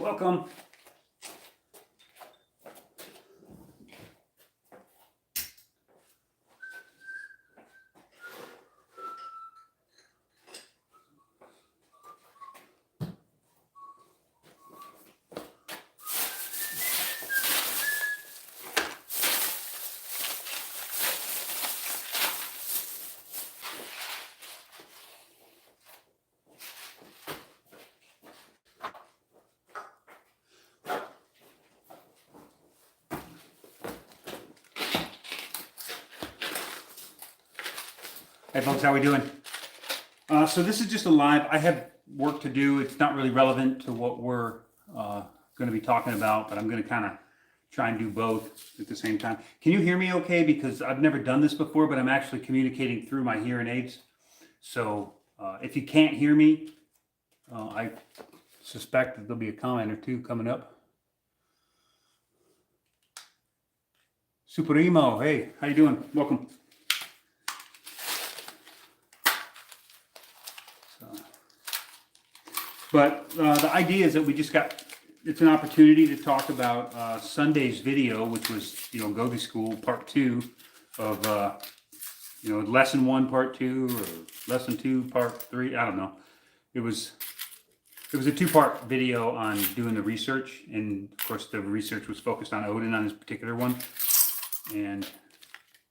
welcome. Hey folks, how we doing? So this is just a live. I have work to do. It's not really relevant to what we're going to be talking about, but I'm going to kind of try and do both at the same time. Can you hear me okay? Because I've never done this before, but I'm actually communicating through my hearing aids. So if you can't hear me, I suspect that there'll be a comment or two coming up. Supremo, hey, how you doing? Welcome. But the idea is that we just got, it's an opportunity to talk about Sunday's video, which was, Go to School Part 2 of, Lesson 1 Part 2 or Lesson 2 Part 3. I don't know. It was a 2-part video on doing the research. And of course, the research was focused on Odin on this particular one. And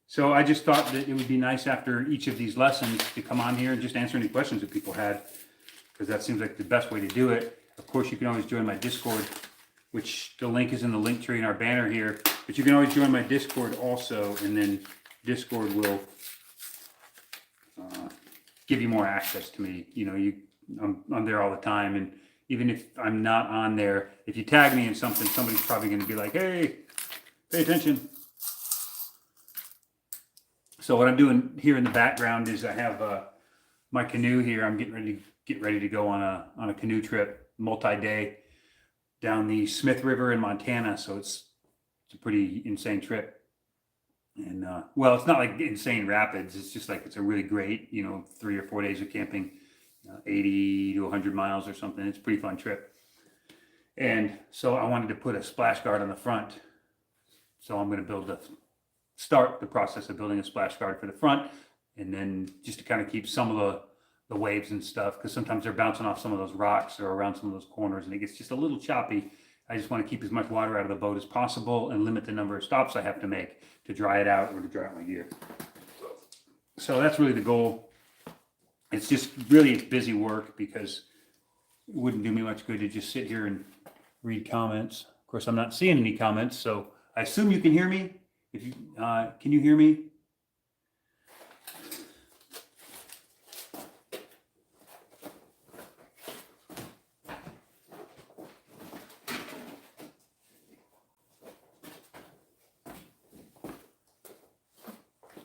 so I just thought that it would be nice after each of these lessons to come on here and just answer any questions that people had, because that seems like the best way to do it. Of course, you can always join my Discord, which the link is in the link tree in our banner here. But you can always join my Discord also, and then Discord will give you more access to me. I'm there all the time, and even if I'm not on there, if you tag me in something, somebody's probably going to be like, "Hey, pay attention." So what I'm doing here in the background is I have my canoe here. I'm getting ready to go on a canoe trip, multi-day, down the Smith River in Montana. So it's a pretty insane trip. And well, it's not like insane rapids. It's just like it's a really great, 3 or 4 days of camping, 80 to 100 miles or something. It's a pretty fun trip. And so I wanted to put a splash guard on the front. So I'm going to start the process of building a splash guard for the front, and then just to kind of keep some of the waves and stuff, because sometimes they're bouncing off some of those rocks or around some of those corners and it gets just a little choppy. I just want to keep as much water out of the boat as possible and limit the number of stops I have to make to dry it out or to dry out my gear. So that's really the goal. It's just really busy work, because it wouldn't do me much good to just sit here and read comments. Of course, I'm not seeing any comments, so I assume you can hear me. If you can you hear me?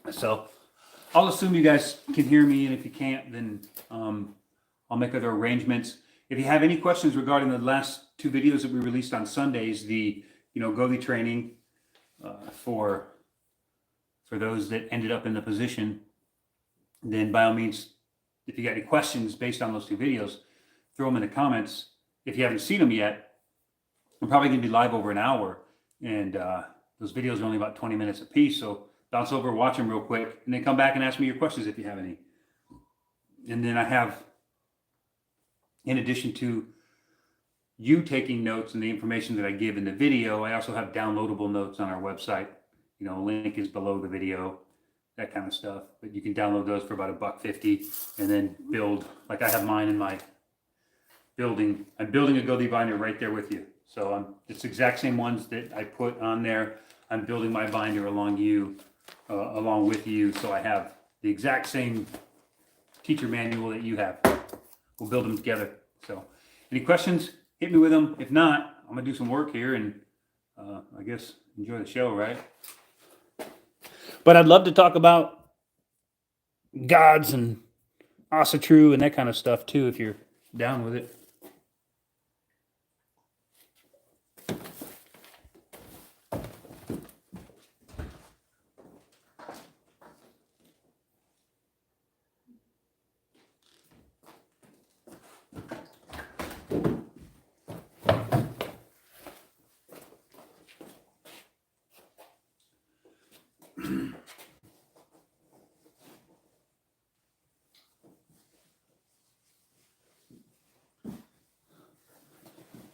So I'll assume you guys can hear me, and if you can't, then I'll make other arrangements. If you have any questions regarding the last 2 videos that we released on Sundays, the Goalie training for those that ended up in the position, then by all means, if you got any questions based on those 2 videos, throw them in the comments. If you haven't seen them yet, I'm probably going to be live over an hour, and those videos are only about 20 minutes a piece, so bounce over, watch them real quick, and then come back and ask me your questions if you have any. And then I have, in addition to you taking notes and the information that I give in the video, I also have downloadable notes on our website. Link is below the video, that kind of stuff. But you can download those for about $1.50 and then build, like I have mine in my building. I'm building a Goalie binder right there with you. So it's the exact same ones that I put on there. I'm building my binder along with you. So I have the exact same teacher manual that you have. We'll build them together. So any questions, hit me with them. If not, I'm going to do some work here and I guess enjoy the show, right? But I'd love to talk about gods and Asatru and that kind of stuff too, if you're down with it.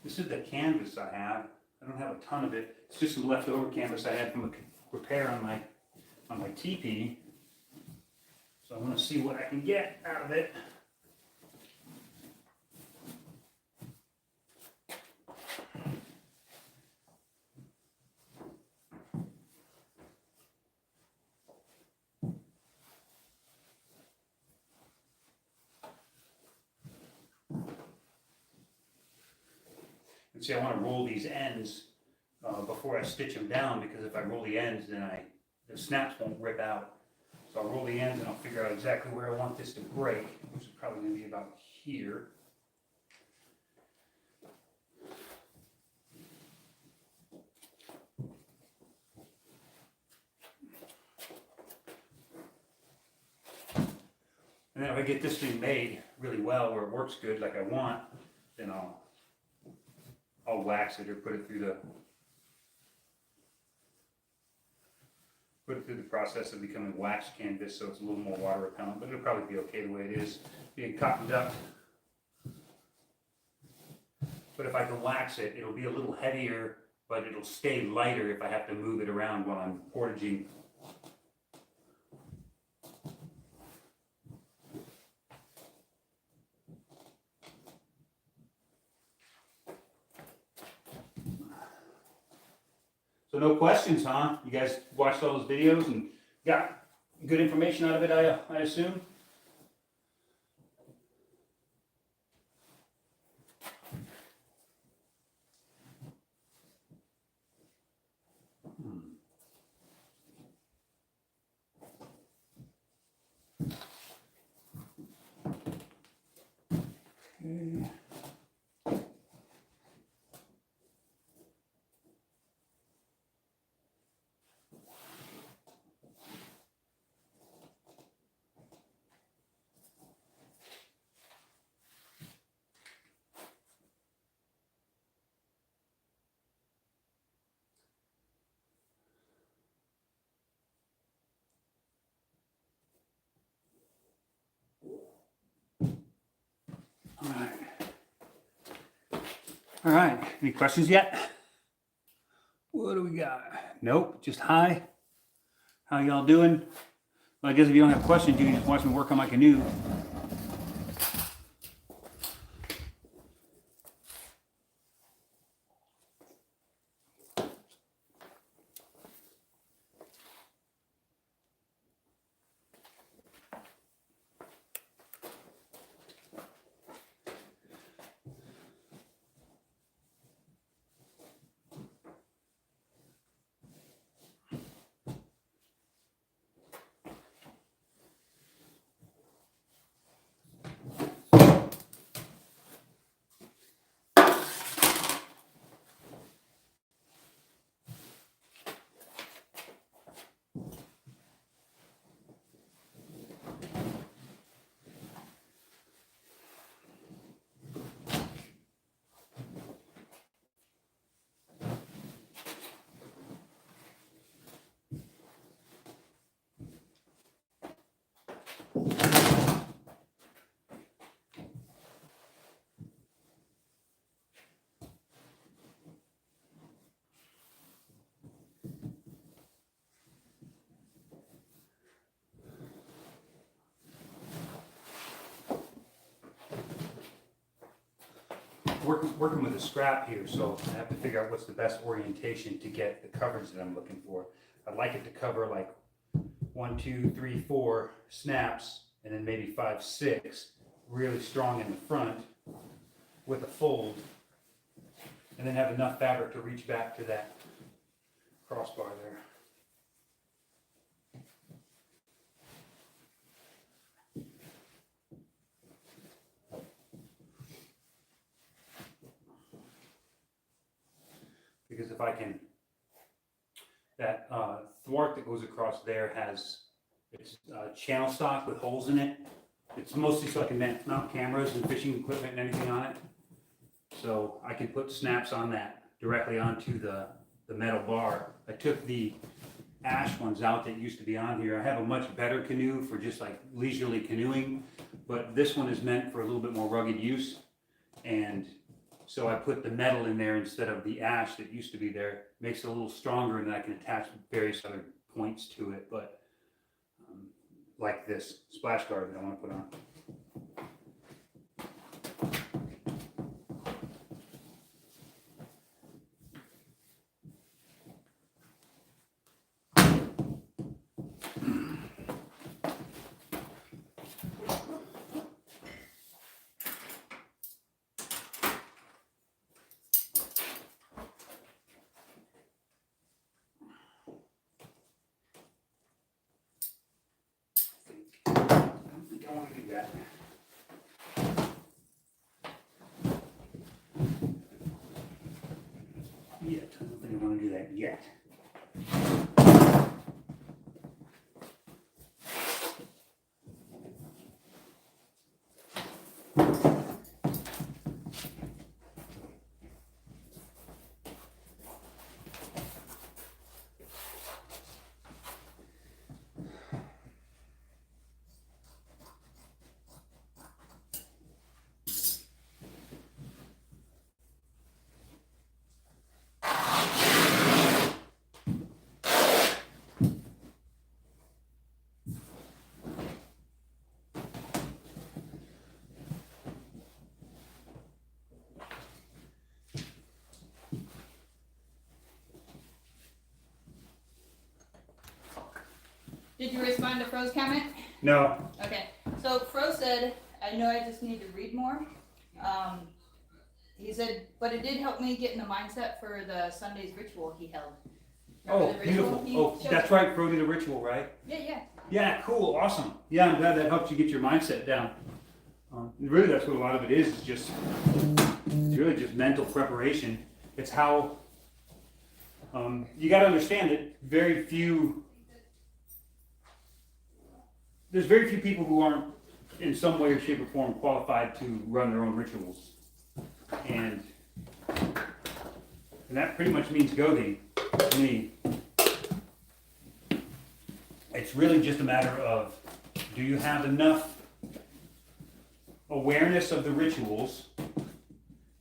This is the canvas I have. I don't have a ton of it. It's just some leftover canvas I had from a repair on my teepee. So I want to see what I can get out of it. And see, I want to roll these ends before I stitch them down, because if I roll the ends, then the snaps won't rip out. So I'll roll the ends and I'll figure out exactly where I want this to break, which is probably going to be about here. And then if I get this thing made really well, where it works good like I want, then I'll wax it or put it through the process of becoming wax canvas, so it's a little more water repellent, but it'll probably be okay the way it is, being cotton duck. But if I can wax it, it'll be a little heavier, but it'll stay lighter if I have to move it around while I'm portaging. So no questions, huh? You guys watched all those videos and got good information out of it, I assume? Okay. All right. All right. Any questions yet? What do we got? Nope. Just hi. How y'all doing? Well, I guess if you don't have questions, you can just watch me work on my canoe. Working with a scrap here, so I have to figure out what's the best orientation to get the coverage that I'm looking for. I'd like it to cover like 1, 2, 3, 4 snaps, and then maybe 5, 6, really strong in the front with a fold, and then have enough fabric to reach back to that crossbar there. Because if I can, that thwart that goes across there has, it's channel stock with holes in it. It's mostly so I can mount cameras and fishing equipment and anything on it. So I can put snaps on that directly onto the metal bar. I took the ash ones out that used to be on here. I have a much better canoe for just like leisurely canoeing, but this one is meant for a little bit more rugged use. And so I put the metal in there instead of the ash that used to be there. Makes it a little stronger, and then I can attach various other points to it. But like this splash guard that I want to put on. I want to do that. Yet. I don't think I want to do that yet. Did you respond to Fro's comment? No. Okay, so Fro said, I know I just need to read more. He said, but it did help me get in the mindset for the Sunday's ritual he held. Remember Oh, the ritual beautiful. he Oh, showed that's you? right. Fro did a ritual, right? Yeah. Yeah, cool, awesome. Yeah, I'm glad that helped you get your mindset down. Really, that's what a lot of it is just, it's really just mental preparation. It's how, you gotta understand that there's very few people who aren't in some way or shape or form qualified to run their own rituals. And that pretty much means goating to me. It's really just a matter of, do you have enough awareness of the rituals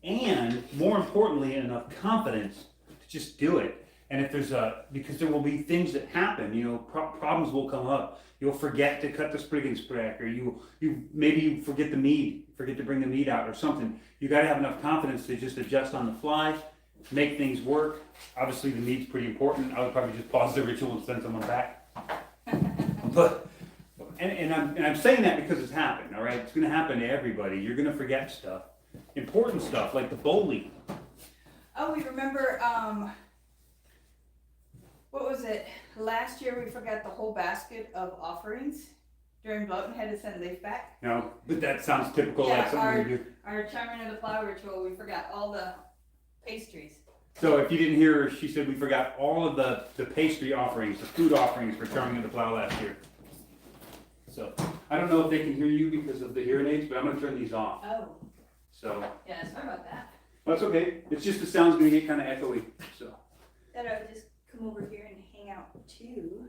and, more importantly, enough confidence to just do it. And if there's because there will be things that happen, you know, problems will come up. You'll forget to cut the Spriggan-Sprack, or maybe you forget the mead, forget to bring the mead out or something. You got to have enough confidence to just adjust on the fly, make things work. Obviously, the mead's pretty important. I would probably just pause the ritual and send someone back. But I'm saying that because it's happened. All right, it's going to happen to everybody. You're going to forget stuff, important stuff like the bowling. Oh, we remember, what was it? Last year we forgot the whole basket of offerings during bloat and had to send leaf back. No, but that sounds typical, Yeah, like something we do. Our charming of the plow ritual, we forgot all the pastries. So if you didn't hear her, she said we forgot all of the pastry offerings, the food offerings for Charming of the Plow last year. So I don't know if they can hear you because of the hearing aids, but I'm going to turn these off. Oh. So Yeah, sorry about that. that's okay. It's just the sound's going to get kind of echoey. So Thought I would just come over here and hang out too.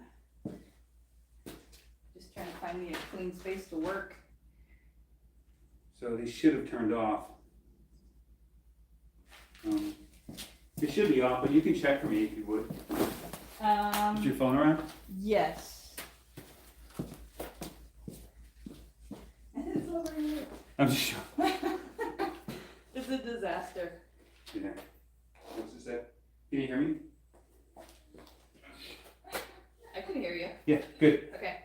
Just trying to find me a clean space to work. so these should have turned off. They should be off, but you can check for me if you would. Is your phone around? Yes. It's over here. I'm just sure. It's a disaster. Yeah. What's this say? Can you hear me? I can hear you. Yeah, good. Okay.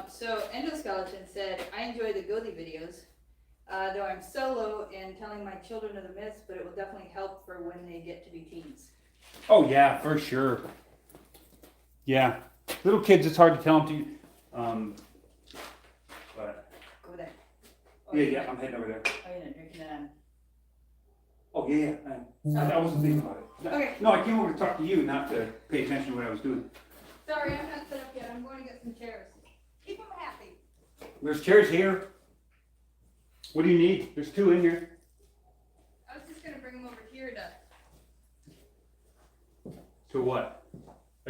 So Endoskeleton said, I enjoy the Goaty videos, though I'm solo in telling my children of the myths, but it will definitely help for when they get to be teens. Oh yeah, for sure. Yeah, little kids, it's hard to tell them to. But Go there. yeah, I'm heading over there. Oh, you're not drinking that. Oh yeah, I wasn't thinking about it. Okay. No, I came over to talk to you, not to pay attention to what I was doing. Sorry, I'm not set up yet. I'm going to get some chairs. Keep them happy. There's chairs here. What do you need? There's 2 in here. I was just going to bring them over here to... To what?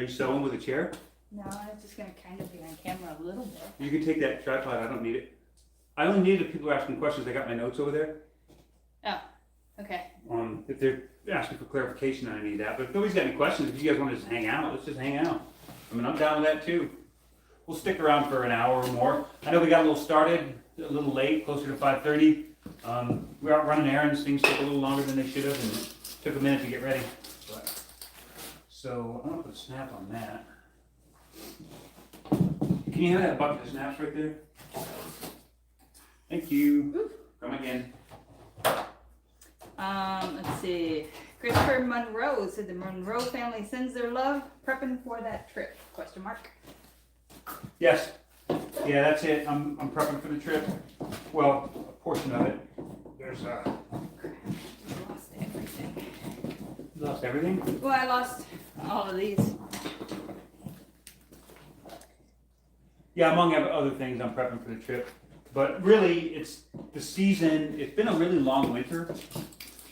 Are you sewing with a chair? No, I was just gonna kind of be on camera a little bit. You can take that tripod, I don't need it. I only need it if people are asking questions, I got my notes over there. Oh, okay. If they're asking for clarification, I need that, but if nobody's got any questions, if you guys wanna just hang out, let's just hang out. I mean, I'm down with that too. We'll stick around for an hour or more. I know we got a little started, a little late, closer to 5:30. We're out running errands, things took a little longer than they should have, and it took a minute to get ready. But, so, I'm gonna put a snap on that. Can you have that bucket of snaps right there? Thank you. Come again. Let's see. Christopher Monroe said the Monroe family sends their love, prepping for that trip, question mark. Yes. Yeah, that's it. I'm prepping for the trip. Well, a portion of it. There's I lost everything. You lost everything? Well, I lost all of these. Yeah, among other things, I'm prepping for the trip. But really, it's the season. It's been a really long winter,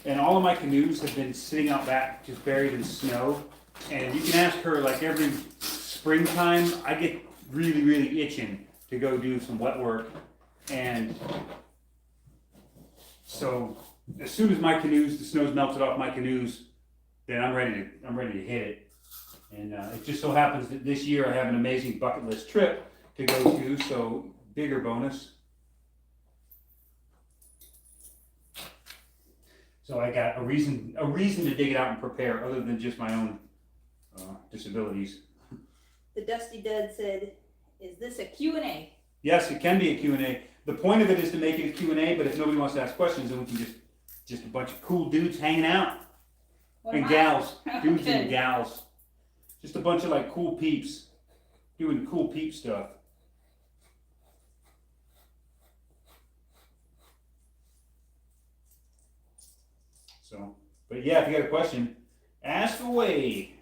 and all of my canoes have been sitting out back, just buried in snow. And you can ask her, like every springtime, I get really, really itching to go do some wet work. And so, as soon as my canoes, the snow's melted off my canoes, then I'm ready to hit it. And it just so happens that this year I have an amazing bucket list trip to go to, so bigger bonus. So I got a reason to dig it out and prepare, other than just my own disabilities. The Dusty Dud said, "Is this a Q&A?" Yes, it can be a Q&A. The point of it is to make it a Q&A, but if nobody wants to ask questions, then we can just a bunch of cool dudes hanging out. What And am I? gals, dudes Okay. and gals. Just a bunch of like cool peeps doing cool peep stuff. So, but yeah, if you got a question, ask away.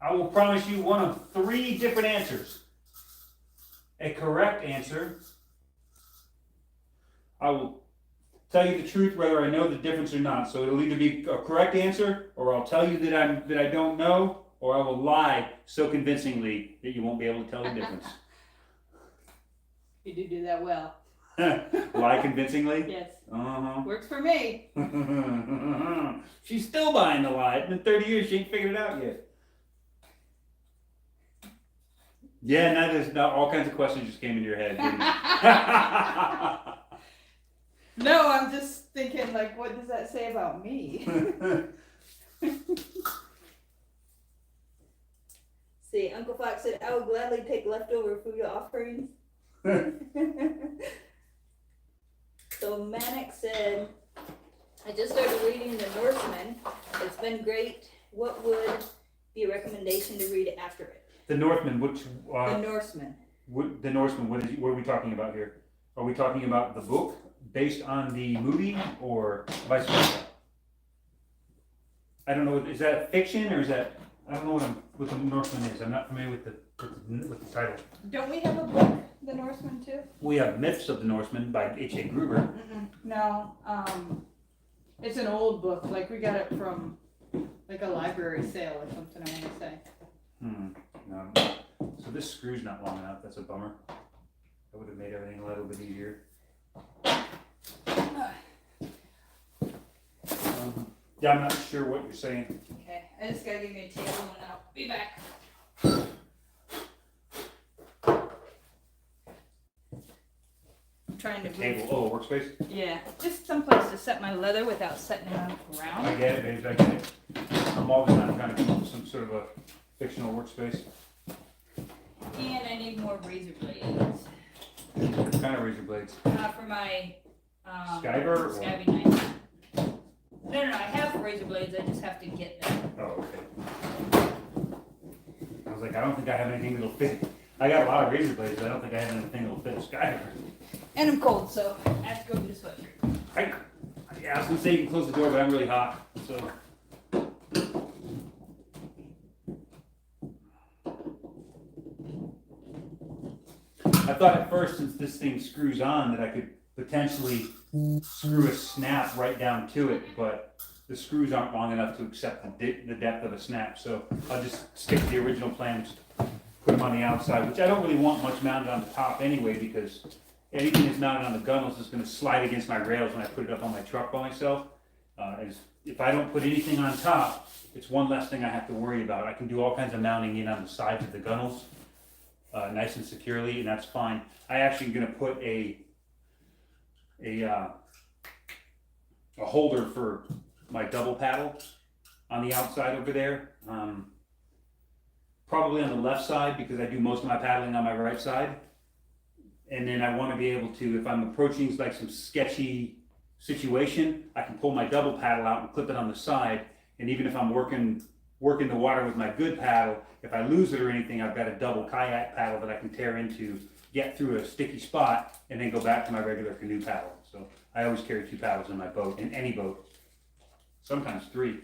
I will promise you one of 3 different answers. A correct answer. I will tell you the truth whether I know the difference or not. So it'll either be a correct answer, or I'll tell you that I don't know, or I will lie so convincingly that you won't be able to tell the difference. You do that well. Lie convincingly? Yes. Uh-huh. Works for me. She's still buying the lie. It's been 30 years, she ain't figured it out yet. Yeah, now all kinds of questions just came into your head, didn't No, I'm just thinking, like, what does that say about me? See, Uncle Fox said, "I will gladly take leftover food offerings." So Manic said, "I just started reading The Northman. It's been great. What would be a recommendation to read after it?" The Northman, which The Norseman. the Norseman, what are we talking about here? Are we talking about the book based on the movie, or vice versa? I don't know. Is that fiction, or is that? I don't know what the Northman is. I'm not familiar with the title. Don't we have a book, The Norseman, too? We have Myths of the Norseman by H.A. Gruber. No, it's an old book. Like, we got it from like a library sale or something, I want to say. No. So this screw's not long enough. That's a bummer. That would have made everything a little bit easier. Yeah, I'm not sure what you're saying. Okay, I just gotta give you a table and I'll be back. I'm trying to Table. Oh, workspace. Yeah, just someplace to set my leather without setting it on the I ground. get it, babes. I get it. I'm all the time trying to come up with some sort of a fictional workspace. And I need more razor blades. What kind of razor blades? For my Skyver or- Skyver knife. No, I have razor blades. I just have to get them. Oh, okay. I was like, I don't think I have anything that'll fit. I got a lot of razor blades, but I don't think I have anything that'll fit a Skyver. And I'm cold, so I have to go get a sweatshirt. Yeah, I was gonna say you can close the door, but I'm really hot, so. I thought at first, since this thing screws on, that I could potentially screw a snap right down to it, but the screws aren't long enough to accept the depth of a snap. So I'll just stick to the original plan, just put them on the outside, which I don't really want much mounted on the top anyway, because anything that's mounted on the gunnels is going to slide against my rails when I put it up on my truck by myself. If I don't put anything on top, it's one less thing I have to worry about. I can do all kinds of mounting in on the sides of the gunnels, nice and securely, and that's fine. I actually am going to put a holder for my double paddle on the outside over there. Probably on the left side, because I do most of my paddling on my right side. And then I want to be able to, if I'm approaching like some sketchy situation, I can pull my double paddle out and clip it on the side. And even if I'm working the water with my good paddle, if I lose it or anything, I've got a double kayak paddle that I can tear into, get through a sticky spot, and then go back to my regular canoe paddle. So I always carry 2 paddles in my boat, in any boat. Sometimes 3,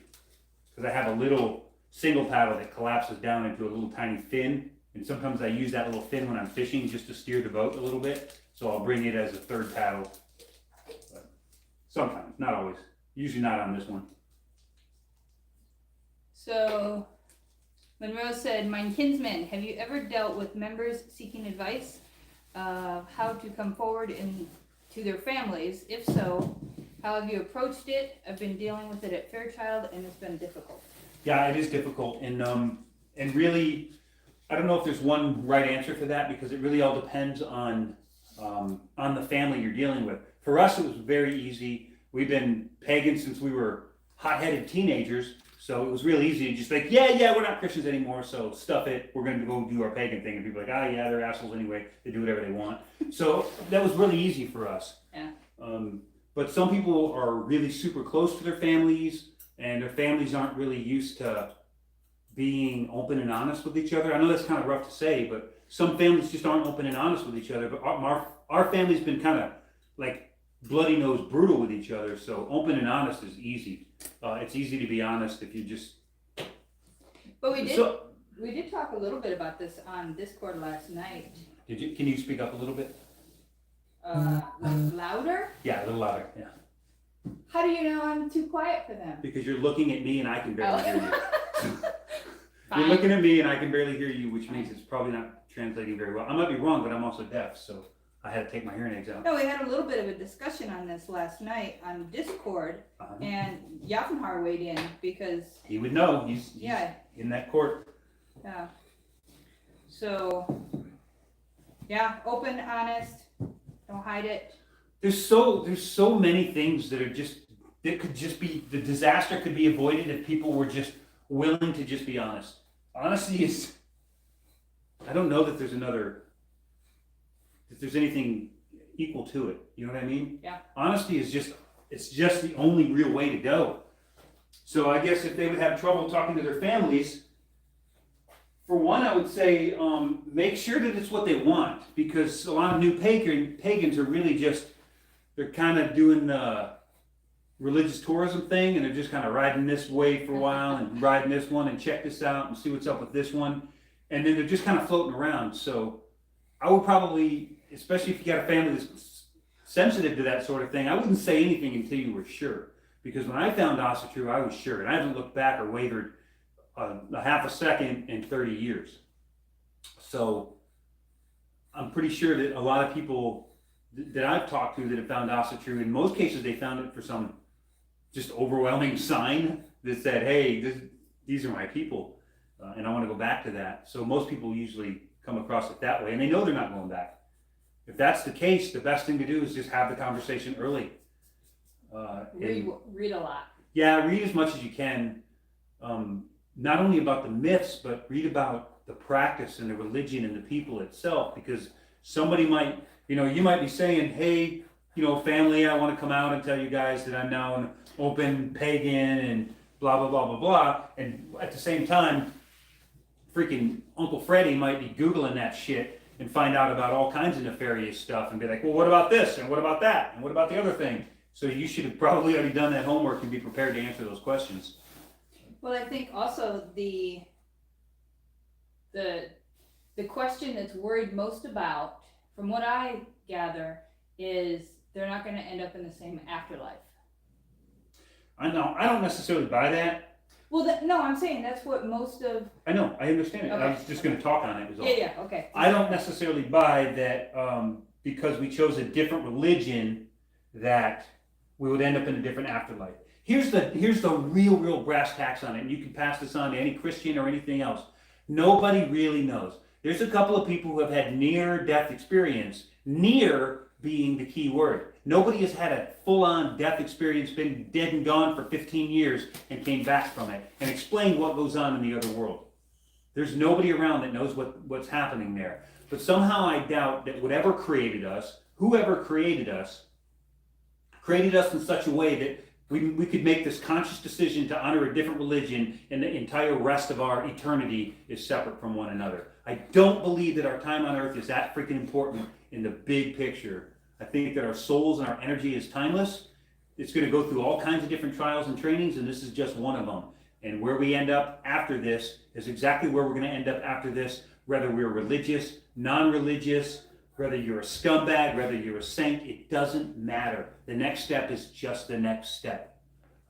because I have a little single paddle that collapses down into a little tiny fin, and sometimes I use that little fin when I'm fishing just to steer the boat a little bit, so I'll bring it as a 3rd paddle. But sometimes, not always, usually not on this one. So Monroe said, "Mein kinsman, have you ever dealt with members seeking advice of how to come forward to their families? If so, how have you approached it? I've been dealing with it at Fairchild and it's been difficult." Yeah, it is difficult, and really, I don't know if there's one right answer for that, because it really all depends on the family you're dealing with. For us, it was very easy. We've been pagan since we were hot-headed teenagers, so it was real easy to just like, yeah, we're not Christians anymore, so stuff it. We're going to go do our pagan thing, and people are like, yeah, they're assholes anyway. They do whatever they want. So that was really easy for us. Yeah. But some people are really super close to their families, and their families aren't really used to being open and honest with each other. I know that's kind of rough to say, but some families just aren't open and honest with each other. But our family's been kind of like bloody nose brutal with each other, so open and honest is easy. It's easy to be honest if you just. But we did talk a little bit about this on Discord last night. Did you? Can you speak up a little bit? Louder? Yeah, a little louder. Yeah. How do you know I'm too quiet for them? Because you're looking at me and I can barely hear you. Fine. You're looking at me and I can barely hear you, which means it's probably not translating very well. I might be wrong, but I'm also deaf, so I had to take my hearing aids out. No, we had a little bit of a discussion on this last night on Discord, and Jaffenhar weighed in because He would know. He's yeah, in that court. yeah. So yeah, open, honest, don't hide it. There's so many things that could just be, the disaster could be avoided if people were just willing to just be honest. Honesty is, I don't know that there's anything equal to it. You know what I mean? Yeah. Honesty is it's just the only real way to go. So I guess if they would have trouble talking to their families, for one, I would say make sure that it's what they want, because a lot of new pagans are really just, they're kind of doing the religious tourism thing, and they're just kind of riding this way for a while and riding this one and check this out and see what's up with this one, and then they're just kind of floating around. So I would probably, especially if you got a family that's sensitive to that sort of thing, I wouldn't say anything until you were sure. Because when I found Asatru, I was sure, and I haven't looked back or wavered a half a second in 30 years. So I'm pretty sure that a lot of people that I've talked to that have found Asatru, in most cases they found it for some just overwhelming sign that said, hey, these are my people, and I want to go back to that. So most people usually come across it that way, and they know they're not going back. If that's the case, the best thing to do is just have the conversation early. Read a lot. Yeah, read as much as you can. Not only about the myths, but read about the practice and the religion and the people itself, because somebody might, you might be saying, hey, family, I want to come out and tell you guys that I'm now an open pagan and blah, blah, blah, blah, blah. And at the same time, freaking Uncle Freddie might be Googling that shit and find out about all kinds of nefarious stuff and be like, well, what about this? And what about that? And what about the other thing? So you should have probably already done that homework and be prepared to answer those questions. Well, I think also the question that's worried most about, from what I gather, is they're not going to end up in the same afterlife. I know, I don't necessarily buy that. Well, no, I'm saying that's what most of. I know, I understand it. I Okay, was just gonna talk on it, was all. Yeah, okay. I don't necessarily buy that, because we chose a different religion, that we would end up in a different afterlife. Here's the real brass tacks on it, and you can pass this on to any Christian or anything else. Nobody really knows. There's a couple of people who have had near-death experience, near being the key word. Nobody has had a full-on death experience, been dead and gone for 15 years, and came back from it, and explained what goes on in the other world. There's nobody around that knows what's happening there. But somehow I doubt that whatever created us, whoever created us in such a way that we could make this conscious decision to honor a different religion, and the entire rest of our eternity is separate from one another. I don't believe that our time on earth is that freaking important in the big picture. I think that our souls and our energy is timeless. It's going to go through all kinds of different trials and trainings, and this is just one of them. And where we end up after this is exactly where we're going to end up after this, whether we're religious, non-religious, whether you're a scumbag, whether you're a saint, it doesn't matter. The next step is just the next step.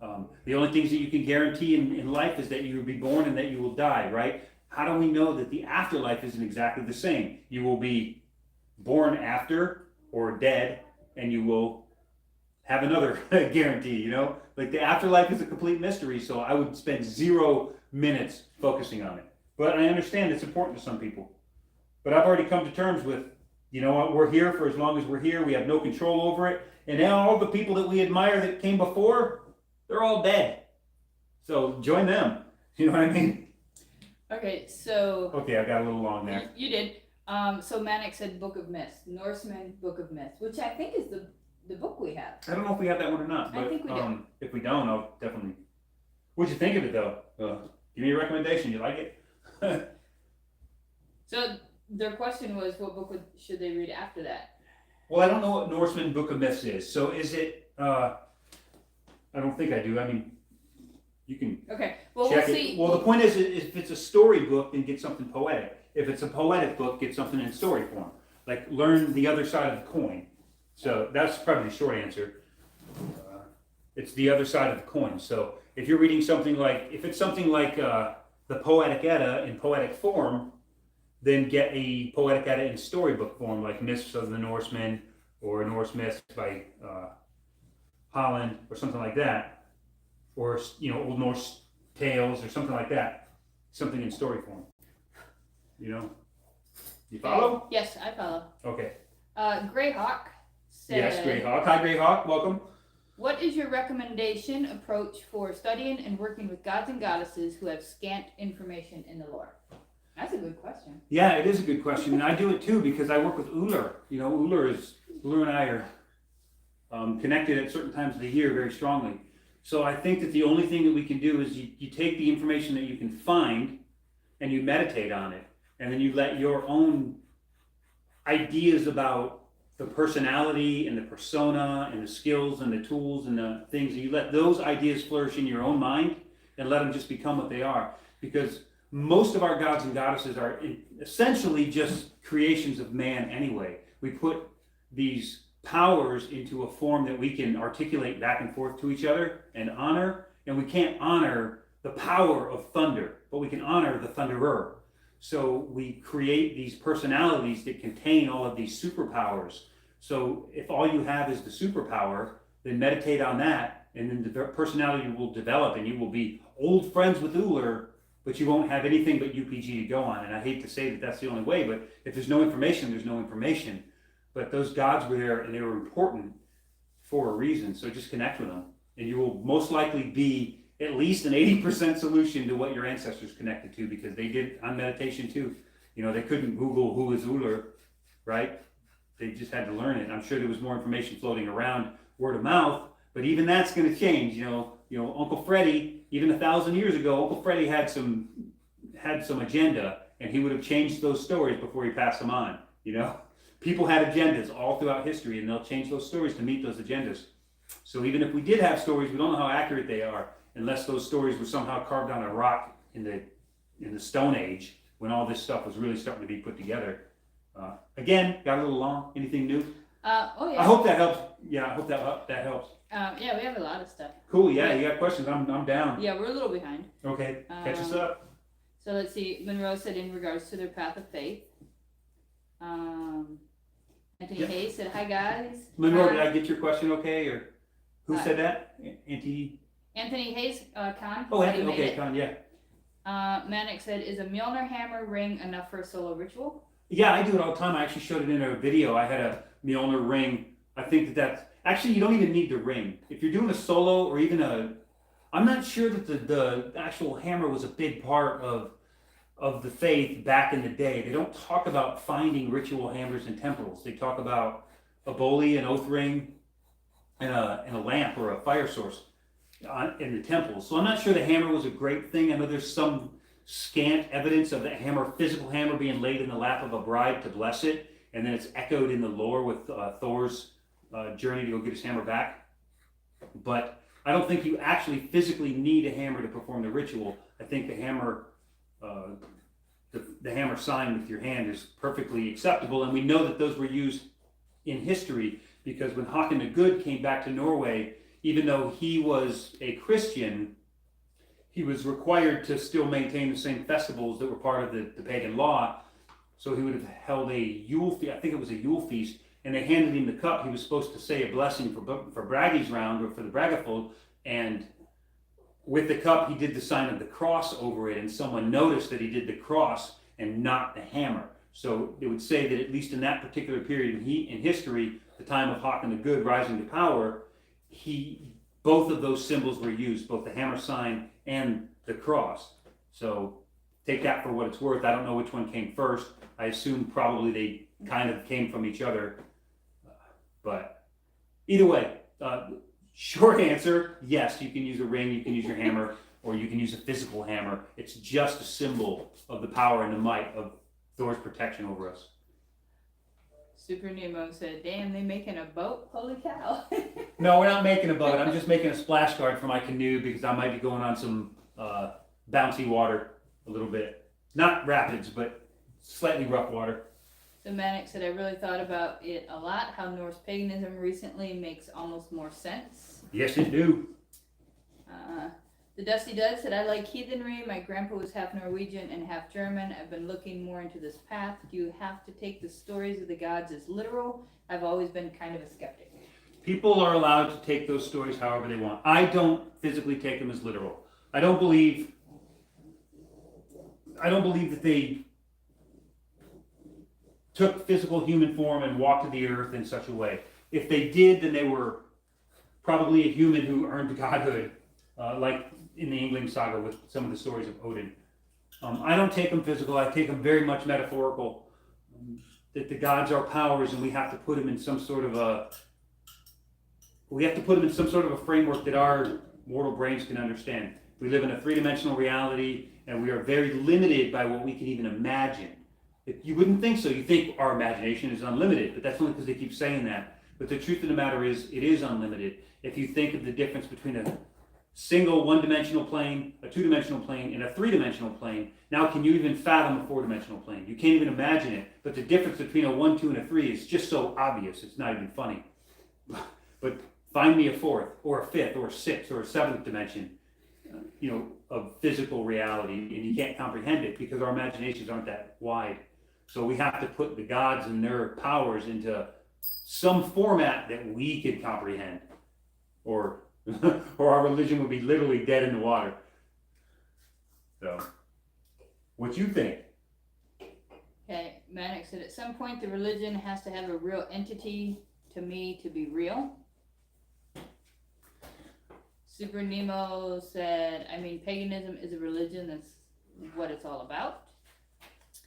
The only things that you can guarantee in life is that you will be born and that you will die, right? How do we know that the afterlife isn't exactly the same? You will be born after or dead, and you will have another guarantee, you know? Like the afterlife is a complete mystery, so I would spend 0 minutes focusing on it. But I understand it's important to some people. But I've already come to terms with, you know what, we're here for as long as we're here. We have no control over it. And now all the people that we admire that came before, they're all dead. So join them. You know what I mean? Okay, so. Okay, I got a little long there. You did. So Manic said Book of Myths, Norseman Book of Myths, which I think is the book we have. I don't know if we have that one or not. But, I think we do. If we don't, I'll definitely. What'd you think of it though? Give me a recommendation. You like it? So their question was, what book should they read after that? Well, I don't know what Norseman Book of Myths is. So is it? I don't think I do. I mean, you can. Okay. Well, check we'll it. see. Well, the point is, if it's a story book, then get something poetic. If it's a poetic book, get something in story form. Like learn the other side of the coin. So that's probably the short answer. It's the other side of the coin. So if you're reading something like, if it's something like the Poetic Edda in poetic form, then get a Poetic Edda in storybook form, like Myths of the Norsemen or Norse Myths by Holland or something like that, or Old Norse Tales or something like that. Something in story form. You follow? Yes, I follow. Okay. Greyhawk said. Yes, Greyhawk. Hi, Greyhawk. Welcome. What is your recommendation approach for studying and working with gods and goddesses who have scant information in the lore? That's a good question. Yeah, it is a good question, and I do it too because I work with Uller. Uller and I are connected at certain times of the year very strongly. So I think that the only thing that we can do is you take the information that you can find and you meditate on it, and then you let your own ideas about the personality and the persona and the skills and the tools and the things, you let those ideas flourish in your own mind and let them just become what they are. Because most of our gods and goddesses are essentially just creations of man anyway. We put these powers into a form that we can articulate back and forth to each other and honor, and we can't honor the power of thunder, but we can honor the thunderer. So we create these personalities that contain all of these superpowers. So if all you have is the superpower, then meditate on that, and then the personality will develop, and you will be old friends with Uller, but you won't have anything but UPG to go on. And I hate to say that that's the only way, but if there's no information, there's no information. But those gods were there, and they were important for a reason. So just connect with them, and you will most likely be at least an 80% solution to what your ancestors connected to, because they did on meditation too. They couldn't Google who is Uller, right? They just had to learn it. I'm sure there was more information floating around word of mouth, but even that's going to change. Uncle Freddie, even 1,000 years ago, Uncle Freddie had some agenda, and he would have changed those stories before he passed them on. People had agendas all throughout history, and they'll change those stories to meet those agendas. So even if we did have stories, we don't know how accurate they are, unless those stories were somehow carved on a rock in the Stone Age, when all this stuff was really starting to be put together. Again, got a little long. Anything new? Oh yeah. I hope that helps. Yeah, I hope that helps. Yeah, we have a lot of stuff. Cool, yeah, you got questions, I'm down. Yeah, we're a little behind. Okay, catch us up. So let's see. Monroe said in regards to their path of faith. Anthony Yeah. Hayes said, "Hi guys." Monroe, did I get your question okay, or who said that? Anthony Hayes, Con. Oh, said he Anthony, made okay, it. Con, yeah. Manic said, "Is a Mjolnir hammer ring enough for a solo ritual?" Yeah, I do it all the time. I actually showed it in a video. I had a Mjolnir ring. I think that's actually, you don't even need the ring. If you're doing a solo or even I'm not sure that the actual hammer was a big part of the faith back in the day. They don't talk about finding ritual hammers in temples. They talk about a boli, an oath ring, and a lamp or a fire source in the temples. So I'm not sure the hammer was a great thing. I know there's some scant evidence of the hammer, physical hammer, being laid in the lap of a bride to bless it, and then it's echoed in the lore with Thor's journey to go get his hammer back. But I don't think you actually physically need a hammer to perform the ritual. I think the hammer, the hammer sign with your hand is perfectly acceptable, and we know that those were used in history because when Håkon the Good came back to Norway, even though he was a Christian, he was required to still maintain the same festivals that were part of the pagan law. So he would have held a Yule feast, I think it was a Yule feast, and they handed him the cup. He was supposed to say a blessing for Bragi's round or for the Bragafold, and with the cup he did the sign of the cross over it, and someone noticed that he did the cross and not the hammer. So it would say that at least in that particular period in history, the time of Håkon the Good rising to power, both of those symbols were used, both the hammer sign and the cross. So take that for what it's worth. I don't know which one came first. I assume probably they kind of came from each other. But either way, short answer, yes, you can use a ring, you can use your hammer, or you can use a physical hammer. It's just a symbol of the power and the might of Thor's protection over us. Super Nemo said, "Damn, they making a boat? Holy cow!" No, we're not making a boat. I'm just making a splash guard for my canoe because I might be going on some bouncy water a little bit. Not rapids, but slightly rough water. So Manic said, "I really thought about it a lot, how Norse paganism recently makes almost more sense." Yes, it do. The Dusty Dud said, "I like heathenry. My grandpa was half Norwegian and half German. I've been looking more into this path. Do you have to take the stories of the gods as literal? I've always been kind of a skeptic." People are allowed to take those stories however they want. I don't physically take them as literal. I don't believe that they took physical human form and walked to the earth in such a way. If they did, then they were probably a human who earned godhood, like in the Yngling saga with some of the stories of Odin. I don't take them physical. I take them very much metaphorical. That the gods are powers, and we have to put them in some sort of a framework that our mortal brains can understand. We live in a three-dimensional reality, and we are very limited by what we can even imagine. You wouldn't think so. You think our imagination is unlimited, but that's only because they keep saying that. But the truth of the matter is, it is unlimited. If you think of the difference between a single one-dimensional plane, a two-dimensional plane, and a three-dimensional plane, now can you even fathom a four-dimensional plane? You can't even imagine it. But the difference between a 1, 2, and a 3 is just so obvious, it's not even funny. But find me a fourth, or a fifth, or a sixth, or a seventh dimension, of physical reality, and you can't comprehend it because our imaginations aren't that wide. So we have to put the gods and their powers into some format that we could comprehend, or our religion would be literally dead in the water. So, what you think? Okay, Manic said, "At some point the religion has to have a real entity to me to be real." Super Nemo said, "I mean, paganism is a religion. That's what it's all about."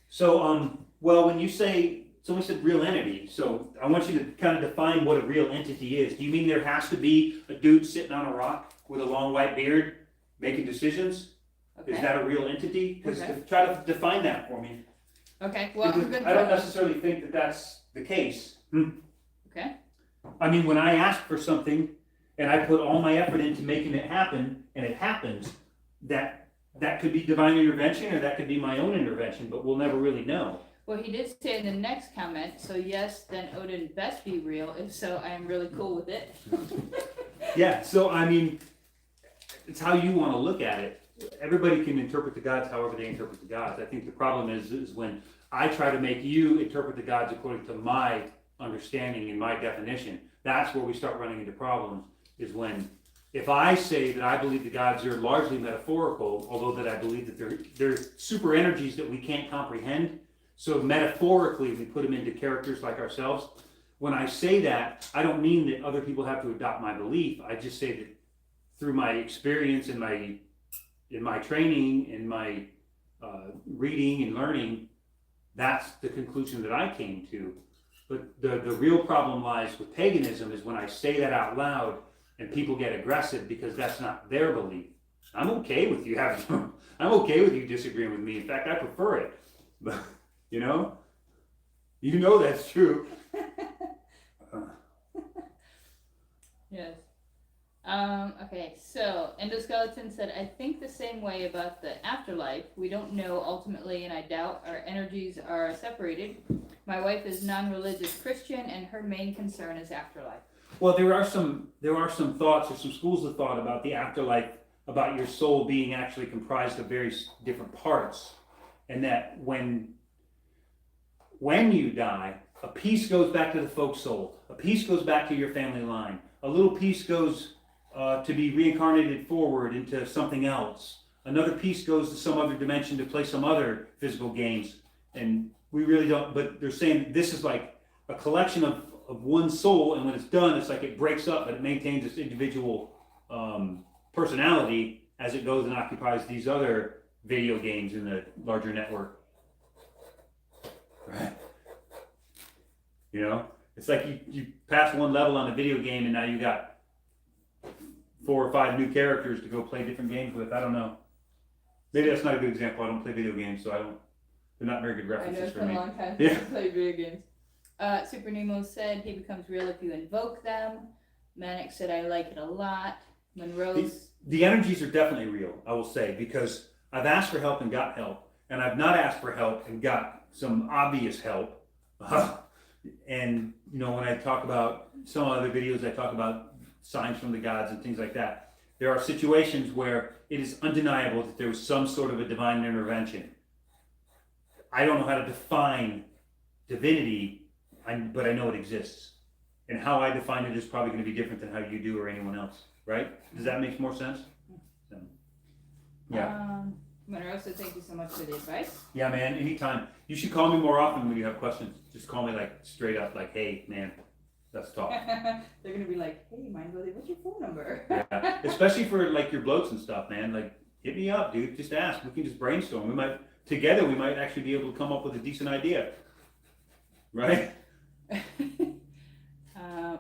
So, well, when you say, someone said real entity, so I want you to kind of define what a real entity is. Do you mean there has to be a dude sitting on a rock with a long white beard making decisions? Okay. Is that a real entity? Because Okay. try to define that for me. Okay, well, Because I'm good. I don't necessarily think that that's the case. Okay. I mean, when I ask for something and I put all my effort into making it happen and it happens, that could be divine intervention or that could be my own intervention, but we'll never really know. Well, he did say in the next comment, "So yes, then Odin best be real. If so, I am really cool with it." Yeah, so I mean, it's how you want to look at it. Everybody can interpret the gods however they interpret the gods. I think the problem is when I try to make you interpret the gods according to my understanding and my definition. That's where we start running into problems. Is when if I say that I believe the gods are largely metaphorical, although that I believe that they're super energies that we can't comprehend. So metaphorically, we put them into characters like ourselves. When I say that, I don't mean that other people have to adopt my belief. I just say that through my experience and my training and my reading and learning, that's the conclusion that I came to. But the real problem lies with paganism is when I say that out loud and people get aggressive because that's not their belief. I'm okay with you having, I'm okay with you disagreeing with me. In fact, I prefer it. But you know that's true. Yes. Okay, so Endoskeleton said, I think the same way about the afterlife. We don't know ultimately, and I doubt our energies are separated. My wife is non-religious Christian, and her main concern is afterlife. Well, there are some thoughts or some schools of thought about the afterlife, about your soul being actually comprised of various different parts, and that when you die, a piece goes back to the folk soul, a piece goes back to your family line, a little piece goes to be reincarnated forward into something else. Another piece goes to some other dimension to play some other physical games. And we really don't, but they're saying this is like a collection of one soul, and when it's done, it's like it breaks up, but it maintains its individual personality as it goes and occupies these other video games in the larger network. Right? You know? It's like you pass one level on a video game and now you got 4 or 5 new characters to go play different games with. I don't know. Maybe that's not a good example. I don't play video games, so they're not very good references for me. I know it's been a long time Yeah. since I played video games. Super Nemo said he becomes real if you invoke them. Manic said I like it a lot. Monroe's The energies are definitely real, I will say, because I've asked for help and got help, and I've not asked for help and got some obvious help. And when I talk about some other videos, I talk about signs from the gods and things like that. There are situations where it is undeniable that there was some sort of a divine intervention. I don't know how to define divinity, but I know it exists. And how I define it is probably going to be different than how you do or anyone else, right? Does that make more sense? So, yeah. Monroe said thank you so much for the advice. Yeah, man, anytime. You should call me more often when you have questions. Just call me like straight up, like, hey, man, let's talk. They're going to be like, hey, Mindbody, what's your phone number? Yeah. Especially for like your bloats and stuff, man. Like, hit me up, dude. Just ask. We can just brainstorm. Together we might actually be able to come up with a decent idea. Right?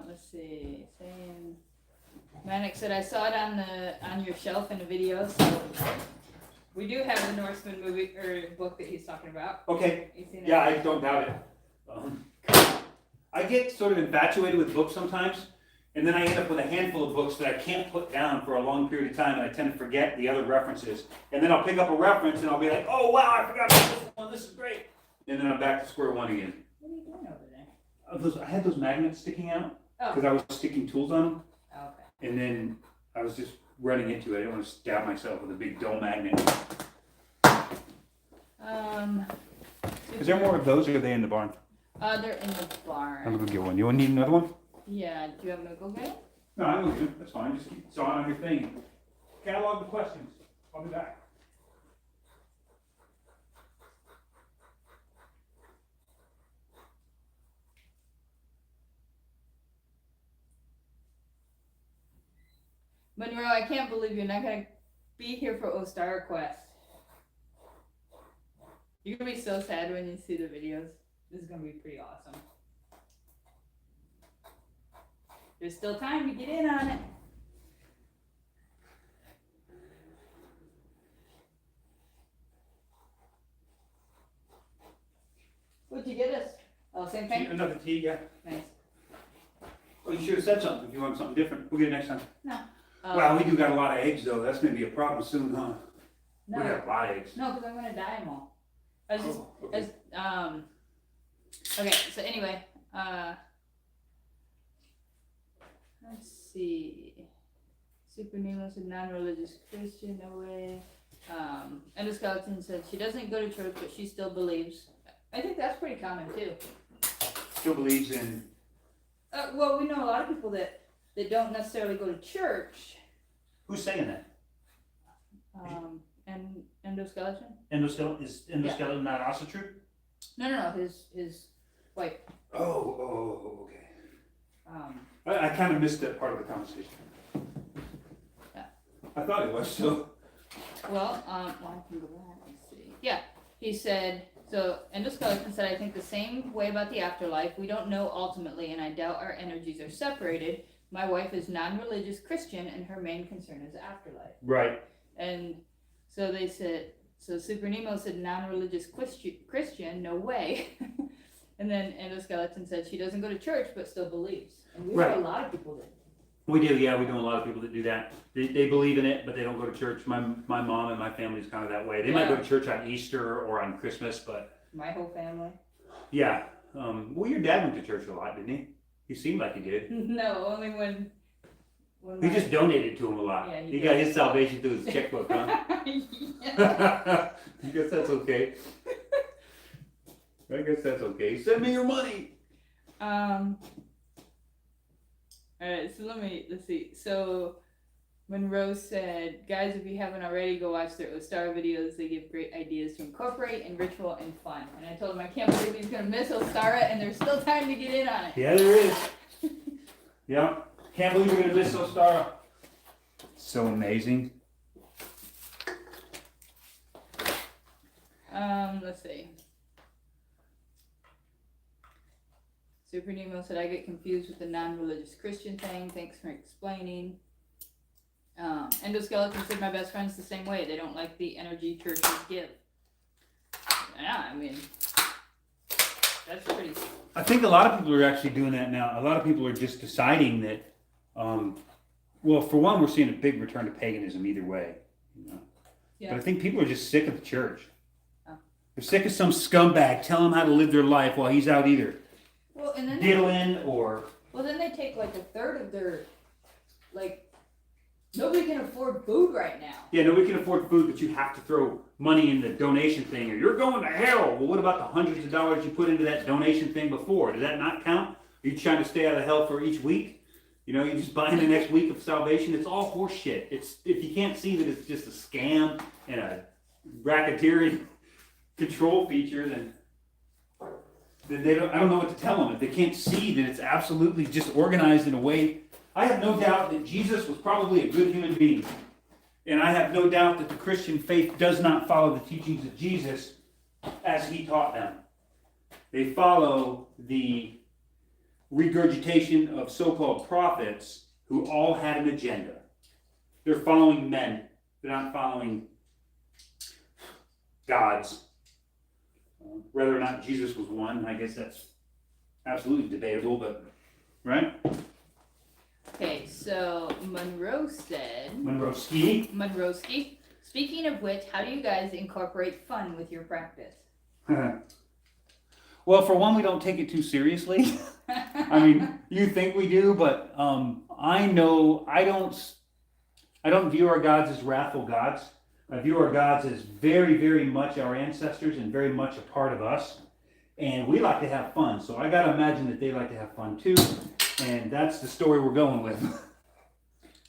Let's see. Saying Manic said I saw it on your shelf in the video, so we do have the Norseman movie or book that he's talking about. Okay. You seen it? Yeah, I don't doubt it. I get sort of infatuated with books sometimes, and then I end up with a handful of books that I can't put down for a long period of time, and I tend to forget the other references. And then I'll pick up a reference, and I'll be like, oh, wow, I forgot about this one. This is great. And then I'm back to square one again. What are you doing over there? I had those magnets sticking out Oh. because I was sticking tools on them, Oh, okay. and then I was just running into it. I didn't want to stab myself with a big dull magnet. Is there more of those, or are they in the barn? They're in the I'm barn. gonna get one. You need another one? Yeah, do you want me to go get it? No, I don't need it. That's fine. Just keep sawing on your thing. Catalog the questions. I'll be back. Monroe, I can't believe you're not gonna be here for Ostara Quest. You're gonna be so sad when you see the videos. This is gonna be pretty awesome. There's still time to get in on it. What'd you get us? Oh, same thing? Another tea, yeah. Nice. Oh, you should have said something if you want something different. We'll get it next time. No. Wow, we do got a lot of eggs though. That's gonna be a problem soon, huh? We No, got a lot of eggs. no, because I'm gonna dye them all. I was just, Oh, okay. Okay, so anyway, let's see. Super Nemo said non-religious Christian, no way. Endoskeleton said she doesn't go to church, but she still believes. I think that's pretty common too. Still believes in. Well, we know a lot of people that don't necessarily go to church. Who's saying that? And endoskeleton? Endoskeleton is endoskeleton not also true? No. His wife. Oh, okay. I kind of missed that part of the conversation. Yeah. I thought it was so. Well, I can go back and see. Yeah, he said. So endoskeleton said, I think the same way about the afterlife. We don't know ultimately, and I doubt our energies are separated. My wife is non-religious Christian, and her main concern is afterlife. Right. And so they said, so Super Nemo said non-religious Christian, no way. And then Endoskeleton said she doesn't go to church, but still believes. And we know a lot of people that. We do, yeah, we know a lot of people that do that. They believe in it, but they don't go to church. My mom and my family's kind of that way. They might go to church on Easter or on Christmas, but... My whole family? Yeah. Well, your dad went to church a lot, didn't he? He seemed like he did. No, only when he just donated to him a lot. Yeah, he got his salvation through his checkbook, huh? Yeah. I guess that's okay. Send me your money. Alright, so let's see. So Monroe said, guys, if you haven't already, go watch their Ostara videos. They give great ideas to incorporate in ritual and fun. And I told him I can't believe he's going to miss Ostara, and there's still time to get in on it. Yeah, there is. Yeah. Can't believe we're going to miss Ostara. So amazing. Let's see. Super Nemo said, I get confused with the non-religious Christian thing. Thanks for explaining. Endoskeleton said, my best friend's the same way. They don't like the energy churches give. Yeah, I mean, that's pretty... I think a lot of people are actually doing that now. A lot of people are just deciding that, well, for one, we're seeing a big return to paganism either way. You know? Yeah. But I think people are just sick of the church. Oh. They're sick of some scumbag telling them how to live their life while he's out either Well, and then diddling or... Well, then they take like a third of their, like, nobody can afford food right now. Yeah, nobody can afford food, but you have to throw money in the donation thing or you're going to hell. Well, what about the hundreds of dollars you put into that donation thing before? Does that not count? Are you trying to stay out of hell for each week? You know, you're just buying the next week of salvation. It's all horse shit. It's, if you can't see that it's just a scam and a racketeering control feature, then they don't, I don't know what to tell them. If they can't see that it's absolutely just organized in a way. I have no doubt that Jesus was probably a good human being. And I have no doubt that the Christian faith does not follow the teachings of Jesus as he taught them. They follow the regurgitation of so-called prophets who all had an agenda. They're following men. They're not following gods. Whether or not Jesus was one, I guess that's absolutely debatable, but, right? Okay, so Monroeski. Speaking of which, how do you guys incorporate fun with your practice? Well, for one, we don't take it too seriously. I mean, you think we do, but I know I don't view our gods as wrathful gods. I view our gods as very, very much our ancestors and very much a part of us. And we like to have fun, so I got to imagine that they like to have fun too. And that's the story we're going with.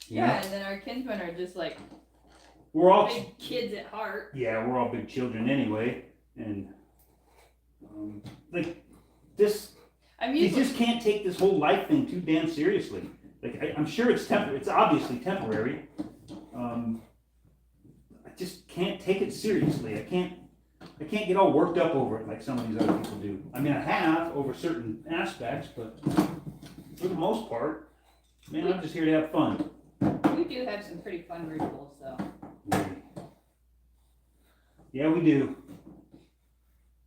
Yeah, and then our kinsmen are just like we're all big kids at heart. Yeah, we're all big children anyway, and like this. You just can't take this whole life thing too damn seriously. Like I'm sure it's it's obviously temporary. I just can't take it seriously. I can't get all worked up over it like some of these other people do. I mean, I have over certain aspects, but for the most part, man, I'm just here to have fun. We do have some pretty fun rituals, though. Yeah, we do.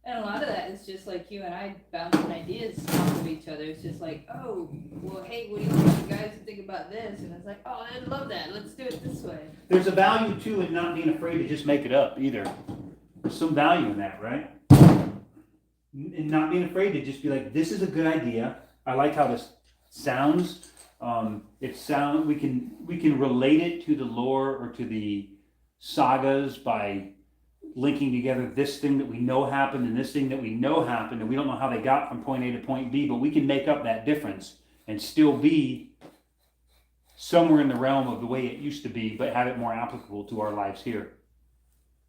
And a lot of that is just like you and I bouncing ideas off of each other. It's just like, oh, well, hey, what do you want you guys to think about this? And it's like, oh, I love that. Let's do it this way. There's a value, too, in not being afraid to just make it up, either. There's some value in that, right? And not being afraid to just be like, this is a good idea. I like how this sounds. we can relate it to the lore or to the sagas by linking together this thing that we know happened and this thing that we know happened, and we don't know how they got from point A to point B, but we can make up that difference and still be somewhere in the realm of the way it used to be, but have it more applicable to our lives here.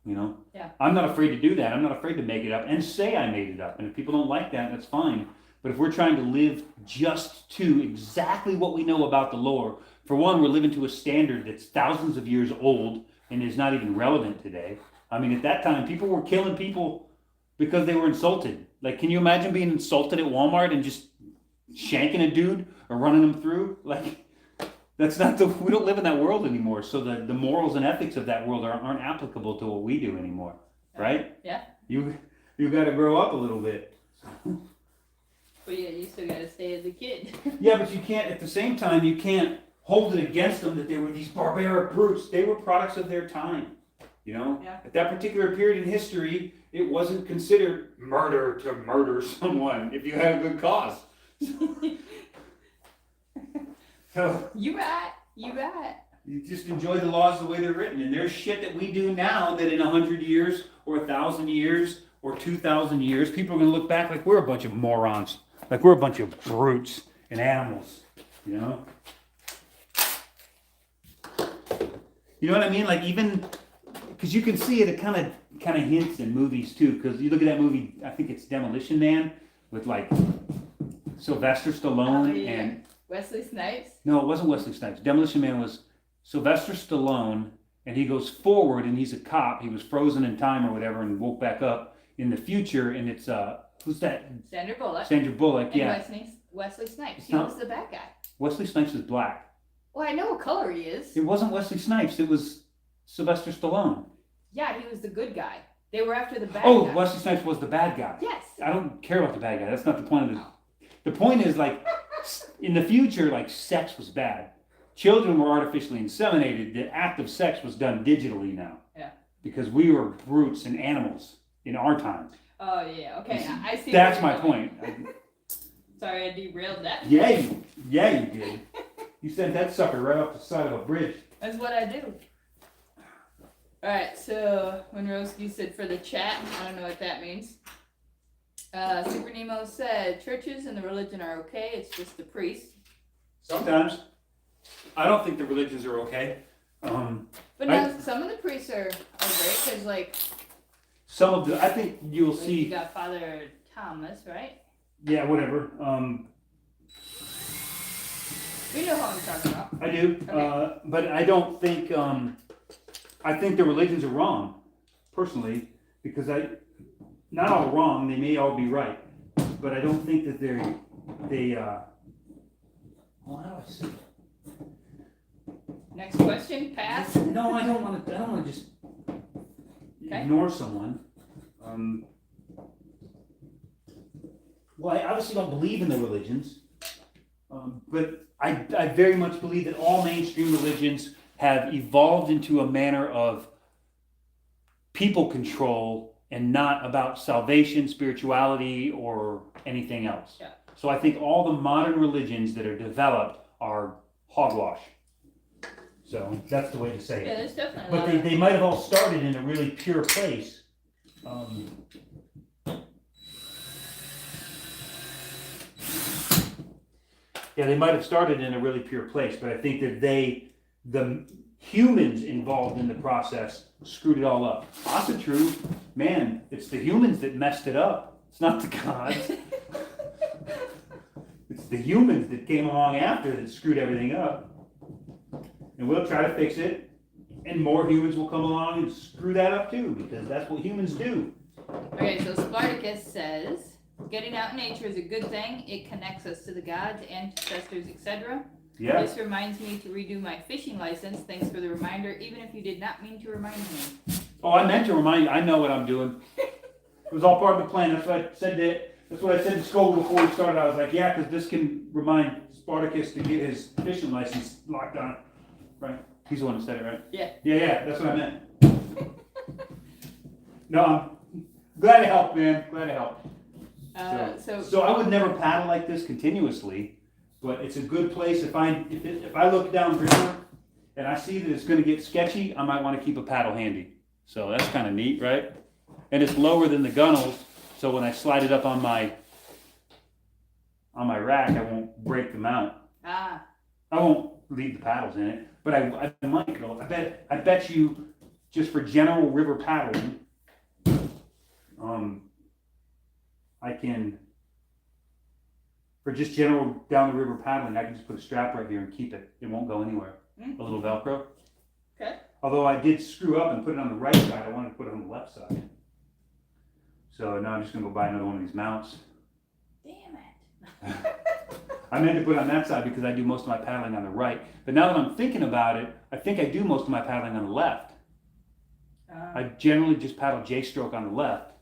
You know? Yeah. I'm not afraid to do that. I'm not afraid to make it up and say I made it up. And if people don't like that, that's fine. But if we're trying to live just to exactly what we know about the lore, for one, we're living to a standard that's thousands of years old and is not even relevant today. I mean, at that time, people were killing people because they were insulted. Like, can you imagine being insulted at Walmart and just shanking a dude or running him through? Like, that's not we don't live in that world anymore. So the morals and ethics of that world aren't applicable to what we do anymore, right? Yeah. You got to grow up a little bit. But yeah, you still gotta stay as a kid. Yeah, but you can't, at the same time, you can't hold it against them that they were these barbaric brutes. They were products of their time. You know, Yeah. At that particular period in history, it wasn't considered murder to murder someone if you had a good cause. So You right. you just enjoy the laws the way they're written. And there's shit that we do now that in 100 years or 1,000 years or 2,000 years, people are going to look back like we're a bunch of morons, like we're a bunch of brutes and animals. You know? You know what I mean? Like even. Because you can see it kind of hints in movies too. Because you look at that movie, I think it's Demolition Man with like Sylvester Stallone and Wesley Snipes. no, it wasn't Wesley Snipes. Demolition Man was Sylvester Stallone, and he goes forward and he's a cop. He was frozen in time or whatever and woke back up in the future. And it's who's that? Sandra Bullock. Sandra Bullock. And Yeah. Wesley Snipes. He not- was the bad guy. Wesley Snipes is black. Well, I know what color he is. It wasn't Wesley Snipes. It was Sylvester Stallone. Yeah, he was the good guy. They were after the bad Oh, guy. Wesley Snipes was the bad guy. Yes. I don't care about the bad guy. That's not the point of this. The point is, like, in the future, like, sex was bad. Children were artificially inseminated. The act of sex was done digitally now. Yeah. Because we were brutes and animals in our time. Oh yeah. Okay, I see. That's where my you're going. point. Sorry, I derailed that. Yeah, you did. You sent that sucker right off the side of a bridge. That's what I do. Alright, so when Roski said for the chat, I don't know what that means. Super Nemo said, churches and the religion are okay, it's just the priest. Sometimes. I don't think the religions are okay. But no, some of the priests are great, because like, Some of the, I think you'll like see. you got Father Thomas, right? Yeah, whatever. We know who I'm talking about. I do, Okay. but I don't think. I think the religions are wrong, personally, because not all wrong. They may all be right, but I don't think that they. Well, how do I say? Next question, pass. No, I don't want to. I don't want to just Okay. ignore someone. Well, I obviously don't believe in the religions, but I very much believe that all mainstream religions have evolved into a manner of people control and not about salvation, spirituality, or anything else. Yeah. So I think all the modern religions that are developed are hogwash. So that's the way to say Yeah, it. there's definitely a But lot of... they might have all started in a really pure place. Yeah, they might have started in a really pure place, but I think that the humans involved in the process screwed it all up. Also true, man, it's the humans that messed it up. It's not the gods. It's the humans that came along after that screwed everything up. And we'll try to fix it, and more humans will come along and screw that up too, because that's what humans do. Okay, so Spartacus says, getting out in nature is a good thing. It connects us to the gods, ancestors, etc. Yeah. This reminds me to redo my fishing license. Thanks for the reminder, even if you did not mean to remind me. Oh, I meant to remind you. I know what I'm doing. It was all part of the plan. That's what I said to Scoble before we started. I was like, yeah, because this can remind Spartacus to get his fishing license locked on. Right? He's the one who said it, right? Yeah. Yeah, that's what I meant. No, I'm glad to help, man. Glad to help. So I would never paddle like this continuously, But it's a good place. If I look downriver and I see that it's going to get sketchy, I might want to keep a paddle handy. So that's kind of neat, right? And it's lower than the gunnels, so when I slide it up on my rack, I won't break the mount. I won't leave the paddles in it, but I might go. I bet you, just for general river paddling, I can. For just general down the river paddling, I can just put a strap right here and keep it. It won't go anywhere. A little Velcro. Okay. Although I did screw up and put it on the right side, I wanted to put it on the left side. So now I'm just gonna go buy another one of these mounts. Damn it. I meant to put it on that side because I do most of my paddling on the right. But now that I'm thinking about it, I think I do most of my paddling on the left. I generally just paddle J-stroke on the left.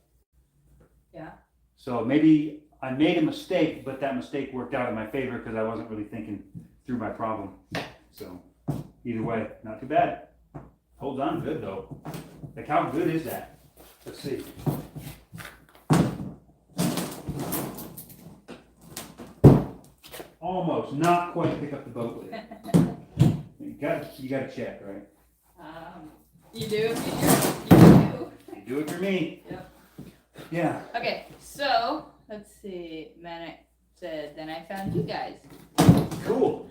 Yeah. So maybe I made a mistake, but that mistake worked out in my favor because I wasn't really thinking through my problem. So either way, not too bad. Holds on good though. Like, how good is that? Let's see. Almost, not quite pick up the boat with it. You gotta check, right? You do. You do. You do it for me. Yep. Yeah. Okay, so let's see. Manic said, then I found you guys. Cool.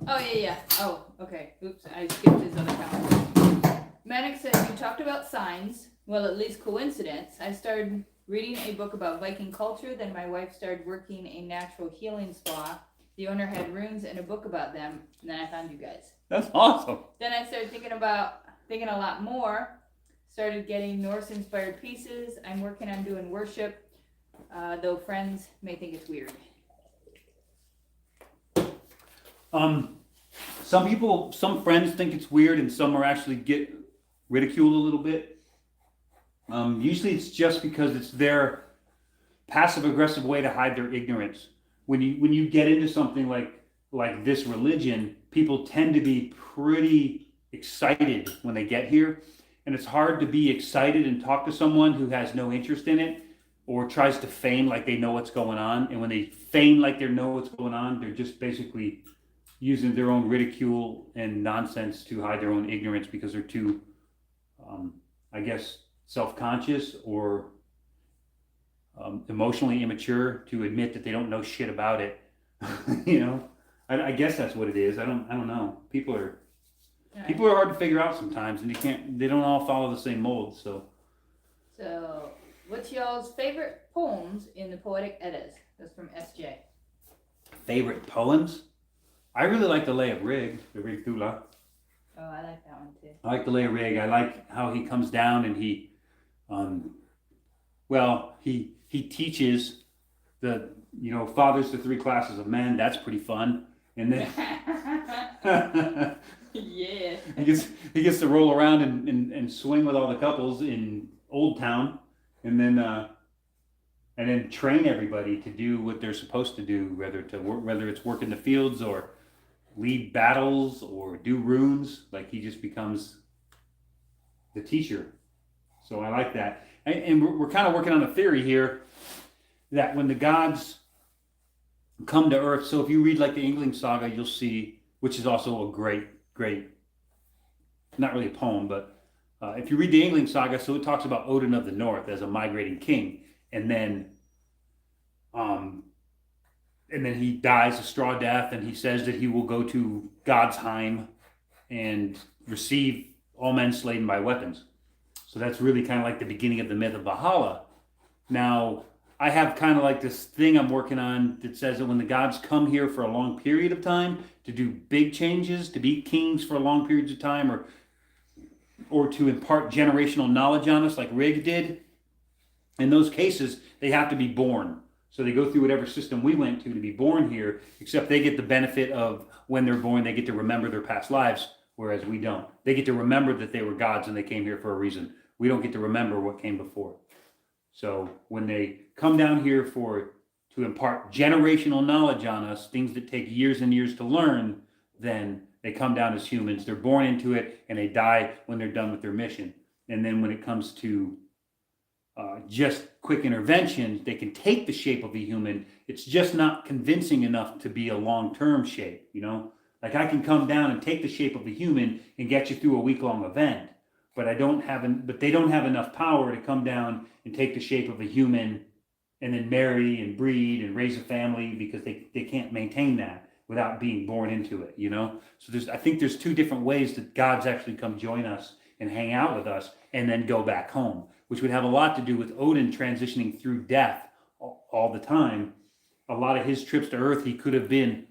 Oh, yeah. Oh, okay. Oops, I skipped his other comment. Manic said, you talked about signs. Well, at least coincidence. I started reading a book about Viking culture, then my wife started working a natural healing spa. The owner had runes and a book about them, and then I found you guys. That's awesome. Then I started thinking a lot more. Started getting Norse-inspired pieces. I'm working on doing worship, though friends may think it's weird. Some friends think it's weird, and some are actually get ridiculed a little bit. Usually it's just because it's their passive-aggressive way to hide their ignorance. When you get into something like this religion, people tend to be pretty excited when they get here. And it's hard to be excited and talk to someone who has no interest in it or tries to feign like they know what's going on. And when they feign like they know what's going on, they're just basically using their own ridicule and nonsense to hide their own ignorance because they're too, I guess, self-conscious or emotionally immature to admit that they don't know shit about it. I guess that's what it is. I don't know. People are hard to figure out sometimes, and they don't all follow the same mold. So what's y'all's favorite poems in the Poetic Eddas? That's from SJ. Favorite poems? I really like the Lay of Rig, the Rig Thula. Oh, I like that one too. I like the Lay of Rig. I like how he comes down and he teaches the fathers to three classes of men. That's pretty fun. And then yeah, he gets to roll around and swing with all the couples in Old Town, and then train everybody to do what they're supposed to do, whether it's work in the fields or lead battles or do runes. Like, he just becomes the teacher. So I like that. And we're kind of working on a theory here that when the gods come to Earth, so if you read like the Yngling Saga, you'll see, which is also a great, not really a poem, but if you read the Yngling Saga, so it talks about Odin of the North as a migrating king, and then he dies a straw death, and he says that he will go to Godsheim and receive all men slain by weapons. So that's really kind of like the beginning of the myth of Valhalla. Now, I have kind of like this thing I'm working on that says that when the gods come here for a long period of time to do big changes, to be kings for long periods of time, or to impart generational knowledge on us like Rig did, in those cases, they have to be born. So they go through whatever system we went to be born here, except they get the benefit of when they're born, they get to remember their past lives, whereas we don't. They get to remember that they were gods and they came here for a reason. We don't get to remember what came before. So when they come down here to impart generational knowledge on us, things that take years and years to learn, then they come down as humans. They're born into it and they die when they're done with their mission. And then when it comes to just quick interventions. They can take the shape of a human. It's just not convincing enough to be a long-term shape, you know? Like I can come down and take the shape of a human and get you through a week-long event, but they don't have enough power to come down and take the shape of a human and then marry and breed and raise a family, because they can't maintain that without being born into it, you know? So I think there's two different ways that God's actually come join us and hang out with us and then go back home, which would have a lot to do with Odin transitioning through death all the time. A lot of his trips to Earth, he could have been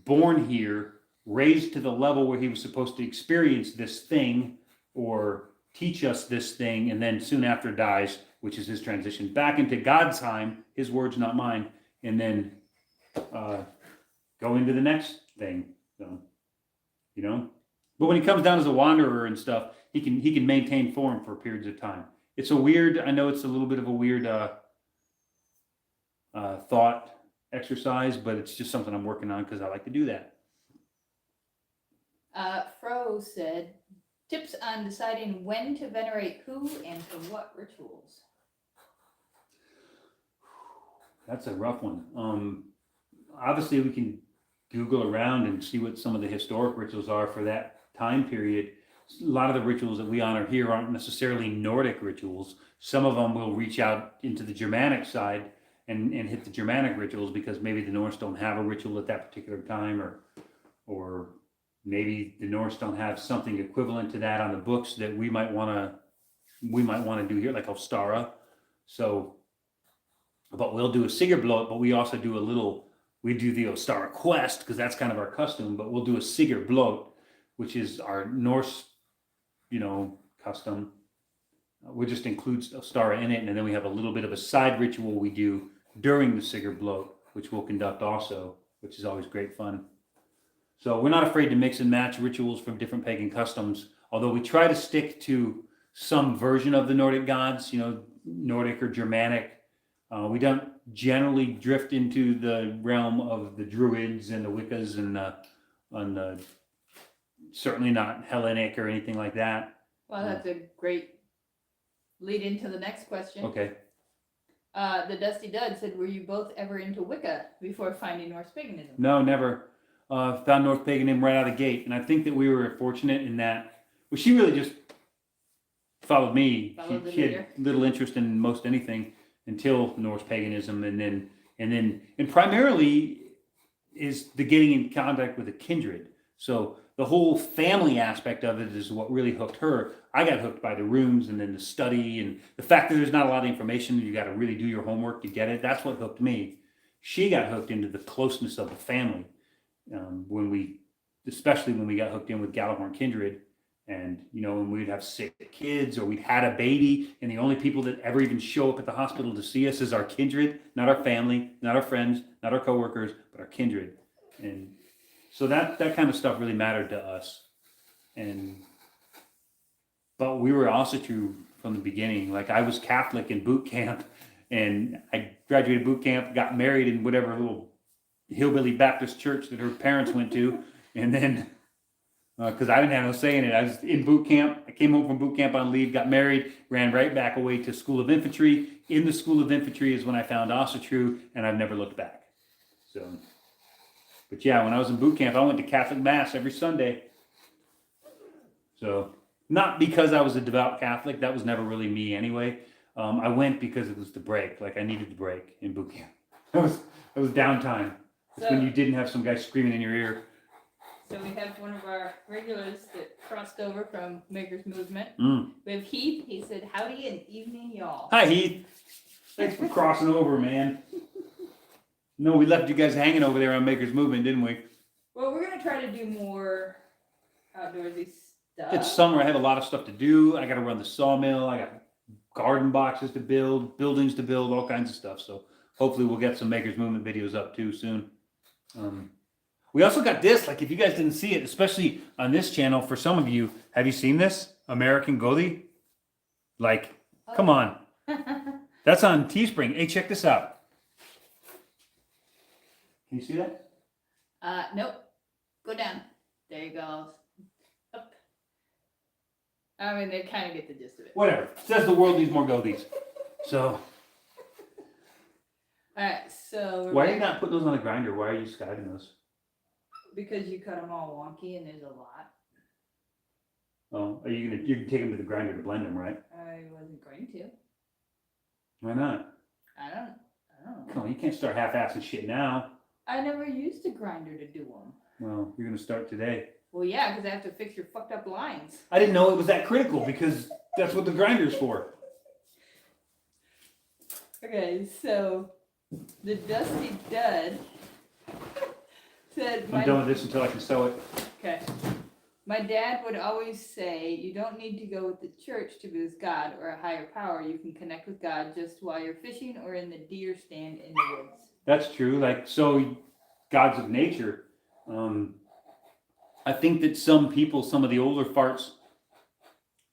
born here, raised to the level where he was supposed to experience this thing or teach us this thing, and then soon after dies, which is his transition back into God's time, his words, not mine, and then go into the next thing. So, you know, but when he comes down as a wanderer and stuff, he can maintain form for periods of time. It's a weird, I know it's a little bit of a weird thought exercise, but it's just something I'm working on because I like to do that. Fro said, tips on deciding when to venerate who and for what rituals. That's a rough one. Obviously, we can Google around and see what some of the historic rituals are for that time period. A lot of the rituals that we honor here aren't necessarily Nordic rituals. Some of them will reach out into the Germanic side and hit the Germanic rituals, because maybe the Norse don't have a ritual at that particular time, or maybe the Norse don't have something equivalent to that on the books that we might want to do here, like Ostara. So, but we'll do a Sigurblot, but we also do we do the Ostara quest, because that's kind of our custom, but we'll do a Sigurblot, which is our Norse, custom. We just includes Ostara in it, and then we have a little bit of a side ritual we do during the Sigurblot, which we'll conduct also, which is always great fun. So we're not afraid to mix and match rituals from different pagan customs, although we try to stick to some version of the Nordic gods, Nordic or Germanic. We don't generally drift into the realm of the Druids and the Wiccas and certainly not Hellenic or anything like that. Well, that's a great lead into the next question. Okay. The Dusty Dud said, were you both ever into Wicca before finding Norse paganism? No, never. Found North Paganism right out of the gate. And I think that we were fortunate in that, well, she really just followed me. She had little interest in most anything until Norse paganism, and primarily is the getting in contact with a kindred. So the whole family aspect of it is what really hooked her. I got hooked by the runes and then the study and the fact that there's not a lot of information. You got to really do your homework to get it. That's what hooked me. She got hooked into the closeness of the family. Especially when we got hooked in with Gallahorn kindred, and when we'd have sick kids or we'd had a baby, and the only people that ever even show up at the hospital to see us is our kindred, not our family, not our friends, not our coworkers, but our kindred. And so that kind of stuff really mattered to us. But we were also true from the beginning. Like, I was Catholic in boot camp, and I graduated boot camp, got married in whatever little hillbilly Baptist church that her parents went to, and then because I didn't have no say in it, I was in boot camp. I came home from boot camp on leave, got married, ran right back away to School of Infantry. In the School of Infantry is when I found Asatru, and I've never looked back. So, but yeah, when I was in boot camp, I went to Catholic Mass every Sunday. So, not because I was a devout Catholic, that was never really me anyway. I went because it was the break. Like, I needed the break in boot camp. It was downtime. It's when you didn't have some guy screaming in your ear. So we have one of our regulars that crossed over from Maker's Movement. We have Heath. He said, howdy and evening, y'all. Hi, Heath. Thanks for crossing over, man. No, we left you guys hanging over there on Maker's Movement, didn't we? Well, we're going to try to do more outdoorsy stuff. It's summer. I have a lot of stuff to do. I got to run the sawmill. I got garden boxes to build, buildings to build, all kinds of stuff. So hopefully we'll get some Maker's Movement videos up too soon. We also got this, like if you guys didn't see it, especially on this channel, for some of you, have you seen this? American Gothi? Like, come on. That's on Teespring. Hey, check this out. Can you see that? Nope. Go down. There you go. Up. I mean, they kind of get the gist of it. Whatever. It says the world needs more Gothis. So Alright, so we're why are you back- not putting those on the grinder? Why are you skiving those? because you cut them all wonky and there's a lot. Oh, are you can take them to the grinder to blend them, right? I wasn't going to. Why not? I don't know. Come on, you can't start half-assing shit now. I never used a grinder to do them. Well, you're gonna start today. Well, yeah, because I have to fix your fucked up lines. I didn't know it was that critical because that's what the grinder's for. Okay, so the Dusty Dud said, I'm done with this until I can sew it. Okay. My dad would always say, you don't need to go with the church to be with God or a higher power. You can connect with God just while you're fishing or in the deer stand in the woods. That's true. Like, so gods of nature. I think that some people, some of the older farts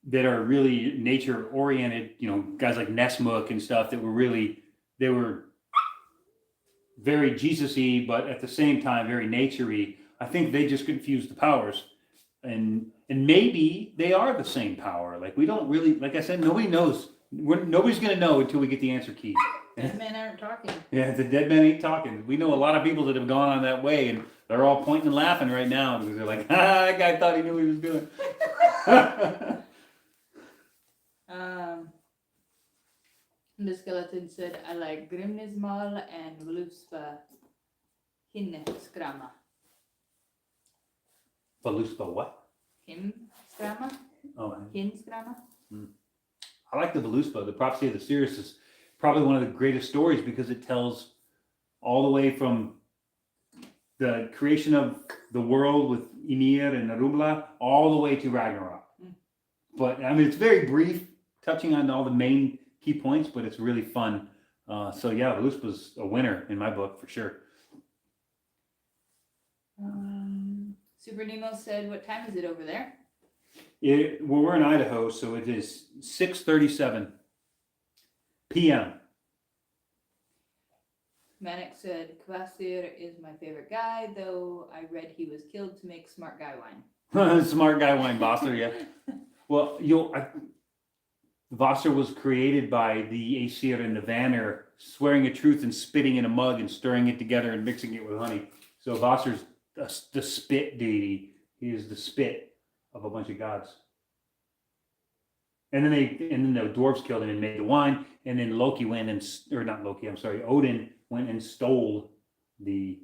that are really nature oriented, you know, guys like Nesmuk and stuff that were really, they were very Jesus-y, but at the same time, very nature-y. I think they just confused the powers. And maybe they are the same power. Like, we don't really, like I said, nobody knows. Nobody's going to know until we get the answer key. Dead men aren't talking. Yeah, the dead man ain't talking. We know a lot of people that have gone on that way, and they're all pointing and laughing right now because they're like, that guy thought he knew what he was doing. The skeleton said, I like Grimnismal and Vluspa Hinskrama. Valuspa what? Hinskrama? Oh, Hinskrama? I like the Valuspa. The Prophecy of the Seers is probably one of the greatest stories because it tells all the way from the creation of the world with Ymir and Narubla all the way to Ragnarok. But I mean, it's very brief, touching on all the main key points, but it's really fun. So yeah, Valuspa's a winner in my book for sure. Super Nemo said, what time is it over there? Well, we're in Idaho, so it is 6:37 p.m. Manic said, Kvasir is my favorite guy, though I read he was killed to make smart guy wine. Smart guy wine, Vossler, yeah. Well, Vossler was created by the Aesir and the Vanir, swearing a truth and spitting in a mug and stirring it together and mixing it with honey. So Vossler's the spit deity. He is the spit of a bunch of gods. And then the dwarves killed him and made the wine. And then Loki went Odin went and stole the.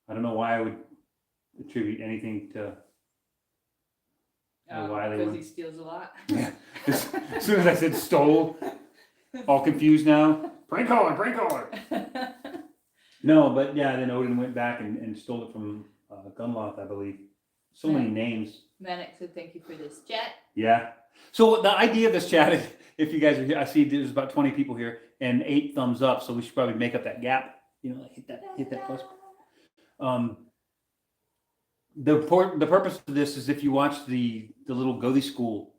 I don't know why I would attribute anything to. Because he steals a lot. Yeah. As soon as I said stole, all confused now. Prank caller. No, but yeah, then Odin went back and stole it from Gunloth, I believe. So many names. Manic said, thank you for this chat. Yeah. So the idea of this chat is, if you guys are here, I see there's about 20 people here and 8 thumbs up, so we should probably make up that gap. You know, hit that plus. The purpose of this is if you watch the little Gothi School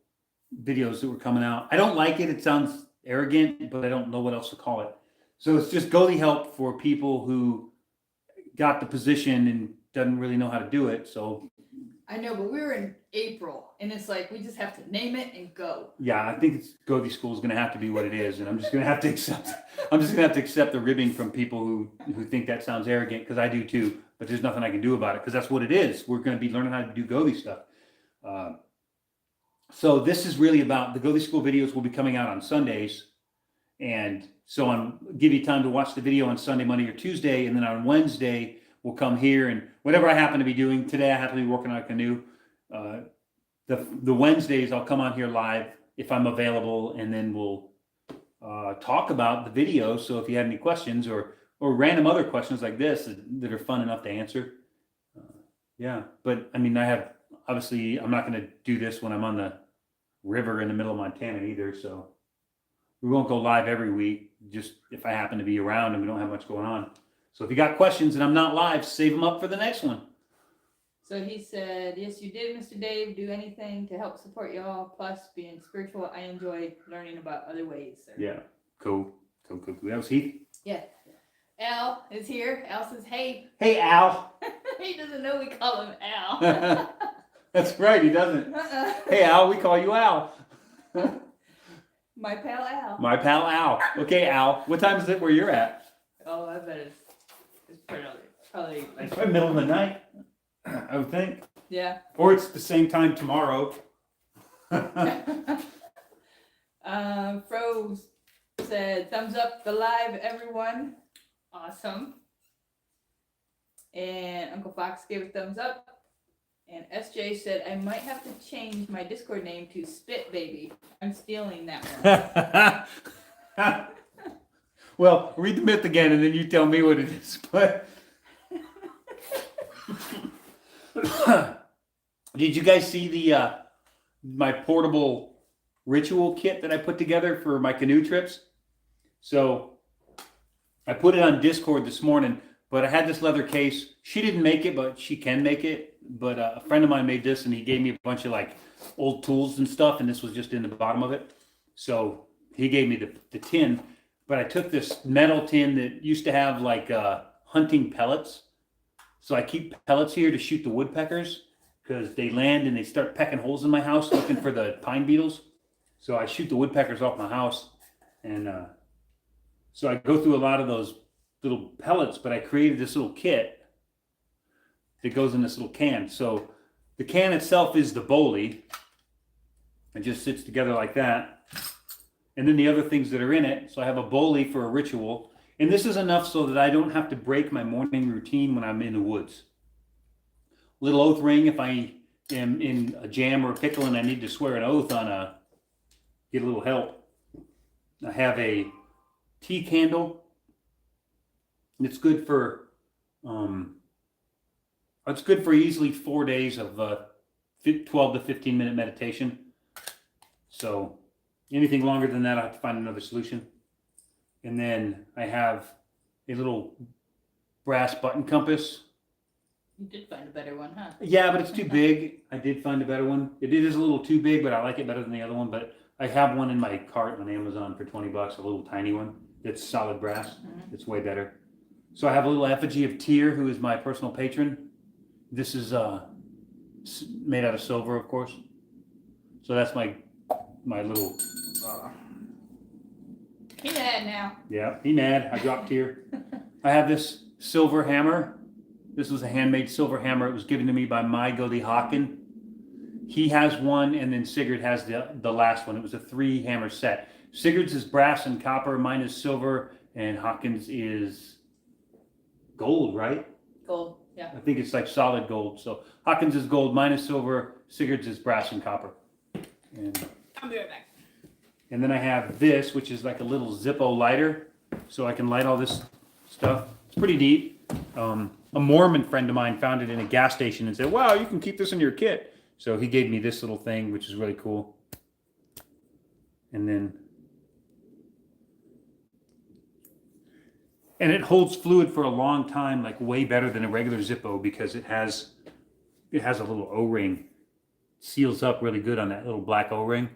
videos that were coming out. I don't like it. It sounds arrogant, but I don't know what else to call it. So it's just Gothi help for people who got the position and doesn't really know how to do it. So I know, but we're in April, and it's like we just have to name it and go. yeah, I think Gothi School is going to have to be what it is, and I'm just going to have to accept. I'm just going to have to accept the ribbing from people who think that sounds arrogant, because I do too. But there's nothing I can do about it because that's what it is. We're going to be learning how to do Gothi stuff. So this is really about the Gothi School videos will be coming out on Sundays, and so I'm give you time to watch the video on Sunday, Monday, or Tuesday, and then on Wednesday we'll come here and whatever I happen to be doing today. I happen to be working on a canoe. The Wednesdays I'll come on here live if I'm available, and then we'll talk about the video. So if you have any questions or random other questions like this that are fun enough to answer, yeah. But I mean, obviously I'm not going to do this when I'm on the river in the middle of Montana either. So we won't go live every week, just if I happen to be around and we don't have much going on. So if you got questions and I'm not live, save them up for the next one. So he said, yes, you did, Mr. Dave, do anything to help support y'all. Plus, being spiritual, I enjoy learning about other ways. Sir. Yeah, cool. That was Heath. Yeah. Al is here. Al says, hey. Hey, Al. He doesn't know we call him Al. That's right, he doesn't. Hey, Al, we call you Al. My pal Al. My pal Al. Okay, Al. What time is it where you're at? Oh, I bet it's probably It's like, probably middle of the night, I would think. yeah. Or it's the same time tomorrow. Froze said, thumbs up the live, everyone. Awesome. And Uncle Fox gave a thumbs up. And SJ said, I might have to change my Discord name to Spit Baby. I'm stealing that one. Well, read the myth again and then you tell me what it is. But did you guys see the my portable ritual kit that I put together for my canoe trips? So I put it on Discord this morning, but I had this leather case. She didn't make it, but she can make it. But a friend of mine made this, and he gave me a bunch of like old tools and stuff, and this was just in the bottom of it. So he gave me the tin, but I took this metal tin that used to have like hunting pellets. So I keep pellets here to shoot the woodpeckers because they land and they start pecking holes in my house looking for the pine beetles. So I shoot the woodpeckers off my house, and so I go through a lot of those little pellets, but I created this little kit that goes in this little can. So the can itself is the Bowlie. It just sits together like that. And then the other things that are in it. So I have a Bowlie for a ritual. And this is enough so that I don't have to break my morning routine when I'm in the woods. Little oath ring if I am in a jam or a pickle and I need to swear an oath on get a little help. I have a tea candle. It's good for easily 4 days of 12 to 15 minute meditation. So anything longer than that, I have to find another solution. And then I have a little brass button compass. You did find a better one, huh? Yeah, but it's too big. I did find a better one. It is a little too big, but I like it better than the other one. But I have one in my cart on Amazon for $20, a little tiny one. It's solid brass. Mm-hmm. It's way better. So I have a little effigy of Tyr, who is my personal patron. This is made out of silver, of course. So that's my little. He mad now. Yeah, he mad. I dropped Tyr. I have this silver hammer. This was a handmade silver hammer. It was given to me by my Goldie Hawken. He has one, and then Sigurd has the last one. It was a 3 hammer set. Sigurd's is brass and copper. Mine is silver, and Hawken's is gold, right? Gold, yeah. I think it's like solid gold. So Hawkins is gold, mine is silver, Sigurd's is brass and copper. And I'll be right back. and then I have this, which is like a little Zippo lighter, so I can light all this stuff. It's pretty neat. A Mormon friend of mine found it in a gas station and said, "Wow, you can keep this in your kit." So he gave me this little thing, which is really cool. And it holds fluid for a long time, like way better than a regular Zippo because it has a little O-ring. Seals up really good on that little black O-ring.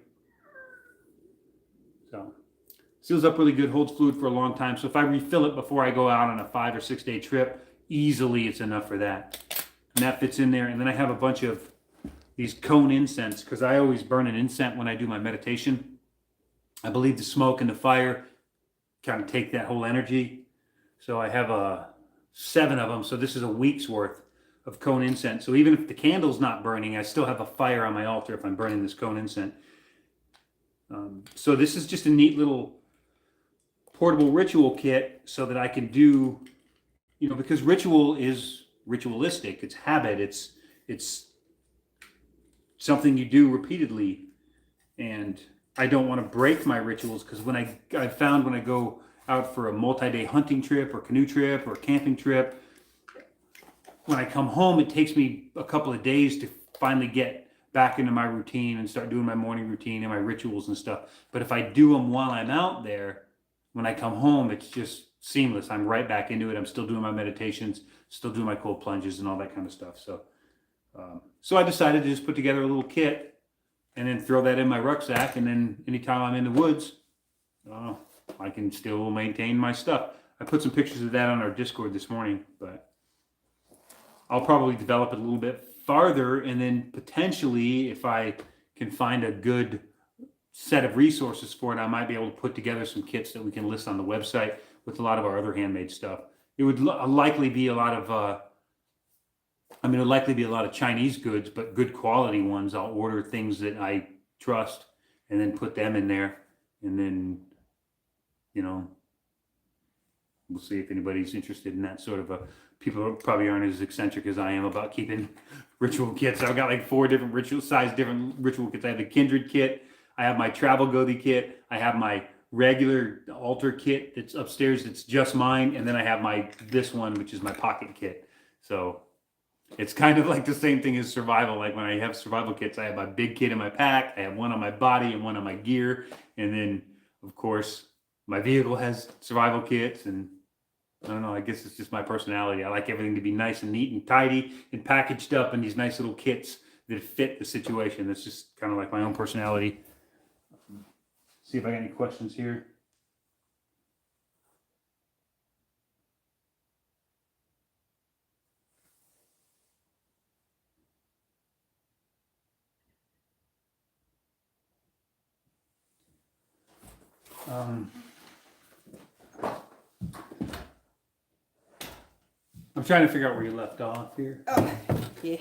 So seals up really good, holds fluid for a long time. So if I refill it before I go out on a 5 or 6 day trip, easily it's enough for that. And that fits in there. And then I have a bunch of these cone incense because I always burn an incense when I do my meditation. I believe the smoke and the fire kind of take that whole energy. So I have 7 of them. So this is a week's worth of cone incense. So even if the candle's not burning, I still have a fire on my altar if I'm burning this cone incense. So this is just a neat little portable ritual kit so that I can do, because ritual is ritualistic. It's habit. It's something you do repeatedly. And I don't want to break my rituals because I found when I go out for a multi-day hunting trip or canoe trip or camping trip, when I come home, it takes me a couple of days to finally get back into my routine and start doing my morning routine and my rituals and stuff. But if I do them while I'm out there, when I come home, it's just seamless. I'm right back into it. I'm still doing my meditations, still doing my cold plunges and all that kind of stuff. So I decided to just put together a little kit and then throw that in my rucksack. And then anytime I'm in the woods, I can still maintain my stuff. I put some pictures of that on our Discord this morning, but I'll probably develop it a little bit farther, and then potentially, if I can find a good set of resources for it, I might be able to put together some kits that we can list on the website with a lot of our other handmade stuff. It would likely be a lot of, it would likely be a lot of Chinese goods, but good quality ones. I'll order things that I trust and then put them in there. And then, we'll see if anybody's interested in that sort of a, people probably aren't as eccentric as I am about keeping ritual kits. I've got like 4 different different ritual kits. I have the Kindred kit. I have my Travel Gothi kit. I have my regular altar kit that's upstairs. That's just mine. And then I have this one, which is my pocket kit. So it's kind of like the same thing as survival. Like when I have survival kits, I have my big kit in my pack. I have one on my body and one on my gear. And then of course my vehicle has survival kits, and I don't know, I guess it's just my personality. I like everything to be nice and neat and tidy and packaged up in these nice little kits that fit the situation. That's just kind of like my own personality. See if I got any questions here. I'm trying to figure out where you left off here. Oh, yeah.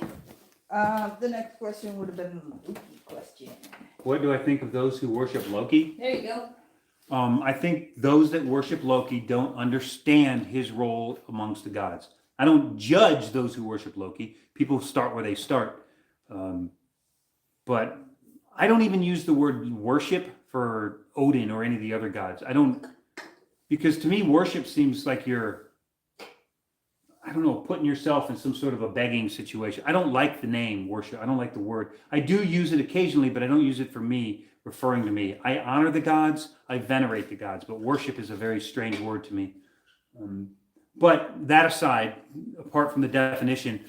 The next question would have been a Loki question. What do I think of those who worship Loki? There you go. I think those that worship Loki don't understand his role amongst the gods. I don't judge those who worship Loki. People start where they start. But I don't even use the word worship for Odin or any of the other gods. I don't, because to me, worship seems like you're, I don't know, putting yourself in some sort of a begging situation. I don't like the name worship. I don't like the word. I do use it occasionally, but I don't use it for me, referring to me. I honor the gods. I venerate the gods, but worship is a very strange word to me. But that aside, apart from the definition,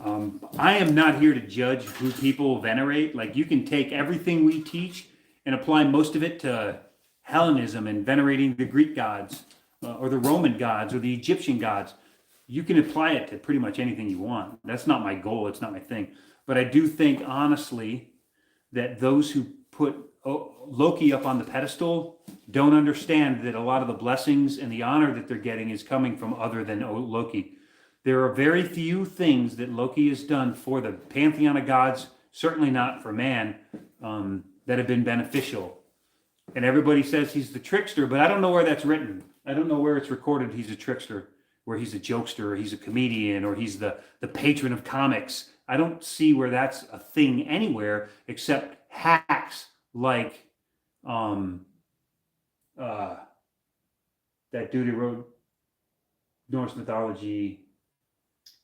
I am not here to judge who people venerate. Like, you can take everything we teach and apply most of it to Hellenism and venerating the Greek gods or the Roman gods or the Egyptian gods. You can apply it to pretty much anything you want. That's not my goal. It's not my thing. But I do think, honestly, that those who put Loki up on the pedestal don't understand that a lot of the blessings and the honor that they're getting is coming from other than Loki. There are very few things that Loki has done for the pantheon of gods, certainly not for man, that have been beneficial. And everybody says he's the trickster, but I don't know where that's written. I don't know where it's recorded he's a trickster, where he's a jokester, or he's a comedian, or he's the patron of comics. I don't see where that's a thing anywhere, except hacks like that dude who wrote Norse mythology.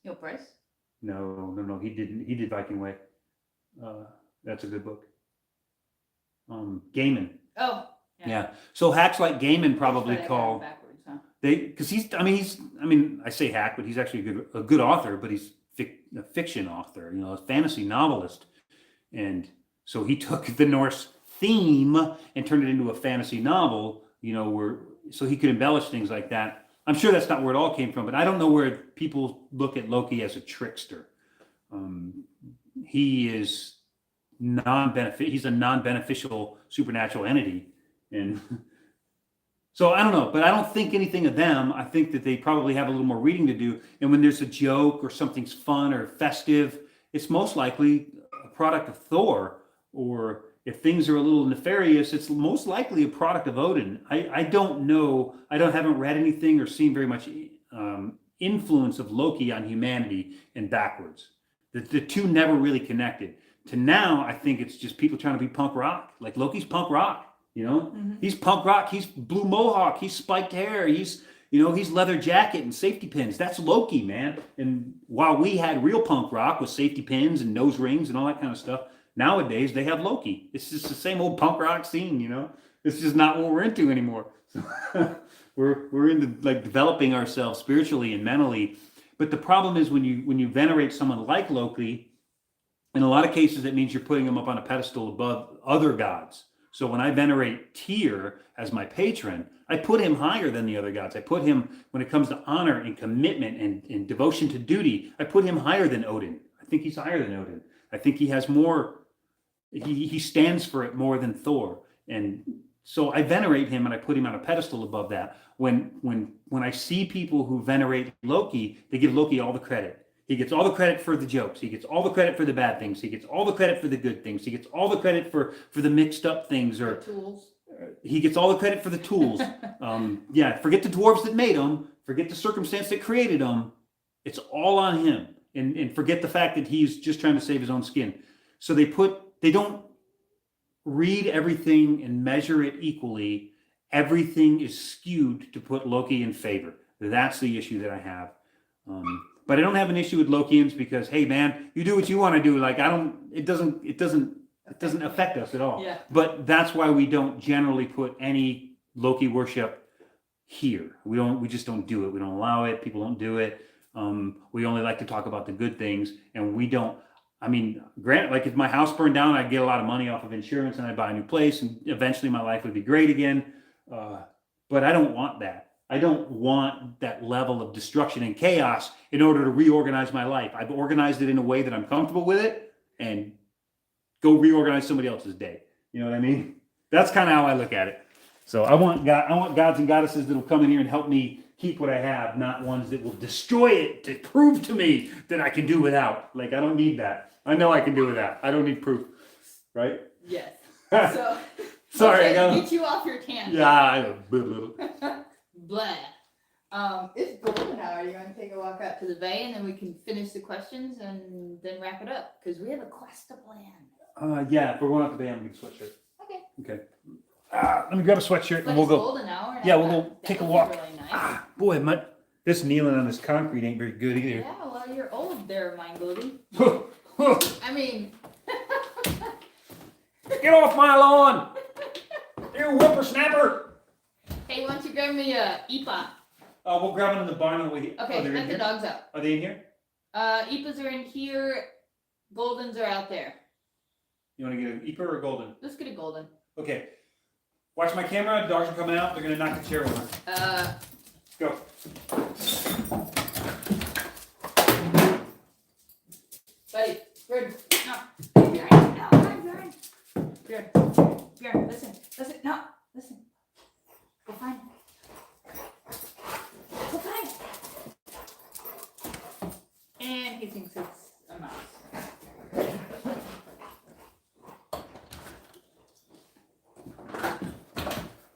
Neil Price? No, he didn't. He did Viking Way. That's a good book. Gaiman. Oh, Yeah. So hacks like Gaiman probably Try that call backwards, huh? because I say hack, but he's actually a good author, but he's a fiction author, a fantasy novelist, and so he took the Norse theme and turned it into a fantasy novel, so he could embellish things like that. I'm sure that's not where it all came from, but I don't know where people look at Loki as a trickster. He is he's a non-beneficial supernatural entity. And so I don't know, but I don't think anything of them. I think that they probably have a little more reading to do. And when there's a joke or something's fun or festive, it's most likely a product of Thor. Or if things are a little nefarious, it's most likely a product of Odin. I don't know. Haven't read anything or seen very much influence of Loki on humanity and backwards. The two never really connected. To now, I think it's just people trying to be punk rock. Like Loki's punk rock. He's punk rock. He's blue mohawk. He's spiked hair. He's leather jacket and safety pins. That's Loki, man. And while we had real punk rock with safety pins and nose rings and all that kind of stuff, nowadays they have Loki. It's just the same old punk rock scene, It's just not what we're into anymore. we're into like developing ourselves spiritually and mentally. But the problem is when you venerate someone like Loki, in a lot of cases it means you're putting him up on a pedestal above other gods. So when I venerate Tyr as my patron, I put him higher than the other gods. I put him, when it comes to honor and commitment and devotion to duty, I put him higher than Odin. I think he's higher than Odin. I think he has more he stands for it more than Thor. And so I venerate him and I put him on a pedestal above that. When I see people who venerate Loki, they give Loki all the credit. He gets all the credit for the jokes. He gets all the credit for the bad things. He gets all the credit for the good things. He gets all the credit for the mixed up things, or Tools. he gets all the credit for the tools. Yeah, forget the dwarves that made them. Forget the circumstance that created them. It's all on him. And forget the fact that he's just trying to save his own skin. So they don't read everything and measure it equally. Everything is skewed to put Loki in favor. That's the issue that I have. But I don't have an issue with Lokians because, hey man, you do what you want to do. Like it doesn't affect us at all. Yeah. But that's why we don't generally put any Loki worship here. We just don't do it. We don't allow it. People don't do it. We only like to talk about the good things, and we don't. I mean, granted, like if my house burned down, I'd get a lot of money off of insurance and I'd buy a new place and eventually my life would be great again. But I don't want that. I don't want that level of destruction and chaos in order to reorganize my life. I've organized it in a way that I'm comfortable with it and go reorganize somebody else's day. You know what I mean? That's kind of how I look at it. So I want gods and goddesses that will come in here and help me keep what I have, not ones that will destroy it to prove to me that I can do without. Like, I don't need that. I know I can do without. I don't need proof. Right? Yes. So Sorry, okay, I got get you off your tangent. yeah. I Blah. It's golden hour. You want to take a walk out to the bay and then we can finish the questions and then wrap it up because we have a quest to plan. yeah. If we're going out to the bay, I'm gonna get a sweatshirt. Okay. Okay. Let me grab a sweatshirt But and we'll it's go. golden hour. And Yeah, I we'll thought go that take a would be walk. Really nice. Boy, this kneeling on this concrete ain't very good either. Yeah, well, you're old there, my goody. I mean, Get off my lawn! You whippersnapper! hey, why don't you grab me a Ipa? We'll grab them in the barn on the way. Okay, they're in let the here? dogs out. Are they in here? Ipas are in here. Goldens are out there. You want to get an Eeper or a golden? Let's get a golden. Okay. Watch my camera. The dogs are coming out. They're gonna knock the chair over. Go. Buddy, Bjorn, no. Bjorn, no, Bjorn. Bjorn, listen, no, listen. Go find it. Go find it. And he thinks it's a mouse.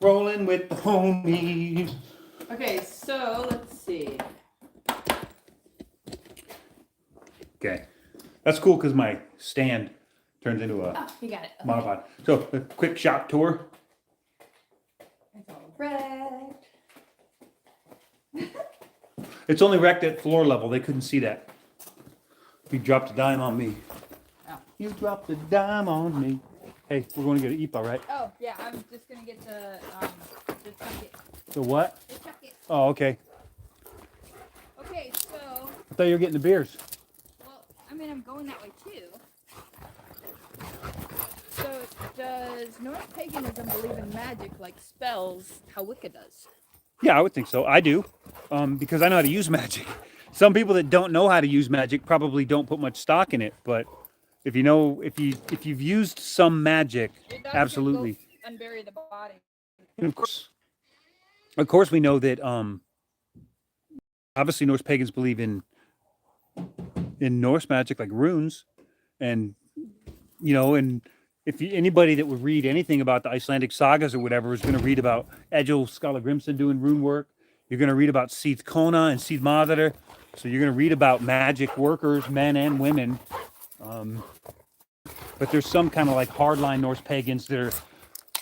Rolling with the homies. Okay, so let's see. Okay. That's cool because my stand turns into a Oh, you got it. Okay. monopod. So, a quick shop tour. It's all wrecked. It's only wrecked at floor level. They couldn't see that. You dropped a dime on me. Oh. You dropped a dime on me. Hey, we're going to get an EPA, right? Oh, yeah, I'm just gonna get the chucket. The what? The chucket. Oh, okay. Okay, so, I thought you were getting the beers. well, I mean, I'm going that way too. So, does Norse paganism believe in magic like spells, how Wicca does? Yeah, I would think so. I do, because I know how to use magic. Some people that don't know how to use magic probably don't put much stock in it. But if you know, if you've used some magic, Your dog absolutely. should go unbury the body. And of course, we know that. Obviously, Norse pagans believe in Norse magic, like runes, and and if anybody that would read anything about the Icelandic sagas or whatever is going to read about Egil Skallagrimsson doing rune work. You're going to read about Seath Kona and Seath Mather. So you're going to read about magic workers, men and women. But there's some kind of like hardline Norse pagans that are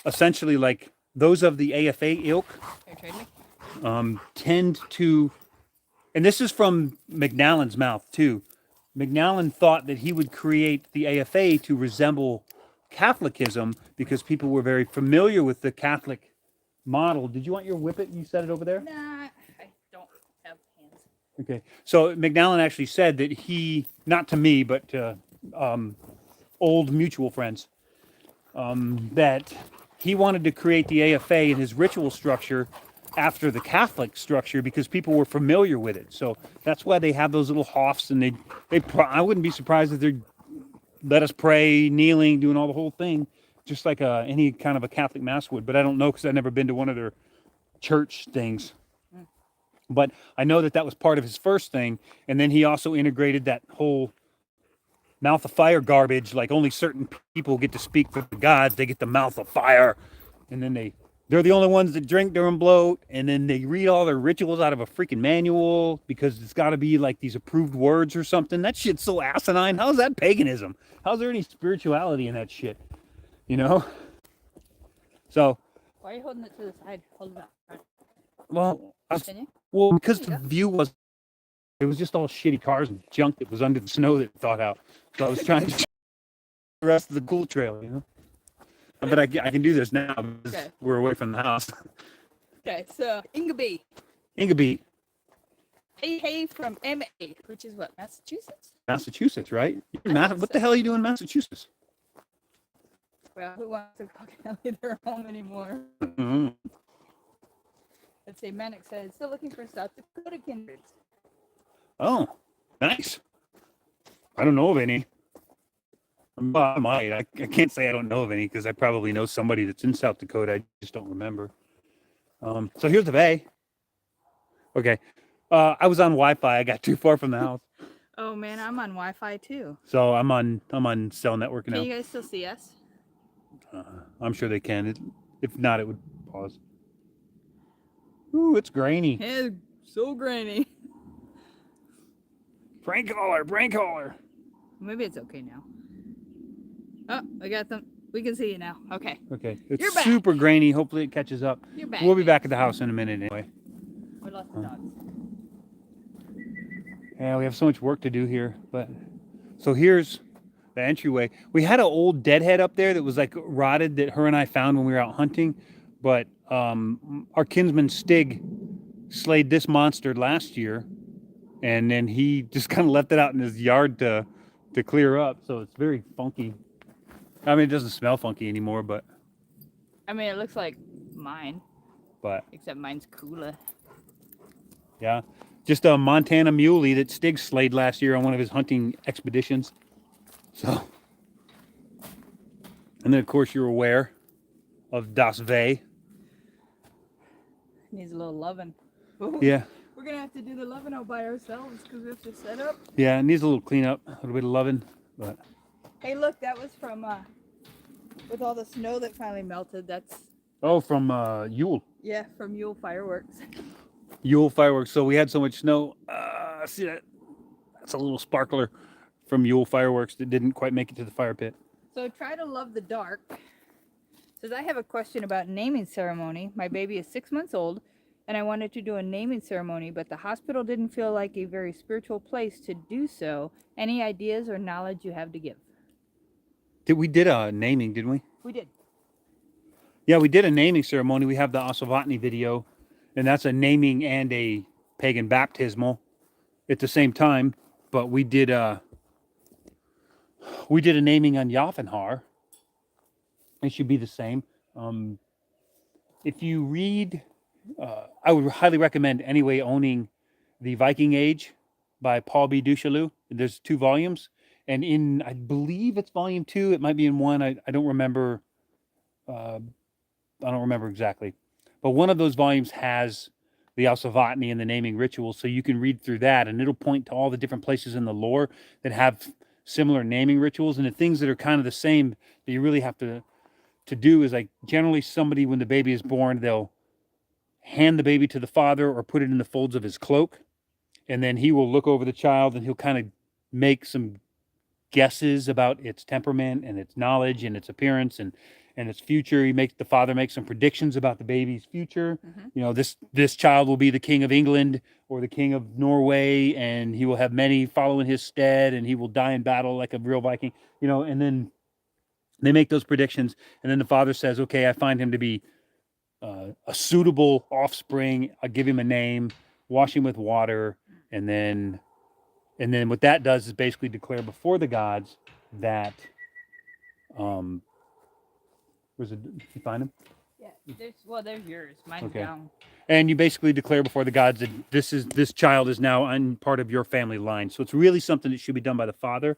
essentially like those of the AFA ilk Here, trade me. tend to, and this is from McNallen's mouth too. McNallen thought that he would create the AFA to resemble Catholicism because people were very familiar with the Catholic model. Did you want your whippet? You set it over there? Nah, I don't have hands. Okay. So McNallen actually said that he, not to me, but to old mutual friends, that he wanted to create the AFA and his ritual structure after the Catholic structure because people were familiar with it. So that's why they have those little hoffs, and I wouldn't be surprised if they're let us pray, kneeling, doing all the whole thing, just like any kind of a Catholic mass would. But I don't know because I've never been to one of their church things. But I know that that was part of his first thing, and then he also integrated that whole mouth of fire garbage. Like only certain people get to speak for the gods. They get the mouth of fire, and then they're the only ones that drink during bloat, and then they read all their rituals out of a freaking manual because it's got to be like these approved words or something. That shit's so asinine. How's that paganism? How's there any spirituality in that shit? You know? So, Why are you holding it to the side? Hold it up. well, Can you? well, because There you the view was, it was just all shitty cars and junk that was under the snow that thawed out. So I was trying to the rest of the cool trail, you know? But I can do this now because Okay. we're away from the house. Okay, so Ingaby. Ingaby, Hey from MA, which is what, Massachusetts? Massachusetts, right? I think What the so. hell are you doing in Massachusetts? Well, who wants to call Kelly their home anymore? Mhm. Let's say Manic said, still looking for South Dakota kindreds. Oh, nice. I don't know of any. Well, I might. I can't say I don't know of any because I probably know somebody that's in South Dakota. I just don't remember. So here's the bay. Okay. I was on Wi-Fi. I got too far from the house. Oh man, I'm on Wi-Fi too. So I'm on cell network Can now. you guys still see us? I'm sure they can. If not, it would pause. Ooh, it's grainy. It's so grainy. Prank caller. Maybe it's okay now. Oh, I got them. We can see you now. Okay, Okay. It's You're back. super grainy. Hopefully it catches up. you're back. We'll be back at the house in a minute anyway. We lost the dogs. Yeah, we have so much work to do here. But so here's the entryway. We had an old deadhead up there that was like rotted that her and I found when we were out hunting. But our kinsman Stig slayed this monster last year, and then he just kind of left it out in his yard to clear up. So it's very funky. I mean, it doesn't smell funky anymore, but I mean, it looks like mine, except mine's cooler. yeah, just a Montana muley that Stig slayed last year on one of his hunting expeditions. So, and then of course you're aware of Das Vey. Needs a little loving. Yeah, We're gonna have to do the loving all by ourselves because we have to set up. yeah, it needs a little cleanup, a little bit of loving, but Hey, look, that was from with all the snow that finally melted. That's from Yule from Yule fireworks. fireworks. So we had so much snow. See that? That's a little sparkler from Yule fireworks that didn't quite make it to the fire pit. So try to love the dark. Says I have a question about naming ceremony. My baby is 6 months old, and I wanted to do a naming ceremony, but the hospital didn't feel like a very spiritual place to do so. Any ideas or knowledge you have to give? We did a naming, didn't we? We did. Yeah, we did a naming ceremony. We have the Asavatni video, and that's a naming and a pagan baptismal at the same time. But we did a naming on Yafanhar. It should be the same. If you read, I would highly recommend anyway owning The Viking Age by Paul B. Duchaillu. There's 2 volumes, and in I believe it's volume 2. It might be in 1. I don't remember. I don't remember exactly, but one of those volumes has the Alsavatni and the naming rituals, so you can read through that, and it'll point to all the different places in the lore that have similar naming rituals, and the things that are kind of the same that you really have to do is like generally somebody when the baby is born, they'll hand the baby to the father or put it in the folds of his cloak, and then he will look over the child and he'll kind of make some guesses about its temperament and its knowledge and its appearance and its future. The father makes some predictions about the baby's future. Mhm. You know, this child will be the king of England or the king of Norway, and he will have many follow in his stead, and he will die in battle like a real Viking. You know, and then they make those predictions, and then the father says, "Okay, I find him to be a suitable offspring. I'll give him a name, wash him with water, and then what that does is basically declare before the gods that where's it? You find him? Yeah, there's yours. Mine's Okay. down. And you basically declare before the gods that this child is now part of your family line. So it's really something that should be done by the father.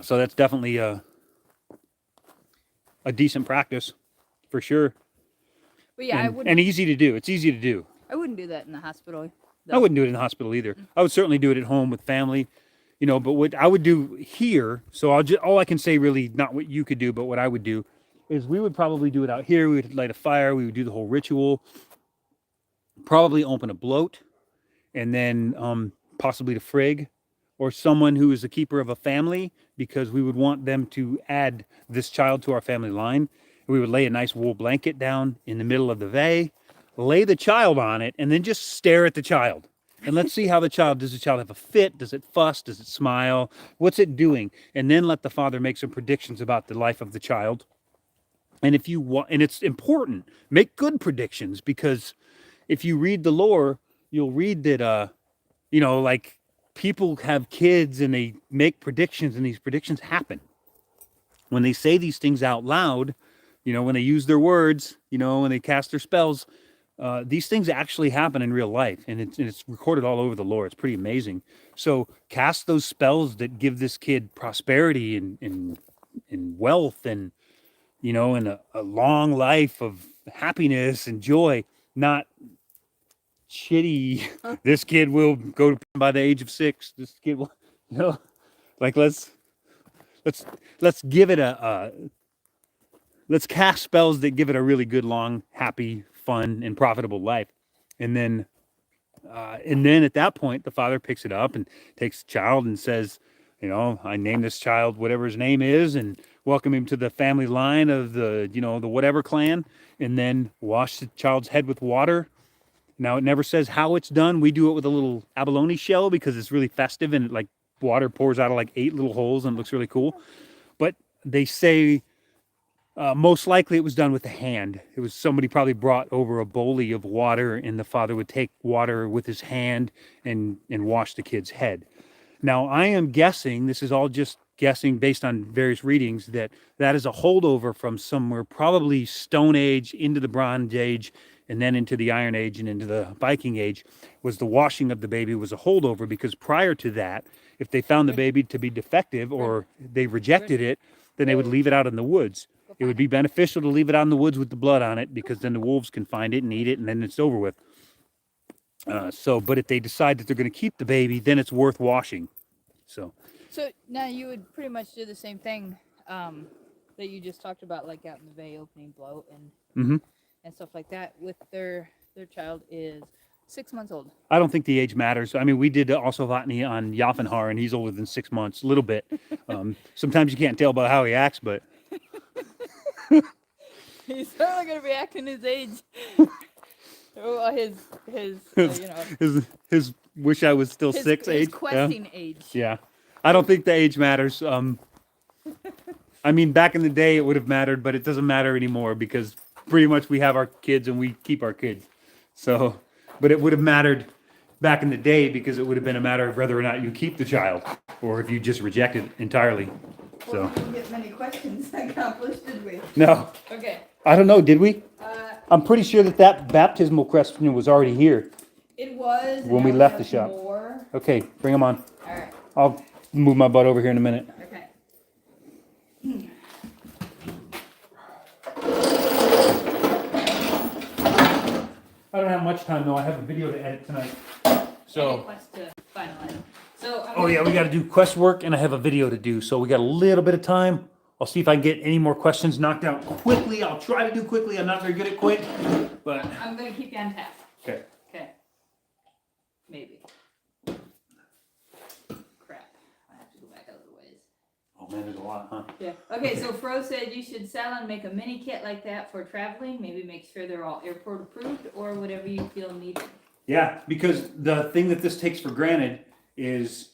So that's definitely a decent practice for sure. But yeah, And easy to do. It's easy to do. I wouldn't do that in the hospital. I wouldn't do it in the hospital either. I would certainly do it at home with family, you know, but what I would do here, so all I can say really, not what you could do, but what I would do is we would probably do it out here. We would light a fire. We would do the whole ritual, probably open a bloat, and then possibly the frig or someone who is the keeper of a family, because we would want them to add this child to our family line. We would lay a nice wool blanket down in the middle of the vey, lay the child on it, and then just stare at the child. And let's see how does the child have a fit? Does it fuss? Does it smile? What's it doing? And then let the father make some predictions about the life of the child. And if you want, and it's important, make good predictions, because if you read the lore, you'll read that, you know, like people have kids and they make predictions and these predictions happen. When they say these things out loud, you know, when they use their words, you know, when they cast their spells, these things actually happen in real life, and it's recorded all over the lore. It's pretty amazing. So cast those spells that give this kid prosperity and wealth, and, you know, and a long life of happiness and joy, not shitty. This kid will go by the age of 6. This kid will, you know, like let's give it let's cast spells that give it a really good, long, happy, fun, and profitable life. And then at that point, the father picks it up and takes the child and says, you know, I name this child whatever his name is, and welcome him to the family line of the, you know, the whatever clan, and then wash the child's head with water. Now, it never says how it's done. We do it with a little abalone shell because it's really festive, and like water pours out of like 8 little holes and it looks really cool. But they say most likely it was done with the hand. It was somebody probably brought over a bowlie of water, and the father would take water with his hand and wash the kid's head. Now, I am guessing, this is all just guessing based on various readings, that is a holdover from somewhere probably Stone Age into the Bronze Age, and then into the Iron Age and into the Viking Age. Was the washing of the baby was a holdover, because prior to that, if they found the baby to be defective or they rejected it, then they would leave it out in the woods. It would be beneficial to leave it out in the woods with the blood on it, because then the wolves can find it and eat it, and then it's over with. But if they decide that they're going to keep the baby, then it's worth washing. So now you would pretty much do the same thing that you just talked about, like out in the bay, opening bloat and stuff like that. With their child is 6 months old. I don't think the age matters. I mean, we did also Vatni on Jafnhar, and he's older than 6 months, a little bit. Sometimes you can't tell by how he acts, but He's certainly going to be acting his age. Well, his you know, his wish I was still his 6 age. His questing age. Yeah. I don't think the age matters. I mean, back in the day it would have mattered, but it doesn't matter anymore, because pretty much we have our kids and we keep our kids. So, but it would have mattered back in the day, because it would have been a matter of whether or not you keep the child or if you just reject it entirely. So. Well, we didn't get many questions accomplished, did we? No. Okay. I don't know, did we? I'm pretty sure that baptismal question was already here It was. when we now left the have shop. More. Okay, bring them on. All right. I'll move my butt over here in a minute. Okay. I don't have much time though. I have a video to edit tonight. Any So, quest to finalize. So oh yeah, we got to do quest work and I have a video to do. So we got a little bit of time. I'll see if I can get any more questions knocked out quickly. I'll try to do quickly. I'm not very good at quick, but I'm gonna keep you on task. okay. Okay. Maybe. Crap. I have to go back a little ways. Oh man, there's a lot, huh? Yeah. Okay, so Fro said you should sell and make a mini kit like that for traveling. Maybe make sure they're all airport approved or whatever you feel needed. Yeah, because the thing that this takes for granted is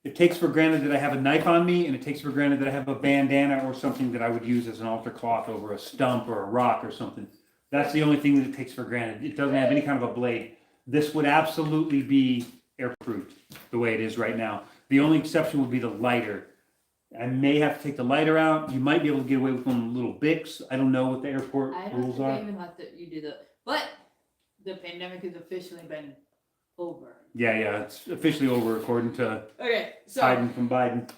it takes for granted that I have a knife on me, and it takes for granted that I have a bandana or something that I would use as an altar cloth over a stump or a rock or something. That's the only thing that it takes for granted. It doesn't have any kind of a blade. This would absolutely be airproofed the way it is right now. The only exception would be the lighter. I may have to take the lighter out. You might be able to get away with one of the little Bics. I don't know what the airport I don't rules think I are. even let you do the, but the pandemic has officially been over. Yeah, it's officially over according to Okay, so Biden from Biden.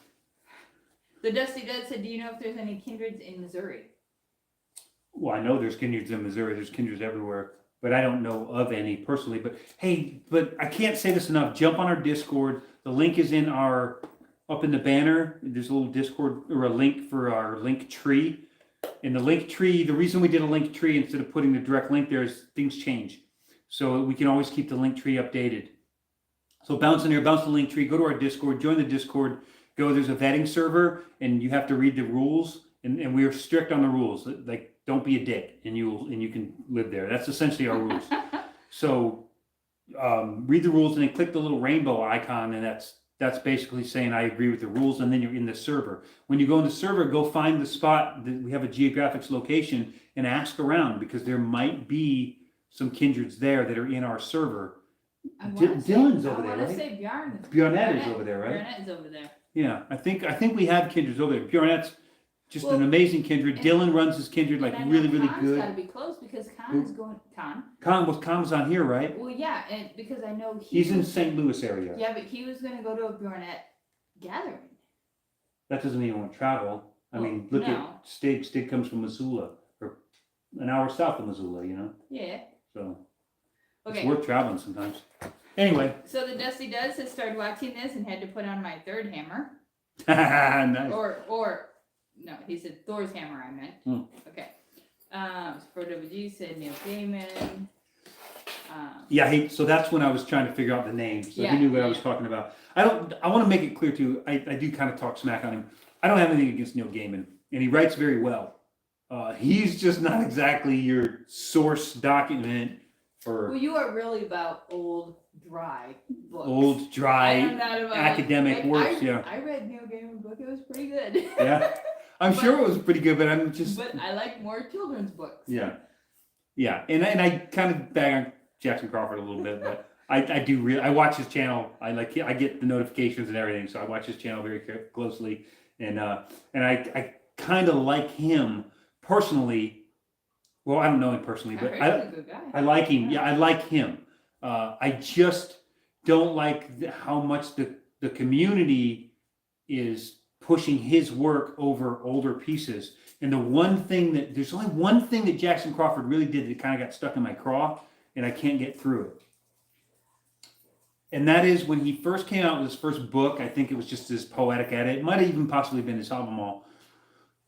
The Dusty Dud said, do you know if there's any kindreds in Missouri? Well, I know there's kindreds in Missouri. There's kindreds everywhere, but I don't know of any personally. But hey, but I can't say this enough. Jump on our Discord. The link is up in the banner. There's a little Discord or a link for our link tree. In the link tree, the reason we did a link tree instead of putting the direct link there is things change. So we can always keep the link tree updated. So bounce in there, bounce the link tree, go to our Discord, join the Discord, there's a vetting server and you have to read the rules and we are strict on the rules. Like, don't be a dick and you can live there. That's essentially our rules. So read the rules and then click the little rainbow icon and that's basically saying I agree with the rules, and then you're in the server. When you go in the server, go find the spot that we have a geographics location and ask around because there might be some kindreds there that are in our server. Dylan's over there, right? I want to say Bjarne. Bjarnette is over there, right? Bjarnette is over there. Yeah, I think we have kindreds over there. Bjarnette's just Well, an amazing kindred. Dylan runs his kindred like And I know really, really Khan's got to good. be close because Khan is going. Khan. Khan was on here, right? Well, yeah, and because I know He's in was- St. Louis area. Yeah, but he was going to go to a Bjarnette gathering. That doesn't mean he won't travel. I Well, mean, look no. at Stig. Stig comes from Missoula, or an hour south of Missoula, you know? Yeah. So Okay. it's worth traveling sometimes. Anyway, So the Dusty Does has started watching this and had to put on my third hammer. nice. Or no, he said Thor's hammer. I meant. Hmm. Okay. Pro WG said Neil Gaiman. Yeah, so that's when I was trying to figure out the name, so Yeah, he knew what I was yeah. talking about. I want to make it clear too, I do kind of talk smack on him. I don't have anything against Neil Gaiman, and he writes very well. He's just not exactly your source document Well, for you are really about old, dry books. old, I am dry, not about academic works, yeah. I read Neil Gaiman's book. It was pretty good. Yeah. I'm sure it was pretty good, but I'm just, But I like more children's books. yeah. Yeah, and I kind of bag on Jackson Crawford a little bit, but I watch his channel. I get the notifications and everything, so I watch his channel very closely, and I kind of like him personally. Well, I don't know him personally, but he's a good guy. I like him. Yeah, I like him. I just don't like how much the community is pushing his work over older pieces. And there's only one thing that Jackson Crawford really did that kind of got stuck in my craw, and I can't get through it. And that is when he first came out with his first book. I think it was just his poetic edit. It might have even possibly been his Albemarle.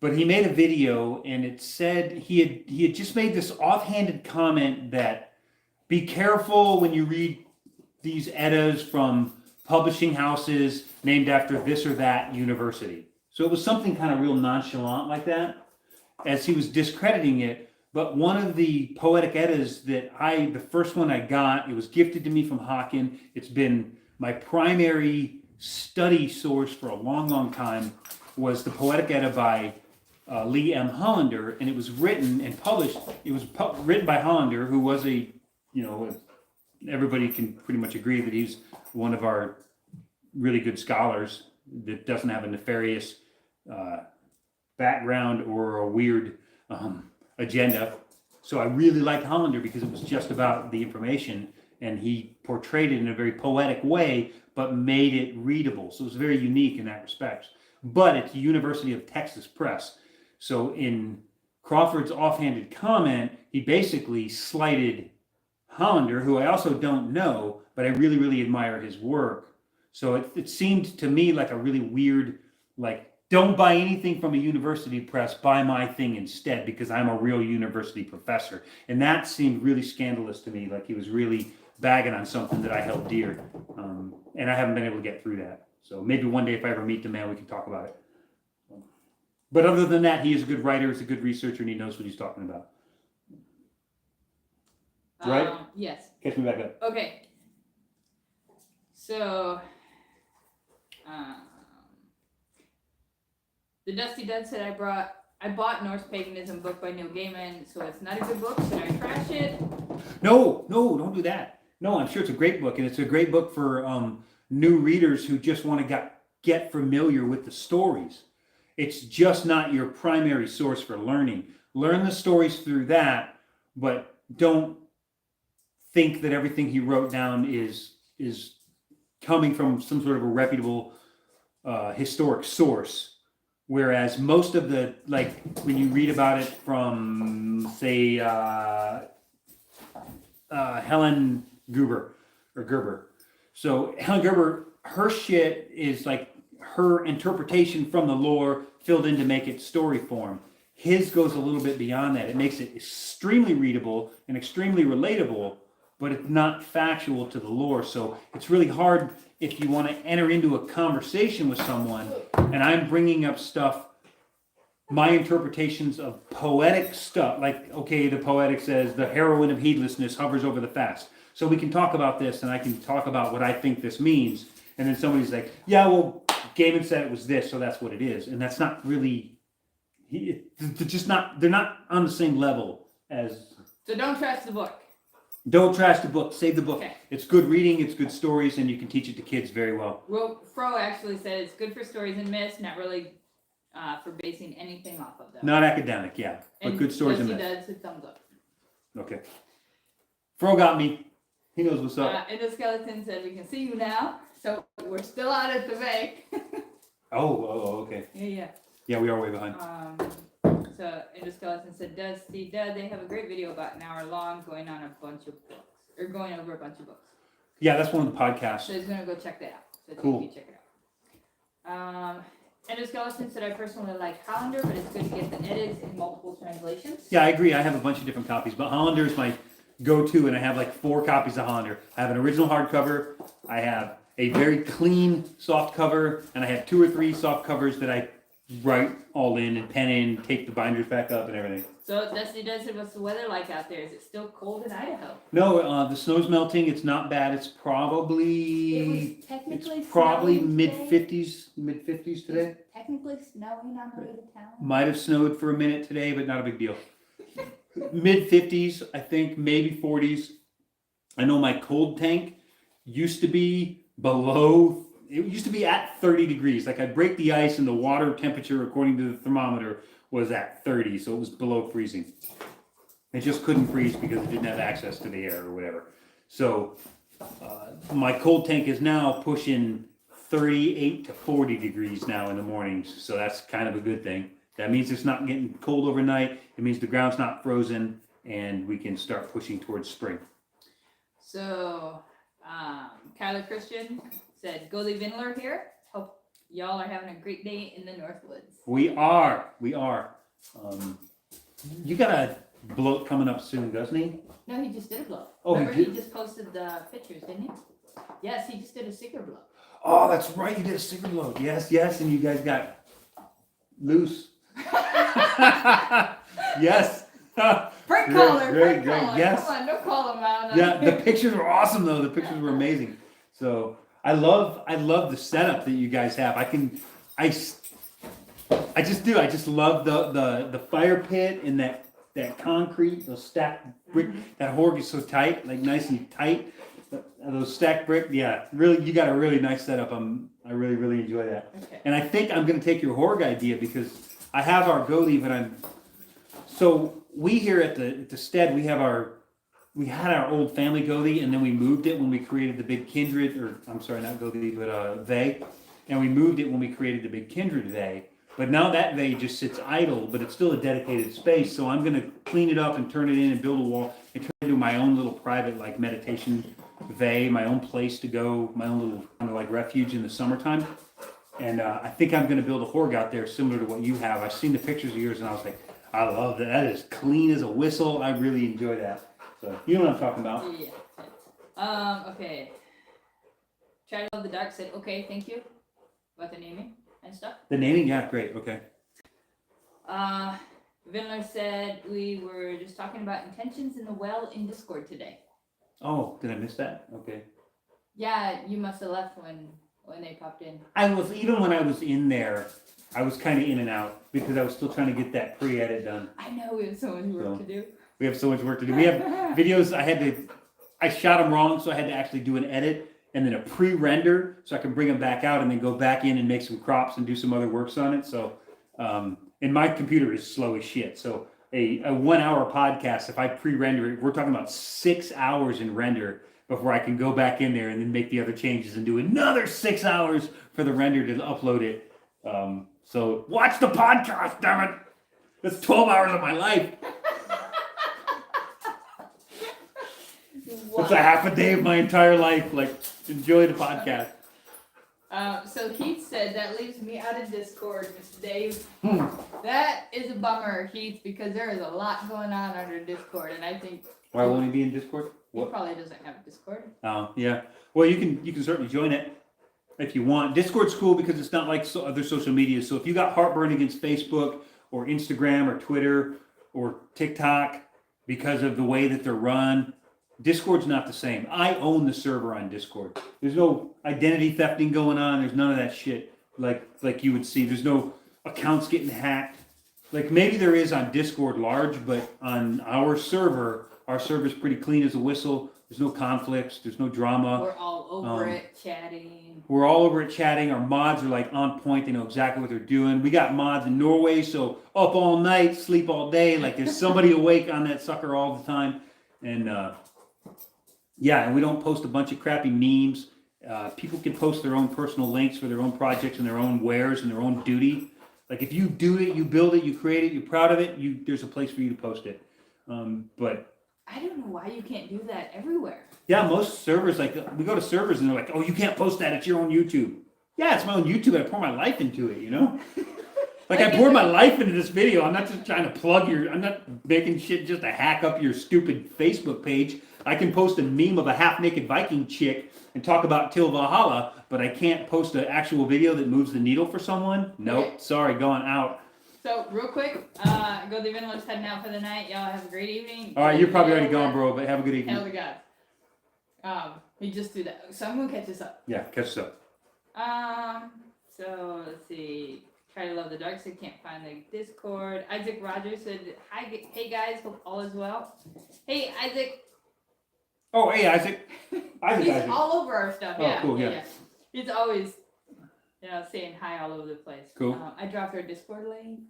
But he made a video, and it said he had just made this offhanded comment that be careful when you read these eddas from publishing houses named after this or that university. So it was something kind of real nonchalant like that, as he was discrediting it. But one of the poetic eddas that the first one I got, it was gifted to me from Hawken. It's been my primary study source for a long, long time, was the poetic edda by Lee M. Hollander, and it was written and published. It was written by Hollander, who was everybody can pretty much agree that he's one of our really good scholars that doesn't have a nefarious background or a weird agenda. So I really liked Hollander because it was just about the information, and he portrayed it in a very poetic way, but made it readable. So it was very unique in that respect. But it's University of Texas Press. So in Crawford's offhanded comment, he basically slighted Hollander, who I also don't know, but I really, really admire his work. So it seemed to me like a really weird, like, don't buy anything from a university press, buy my thing instead, because I'm a real university professor. And that seemed really scandalous to me, like he was really bagging on something that I held dear. And I haven't been able to get through that. So maybe one day if I ever meet the man, we can talk about it. But other than that, he is a good writer, he's a good researcher, and he knows what he's talking about. Right? Yes. Catch me back up. Okay. So, the Dusty Dud said I bought Norse Paganism book by Neil Gaiman, so it's not a good book. Should I trash it? No, don't do that. No, I'm sure it's a great book, and it's a great book for new readers who just want to get familiar with the stories. It's just not your primary source for learning. Learn the stories through that, but don't think that everything he wrote down is coming from some sort of a reputable historic source. Whereas most of the, like, when you read about it from, say, Helen Gerber. So Helen Gerber, her shit is like her interpretation from the lore filled in to make it story form. His goes a little bit beyond that. It makes it extremely readable and extremely relatable, but it's not factual to the lore. So it's really hard if you want to enter into a conversation with someone and I'm bringing up stuff, my interpretations of poetic stuff, like, okay, the poetic says the heroine of heedlessness hovers over the fast. So we can talk about this and I can talk about what I think this means. And then somebody's like, yeah, well, Gaiman said it was this, so that's what it is. And that's not really, they're not on the same level as. So don't trust the book. Don't trash the book, save the book. Okay. It's good reading, it's good stories, and you can teach it to kids very well. Well, Fro actually said it's good for stories and myths, not really for basing anything off of them. Not academic, yeah, but And good stories and Jesse myths. does a thumbs up. Okay. Fro got me. He knows what's up. Endoskeleton said we can see you now, so we're still out at the bay. Oh, okay. Yeah. Yeah, we are way behind. So Endoskeleton said, they have a great video about an hour long going on a bunch of books, or going over a bunch of books. Yeah, that's one of the podcasts. So he's gonna go check that out. So Cool. you check it out. Endoskeleton said, I personally like Hollander, but it's good to get the edits in multiple translations. Yeah, I agree. I have a bunch of different copies, but Hollander is my go-to, and I have like 4 copies of Hollander. I have an original hardcover, I have a very clean soft cover, and I have 2 or 3 soft covers that I write all in and pen in, take the binders back up and everything. So Dusty does say, what's the weather like out there? Is it still cold in Idaho? No, the snow's melting. It's not bad. It's It probably was technically mid snowing 50s today. It's technically snowing on the way to town. Might have snowed for a minute today, but not a big deal. Mid 50s, I think, maybe 40s. I know my cold tank used to be below, it used to be at 30 degrees. Like I'd break the ice and the water temperature, according to the thermometer, was at 30. So it was below freezing. It just couldn't freeze because it didn't have access to the air or whatever. So my cold tank is now pushing 38 to 40 degrees now in the mornings. So that's kind of a good thing. That means it's not getting cold overnight. It means the ground's not frozen and we can start pushing towards spring. So, Kyler Christian said, Goalie Vinler here. Hope y'all are having a great day in the Northwoods. We are. You got a bloat coming up soon, doesn't he? No, he just did a blow. Oh, he Remember, he did? just posted the pictures, didn't he? Yes, he just did a sticker blow. Oh, that's right. You did a sticker bloat. Yes, and you guys got loose. Yes. Prank Great, caller, great, prank caller. yes. Come on, don't call him out. Yeah, the pictures were awesome though. The pictures were amazing. So I love the setup that you guys have. I just do. I just love the fire pit and that concrete, those stacked brick. That horg is so tight, like nice and tight. Those stacked brick, yeah, really, you got a really nice setup. I really enjoy that. Okay. And I think I'm going to take your horg idea because I have our goalie, but so we here at the stead, we had our old family goalie, and then we moved it when we created the big Kindred, or I'm sorry, not goalie, but Vey, and we moved it when we created the big Kindred Vey. But now that Vey just sits idle, but it's still a dedicated space, so I'm going to clean it up and turn it in and build a wall and turn it into my own little private like meditation Vey, my own place to go, my own little kind of like refuge in the summertime. And I think I'm going to build a horg out there similar to what you have. I've seen the pictures of yours and I was like, I love that. That is clean as a whistle. I really enjoy that. So you know what I'm talking about. Yeah. Okay. Child of the Dark said, okay, thank you. About the naming and stuff. The naming, yeah, great. Okay. Vinler said we were just talking about intentions in the well in Discord today. Oh, did I miss that? Okay. Yeah, you must have left when they popped in. Even when I was in there, I was kind of in and out because I was still trying to get that pre-edit done. I know we have so much work to do. We have so much work to do. We have videos I shot them wrong, so I had to actually do an edit and then a pre-render so I can bring them back out and then go back in and make some crops and do some other works on it. So, and my computer is slow as shit. So a 1 hour podcast, if I pre-render it, we're talking about 6 hours in render before I can go back in there and then make the other changes and do another 6 hours for the render to upload it. So watch the podcast, damn it. That's 12 hours of my life. That's a half a day of my entire life. Like, enjoy the podcast. So Heath said that leaves me out of Discord, Mr. Dave. Hmm. That is a bummer, Heath, because there is a lot going on under Discord, and I think Why won't he be in Discord? he What? probably doesn't have a Discord. Oh, yeah. Well, you can certainly join it if you want. Discord's cool because it's not like other social media. So if you got heartburn against Facebook or Instagram or Twitter or TikTok because of the way that they're run, Discord's not the same. I own the server on Discord. There's no identity thefting going on. There's none of that shit like you would see. There's no accounts getting hacked. Like maybe there is on Discord large, but on our server's pretty clean as a whistle. There's no conflicts. There's no drama. We're all over it, chatting. We're all over it chatting. Our mods are like on point. They know exactly what they're doing. We got mods in Norway, so up all night, sleep all day. Like there's somebody awake on that sucker all the time. And yeah, and we don't post a bunch of crappy memes. People can post their own personal links for their own projects and their own wares and their own duty. Like if you do it, you build it, you create it, you're proud of it, there's a place for you to post it. But I don't know why you can't do that everywhere. yeah, most servers, like we go to servers and they're like, oh, you can't post that, it's your own YouTube. Yeah, it's my own YouTube, I pour my life into it, you know? Like I poured my life into this video. I'm not just trying to I'm not making shit just to hack up your stupid Facebook page. I can post a meme of a half-naked Viking chick and talk about Till Valhalla, but I can't post an actual video that moves the needle for someone. Nope, Okay. sorry, going out. So real quick, go the Venlo's heading out for the night. Y'all have a great evening. All right, you're probably already gone, bro, but have a good evening. Hell to God. He just threw that. So I'm gonna catch this up. Yeah, catch us up. So let's see. Try to love the dark side. Can't find the Discord. Isaac Rogers said, "Hi, hey guys. Hope all is well." Hey Isaac. Oh, hey, Isaac. He's Isaac. all over our stuff. Oh, Yeah, cool, yeah. yeah. He's always, saying hi all over the place. Cool. I dropped our Discord link.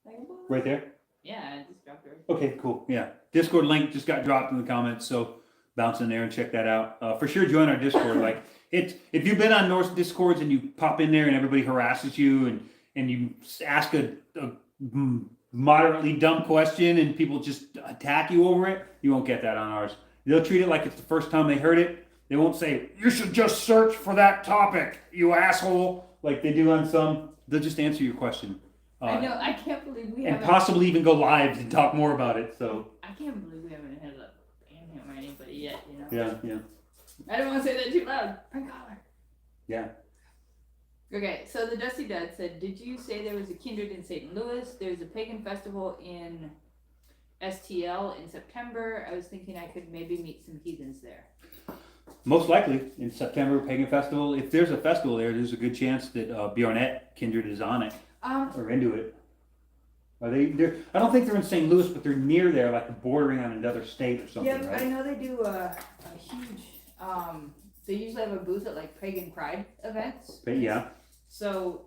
Like, what? Right there? Yeah, I just dropped her. Okay, cool. Yeah. Discord link just got dropped in the comments, so bounce in there and check that out. For sure, join our Discord. Like, if you've been on Norse Discords and you pop in there and everybody harasses you and you ask a moderately dumb question and people just attack you over it, you won't get that on ours. They'll treat it like it's the first time they heard it. They won't say, you should just search for that topic, you asshole, like they do on some. They'll just answer your question. I know. I can't believe we And haven't. possibly even go live and talk more about it. So I can't believe we haven't had a ban him or anybody yet. yeah. I don't want to say that too loud. Prank caller. Yeah. Okay, so the Dusty Dud said, did you say there was a kindred in St. Louis? There's a pagan festival in STL in September. I was thinking I could maybe meet some heathens there. Most likely in September, Pagan Festival. If there's a festival there, there's a good chance that Bjornette Kindred is on it or into it. Are they? I don't think they're in St. Louis, but they're near there, like bordering on another state or something, Yeah, right? I know they do a huge. They usually have a booth at like Pagan Pride events. But yeah. So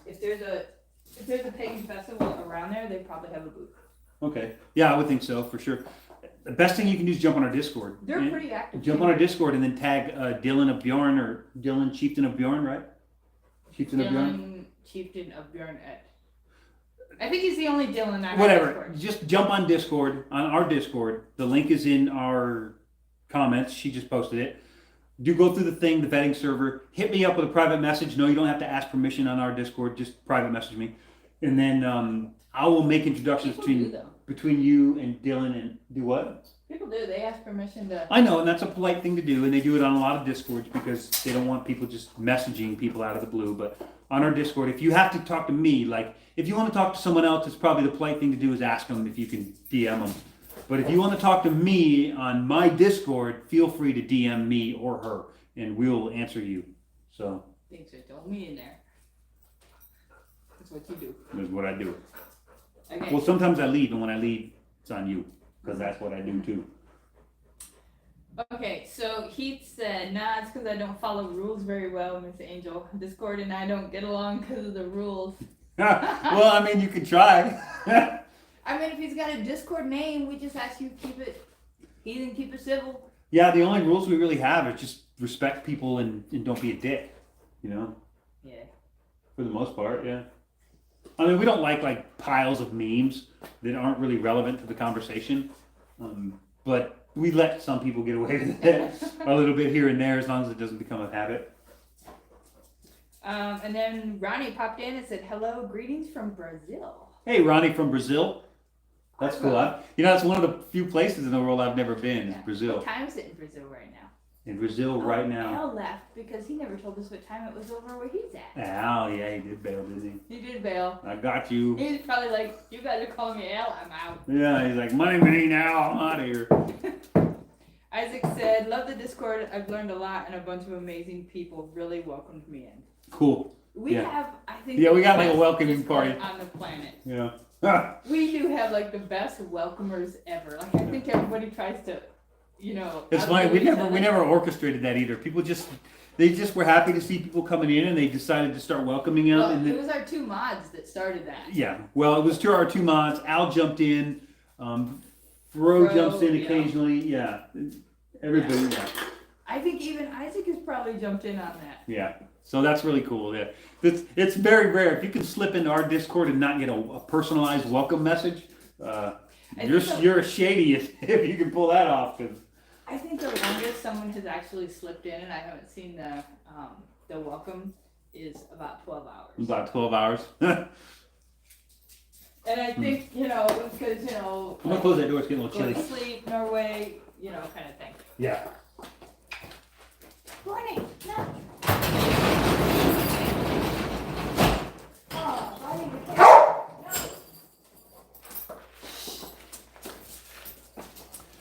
if there's a pagan festival around there, they probably have a booth. Okay. Yeah, I would think so for sure. The best thing you can do is jump on our Discord. They're And pretty active. Jump on our Discord and then tag Dylan of Bjorn or Dylan Chieftain of Bjorn, right? Chieftain of Bjorn. Dylan Chieftain of Bjorn Ed. I think he's the only Dylan on our Whatever. Discord. Just jump on Discord, on our Discord. The link is in our comments. She just posted it. Do go through the thing, the vetting server. Hit me up with a private message. No, you don't have to ask permission on our Discord. Just private message me. And then I will make introductions People do, though. between you and Dylan and do what? People do. They ask permission to. I know, and that's a polite thing to do, and they do it on a lot of Discords because they don't want people just messaging people out of the blue. But on our Discord, if you have to talk to me, like if you want to talk to someone else, it's probably the polite thing to do is ask them if you can DM them. But if you want to talk to me on my Discord, feel free to DM me or her, and we'll answer you. So Thanks for throwing me in there. That's what you do. that's what I do. Okay. Well, sometimes I leave, and when I leave, it's on you because that's what I do too. Okay, so Heath said, nah, it's because I don't follow rules very well, Miss Angel. Discord and I don't get along because of the rules. Well, I mean, you could try. I mean, if he's got a Discord name, we just ask you to keep it heathen, keep it civil. Yeah, the only rules we really have are just respect people and don't be a dick, you know? Yeah. For the most part, yeah. I mean, we don't like piles of memes that aren't really relevant to the conversation. But we let some people get away with it a little bit here and there as long as it doesn't become a habit. And then Ronnie popped in and said, hello, greetings from Brazil. Hey, Ronnie from Brazil. That's cool. That's one of the few places in the world I've never been is Brazil. What time is it in Brazil right now? In Brazil right now. Al left because he never told us what time it was over where he's at. Al, yeah, he did bail, didn't He did bail. he? I got you. He's probably like, you guys are calling me Al, I'm out. Yeah, he's like, money, money now, I'm out of here. Isaac said, love the Discord. I've learned a lot and a bunch of amazing people really welcomed me in. Cool. We Yeah. have, I think, Yeah, we got the like a best welcoming Discord party. on the planet. Yeah. We do have like the best welcomers ever. Like I think everybody tries to, It's funny. We never orchestrated that either. People they just were happy to see people coming in, and they decided to start welcoming them. Well, and it then, was our two mods that started that. yeah. Well, it was our two mods. Al jumped in. Fro Fro, jumps in yeah. occasionally. Yeah. Everybody. Yeah. I think even Isaac has probably jumped in on that. Yeah. So that's really cool. Yeah. It's very rare. If you can slip into our Discord and not get a personalized welcome message, you're shady if you can pull that off. 'Cause I think the longest someone has actually slipped in, and I haven't seen the welcome, is about 12 hours. about 12 hours. I'm And I think, because, gonna close that door. It's getting a little going chilly. to sleep, Norway, kind of thing. Yeah. Morning, no. Oh, Bonnie, we can't.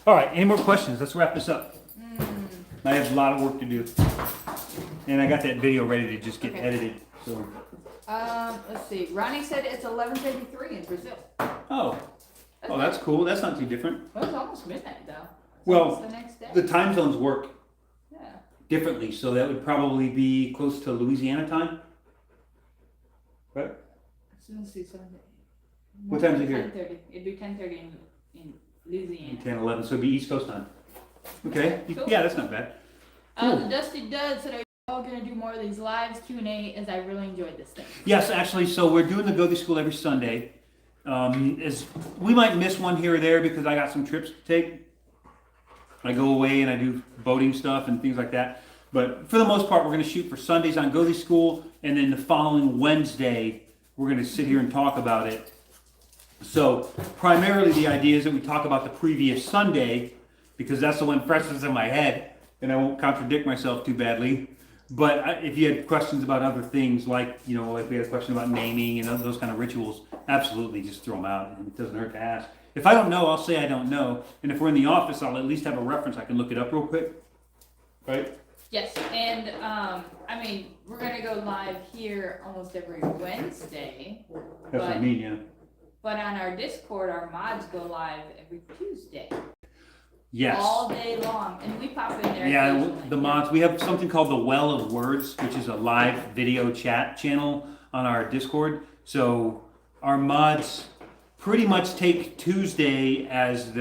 All right. Any more questions? Let's wrap this up. I have a lot of work to do, and I got that video ready to just get Okay. edited. So. Let's see. Ronnie said it's 11:33 in Brazil. Oh, that's cool. That's not too different. Well, it's almost midnight though. It's Well, almost the next day. The time zones work Yeah. differently, so that would probably be close to Louisiana time. Right? So let's see. So What time is it here? 10:30. It'd be 10:30 in Louisiana. 10, 11, so it'd be East Coast time. Okay. Cool. Yeah, that's not bad. Cool. Dusty Dud said, "Are you all gonna do more of these lives, Q&A? As I really enjoyed this thing." Yes, actually, so we're doing the Go to School every Sunday. We might miss one here or there because I got some trips to take. I go away and I do boating stuff and things like that. But for the most part, we're going to shoot for Sundays on Go to School, and then the following Wednesday, we're going to sit here and talk about it. So primarily the idea is that we talk about the previous Sunday, because that's the one freshest in my head, and I won't contradict myself too badly. But if you had questions about other things, like if we had a question about naming and those kind of rituals, absolutely just throw them out. It doesn't hurt to ask. If I don't know, I'll say I don't know. And if we're in the office, I'll at least have a reference. I can look it up real quick. Right? Yes, and we're gonna go live here almost every Wednesday, That's what I mean, yeah. but on our Discord, our mods go live every Tuesday, Yes. all day long, and we pop in there. Yeah, occasionally. the mods. We have something called the Well of Words, which is a live video chat channel on our Discord. So our mods pretty much take Tuesday as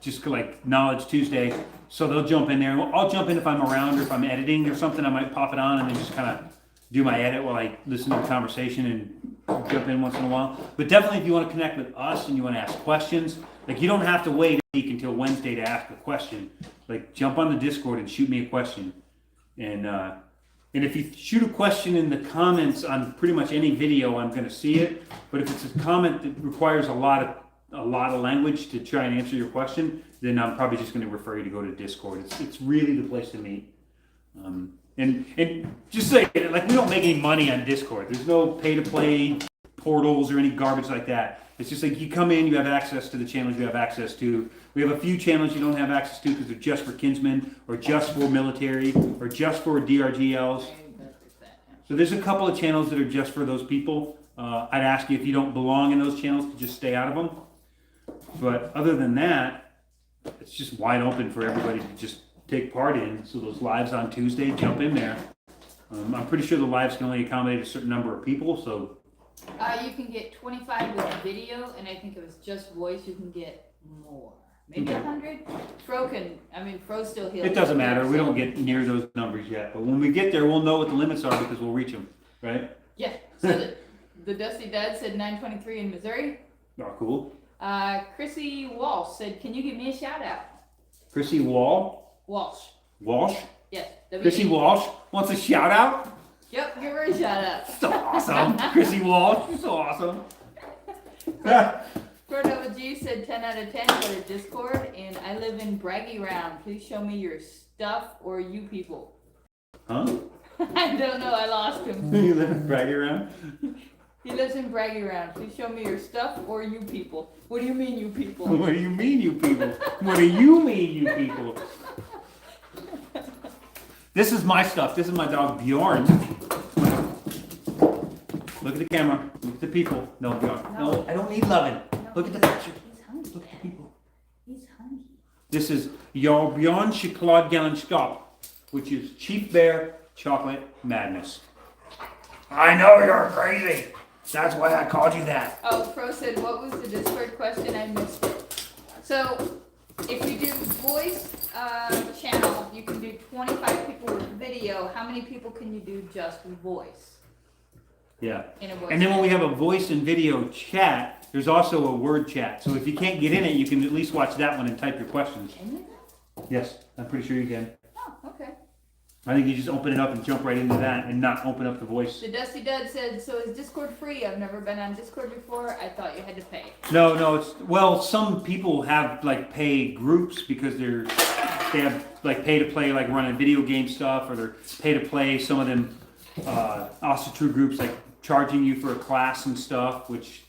just like Knowledge Tuesday. So they'll jump in there. I'll jump in if I'm around or if I'm editing or something. I might pop it on and then just kind of do my edit while I listen to the conversation and jump in once in a while. But definitely, if you want to connect with us and you want to ask questions, like you don't have to wait a week until Wednesday to ask a question. Like jump on the Discord and shoot me a question. And if you shoot a question in the comments on pretty much any video, I'm going to see it. But if it's a comment that requires a lot of language to try and answer your question, then I'm probably just going to refer you to go to Discord. It's really the place to meet. And just say, like, we don't make any money on Discord. There's no pay-to-play portals or any garbage like that. It's just like you come in, you have access to the channels you have access to. We have a few channels you don't have access to because they're just for Kinsmen or just for military or just for DRGLs. So there's a couple of channels that are just for those people. I'd ask you if you don't belong in those channels to just stay out of them. But other than that, it's just wide open for everybody to just take part in. So those lives on Tuesday, jump in there. I'm pretty sure the lives can only accommodate a certain number of people. So You can get 25 with video, and I think it was just voice. You can get more, maybe 100. Fro still heals. it doesn't matter. We don't get near those numbers yet. But when we get there, we'll know what the limits are because we'll reach them, right? Yeah. So the Dusty Dad said 923 in Missouri. Oh, cool. Chrissy Walsh said, "Can you give me a shout out?" Chrissy Walsh. Yes. Chrissy Walsh wants a shout out. Yep. Give her a shout out. So awesome. Chrissy Walsh. You're so awesome. Cordova G said 10 out of 10. Go to Discord, and I live in Braggy Round. Please show me your stuff or you people. Huh? I don't know. I lost him. You live in Braggy Round? He lives in Braggy Round. Please show me your stuff or you people. What do you mean, you people? What do you mean, you people? What do you mean, you people? This is my stuff. This is my dog Bjorn. Look at the camera. Look at the people. No, Bjorn. No, I don't need loving. Look at the picture. He's hungry. Look at the people. He's hungry. This is your Bjorn Chocolade Galenskap, which is Chief Bear Chocolate Madness. I know you're crazy. That's why I called you that. Oh, Pro said, "What was the Discord question? I missed it." So, if you do voice channel, you can do 25 people with video. How many people can you do just voice Yeah. in a voice? And then when we have a voice and video chat, there's also a word chat. So if you can't get in it, you can at least watch that one and type your questions. Can you? Yes, I'm pretty sure you can. Oh, okay. I think you just open it up and jump right into that and not open up the voice. The Dusty Dud said, "So is Discord free? I've never been on Discord before. I thought you had to pay." No, it's, well, some people have like pay groups because they have like pay to play, like running video game stuff, or they're pay to play. Some of them, also true groups like charging you for a class and stuff, which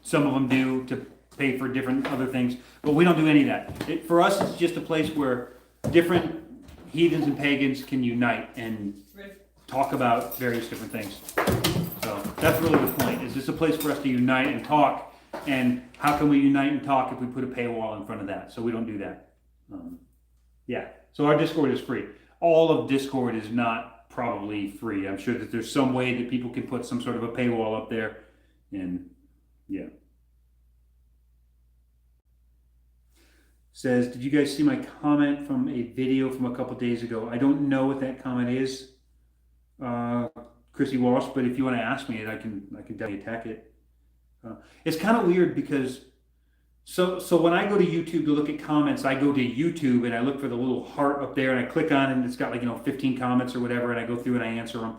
some of them do to pay for different other things. But we don't do any of that. For us, it's just a place where different heathens and pagans can unite and talk about various different things. So that's really the point. Is this a place for us to unite and talk? And how can we unite and talk if we put a paywall in front of that? So we don't do that. Yeah. So our Discord is free. All of Discord is not probably free. I'm sure that there's some way that people can put some sort of a paywall up there. And yeah. Says, did you guys see my comment from a video from a couple days ago? I don't know what that comment is, Chrissy Walsh, but if you want to ask me it, I can definitely attack it. It's kind of weird because so when I go to YouTube to look at comments, I go to YouTube and I look for the little heart up there and I click on it and it's got like 15 comments or whatever, and I go through and I answer them.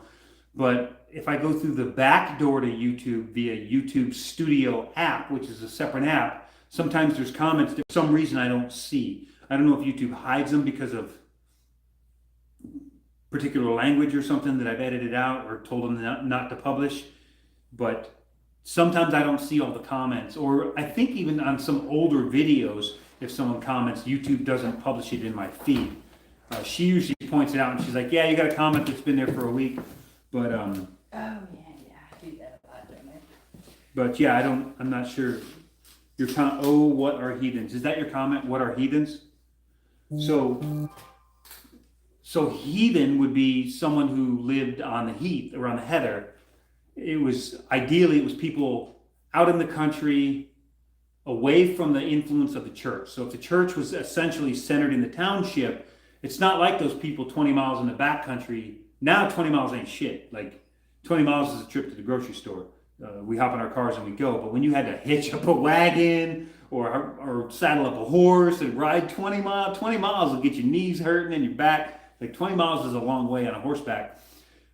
But if I go through the back door to YouTube via YouTube Studio app, which is a separate app, sometimes there's comments that for some reason I don't see. I don't know if YouTube hides them because of particular language or something that I've edited out or told them not to publish. But sometimes I don't see all the comments. Or I think even on some older videos, if someone comments, YouTube doesn't publish it in my feed. She usually points it out and she's like, yeah, you got a comment that's been there for a week. But Oh yeah, I do that a lot, don't I? but yeah, I'm not sure. Your comment, oh, what are heathens? Is that your comment? What are heathens? So heathen would be someone who lived on the heath, around the heather. Ideally, it was people out in the country, away from the influence of the church. So if the church was essentially centered in the township, it's not like those people 20 miles in the back country. Now 20 miles ain't shit. Like 20 miles is a trip to the grocery store. We hop in our cars and we go. But when you had to hitch up a wagon or saddle up a horse and ride 20 miles will get your knees hurting and your back. Like 20 miles is a long way on a horseback,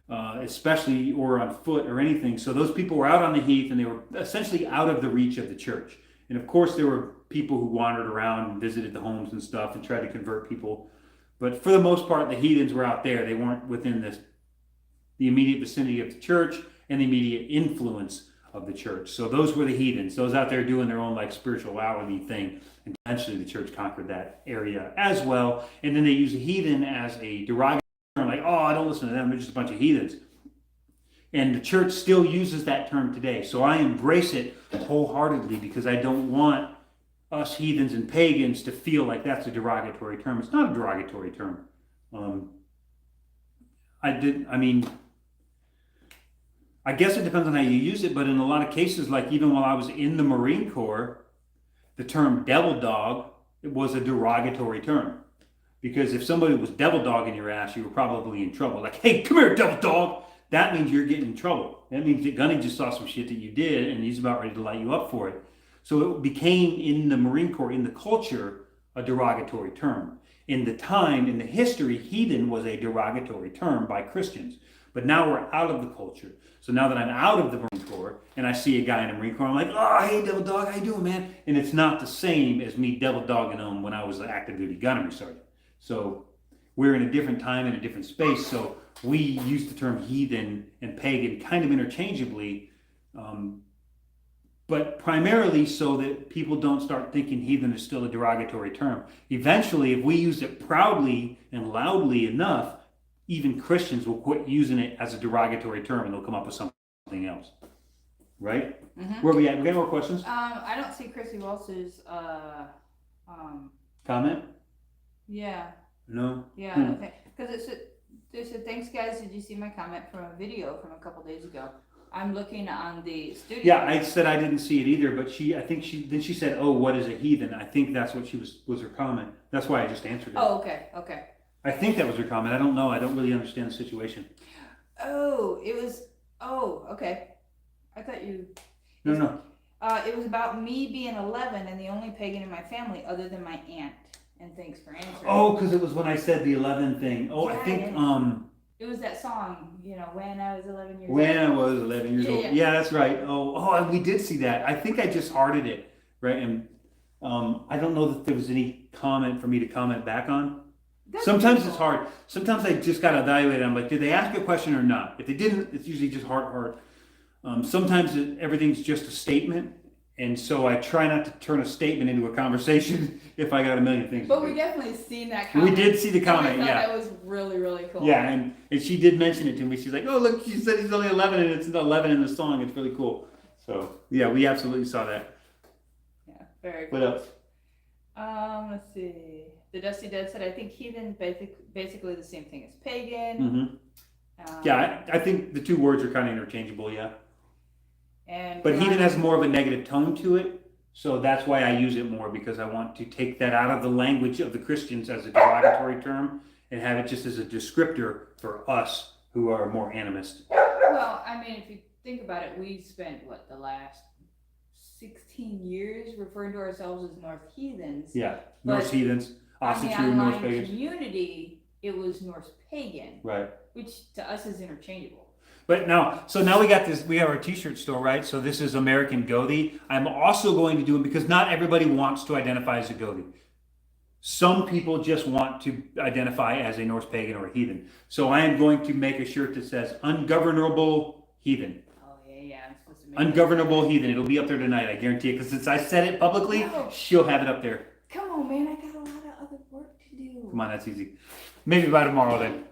especially or on foot or anything. So those people were out on the heath and they were essentially out of the reach of the church. And of course, there were people who wandered around and visited the homes and stuff and tried to convert people. But for the most part, the heathens were out there. They weren't within the immediate vicinity of the church and the immediate influence of the church. So those were the heathens, those out there doing their own like spirituality thing. And eventually the church conquered that area as well. And then they use a heathen as a derogatory term, like, oh, I don't listen to them, they're just a bunch of heathens. And the church still uses that term today. So I embrace it wholeheartedly because I don't want us heathens and pagans to feel like that's a derogatory term. It's not a derogatory term. I guess it depends on how you use it, but in a lot of cases, like even while I was in the Marine Corps, the term devil dog, it was a derogatory term. Because if somebody was devil dogging your ass, you were probably in trouble. Like, hey, come here, devil dog. that means you're getting in trouble. That means that Gunny just saw some shit that you did and he's about ready to light you up for it. So it became in the Marine Corps, in the culture, a derogatory term. In the time, in the history, heathen was a derogatory term by Christians. But now we're out of the culture. So now that I'm out of the Marine Corps and I see a guy in the Marine Corps, I'm like, oh, hey, Devil Dog, how you doing, man? And it's not the same as me devil dogging him when I was an active duty gunnery sergeant. So we're in a different time and a different space. So we use the term heathen and pagan kind of interchangeably, but primarily so that people don't start thinking heathen is still a derogatory term. Eventually, if we use it proudly and loudly enough, even Christians will quit using it as a derogatory term and they'll come up with something else. Right? Mhm. Where we at? We got more questions? I don't see Chrissy Walsh's, Comment? yeah, No? yeah, Hmm. okay. Because it said, thanks guys, did you see my comment from a video from a couple days ago? I'm looking on the studio. Yeah, I said I didn't see it either, but then she said, oh, what is a heathen? I think that's what was her comment. That's why I just answered it. Oh, okay, okay. I think that was her comment. I don't know. I don't really understand the situation. Oh, okay. I thought you, No. it was about me being 11 and the only pagan in my family other than my aunt. And thanks for answering. Oh, because it was when I said the 11 thing. Oh, I Yeah, think it was that song, when I was 11 years when I old. was 11 years old. Yeah. Yeah, that's right. Oh, we did see that. I think I just hearted it, right? And I don't know that there was any comment for me to comment back on. That's Sometimes beautiful. it's hard. Sometimes I just got to evaluate it. I'm like, did they ask a question or not? If they didn't, it's usually just heart. Sometimes everything's just a statement. And so I try not to turn a statement into a conversation if I got a million things But to we do. definitely seen that We comment. did see the comment, And I yeah. thought that was really, really cool. Yeah, and she did mention it to me. She's like, oh, look, she said he's only 11 and it's 11 in the song. It's really cool. So, yeah, we absolutely saw that. Yeah, very cool. What else? Let's see. The Dusty Dead said, I think heathen basically the same thing as pagan. Mm-hmm. Yeah, I think the two words are kind of interchangeable, yeah. And But heathen has more of a negative tone to it. So that's why I use it more, because I want to take that out of the language of the Christians as a derogatory term and have it just as a descriptor for us who are more animist. Well, I mean, if you think about it, we spent, the last 16 years referring to ourselves as North Heathens. Yeah, But Norse heathens, On also the true Norse online pagans. community, it was Norse pagan, Right. which to us is interchangeable. But now we got this, we have our t-shirt store, right? So this is American Gothi. I'm also going to do it because not everybody wants to identify as a Gothi. Some people just want to identify as a Norse pagan or a heathen. So I am going to make a shirt that says ungovernable heathen. Oh, yeah, I'm supposed to make Ungovernable heathen. It'll be up there tonight, I guarantee it. Because since I said it publicly, No. she'll have it up there. Come on, man, I got a lot of other work to do. Come on, that's easy. Maybe by tomorrow then.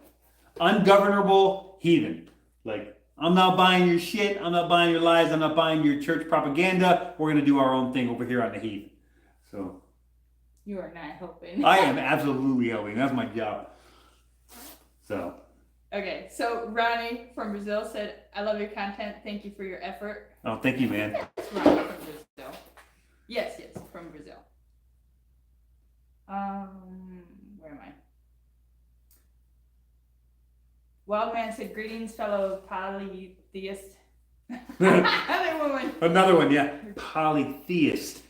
Ungovernable heathen. Like, I'm not buying your shit. I'm not buying your lies. I'm not buying your church propaganda. We're going to do our own thing over here on the heath. So You are not helping. I am absolutely helping. That's my job. So Okay, so Ronnie from Brazil said, I love your content. Thank you for your effort. oh, thank you, man. It's Ronnie from Brazil. Yes, from Brazil. Where am I? Wildman said, greetings, fellow polytheist. Other woman. Another one, yeah. Polytheist.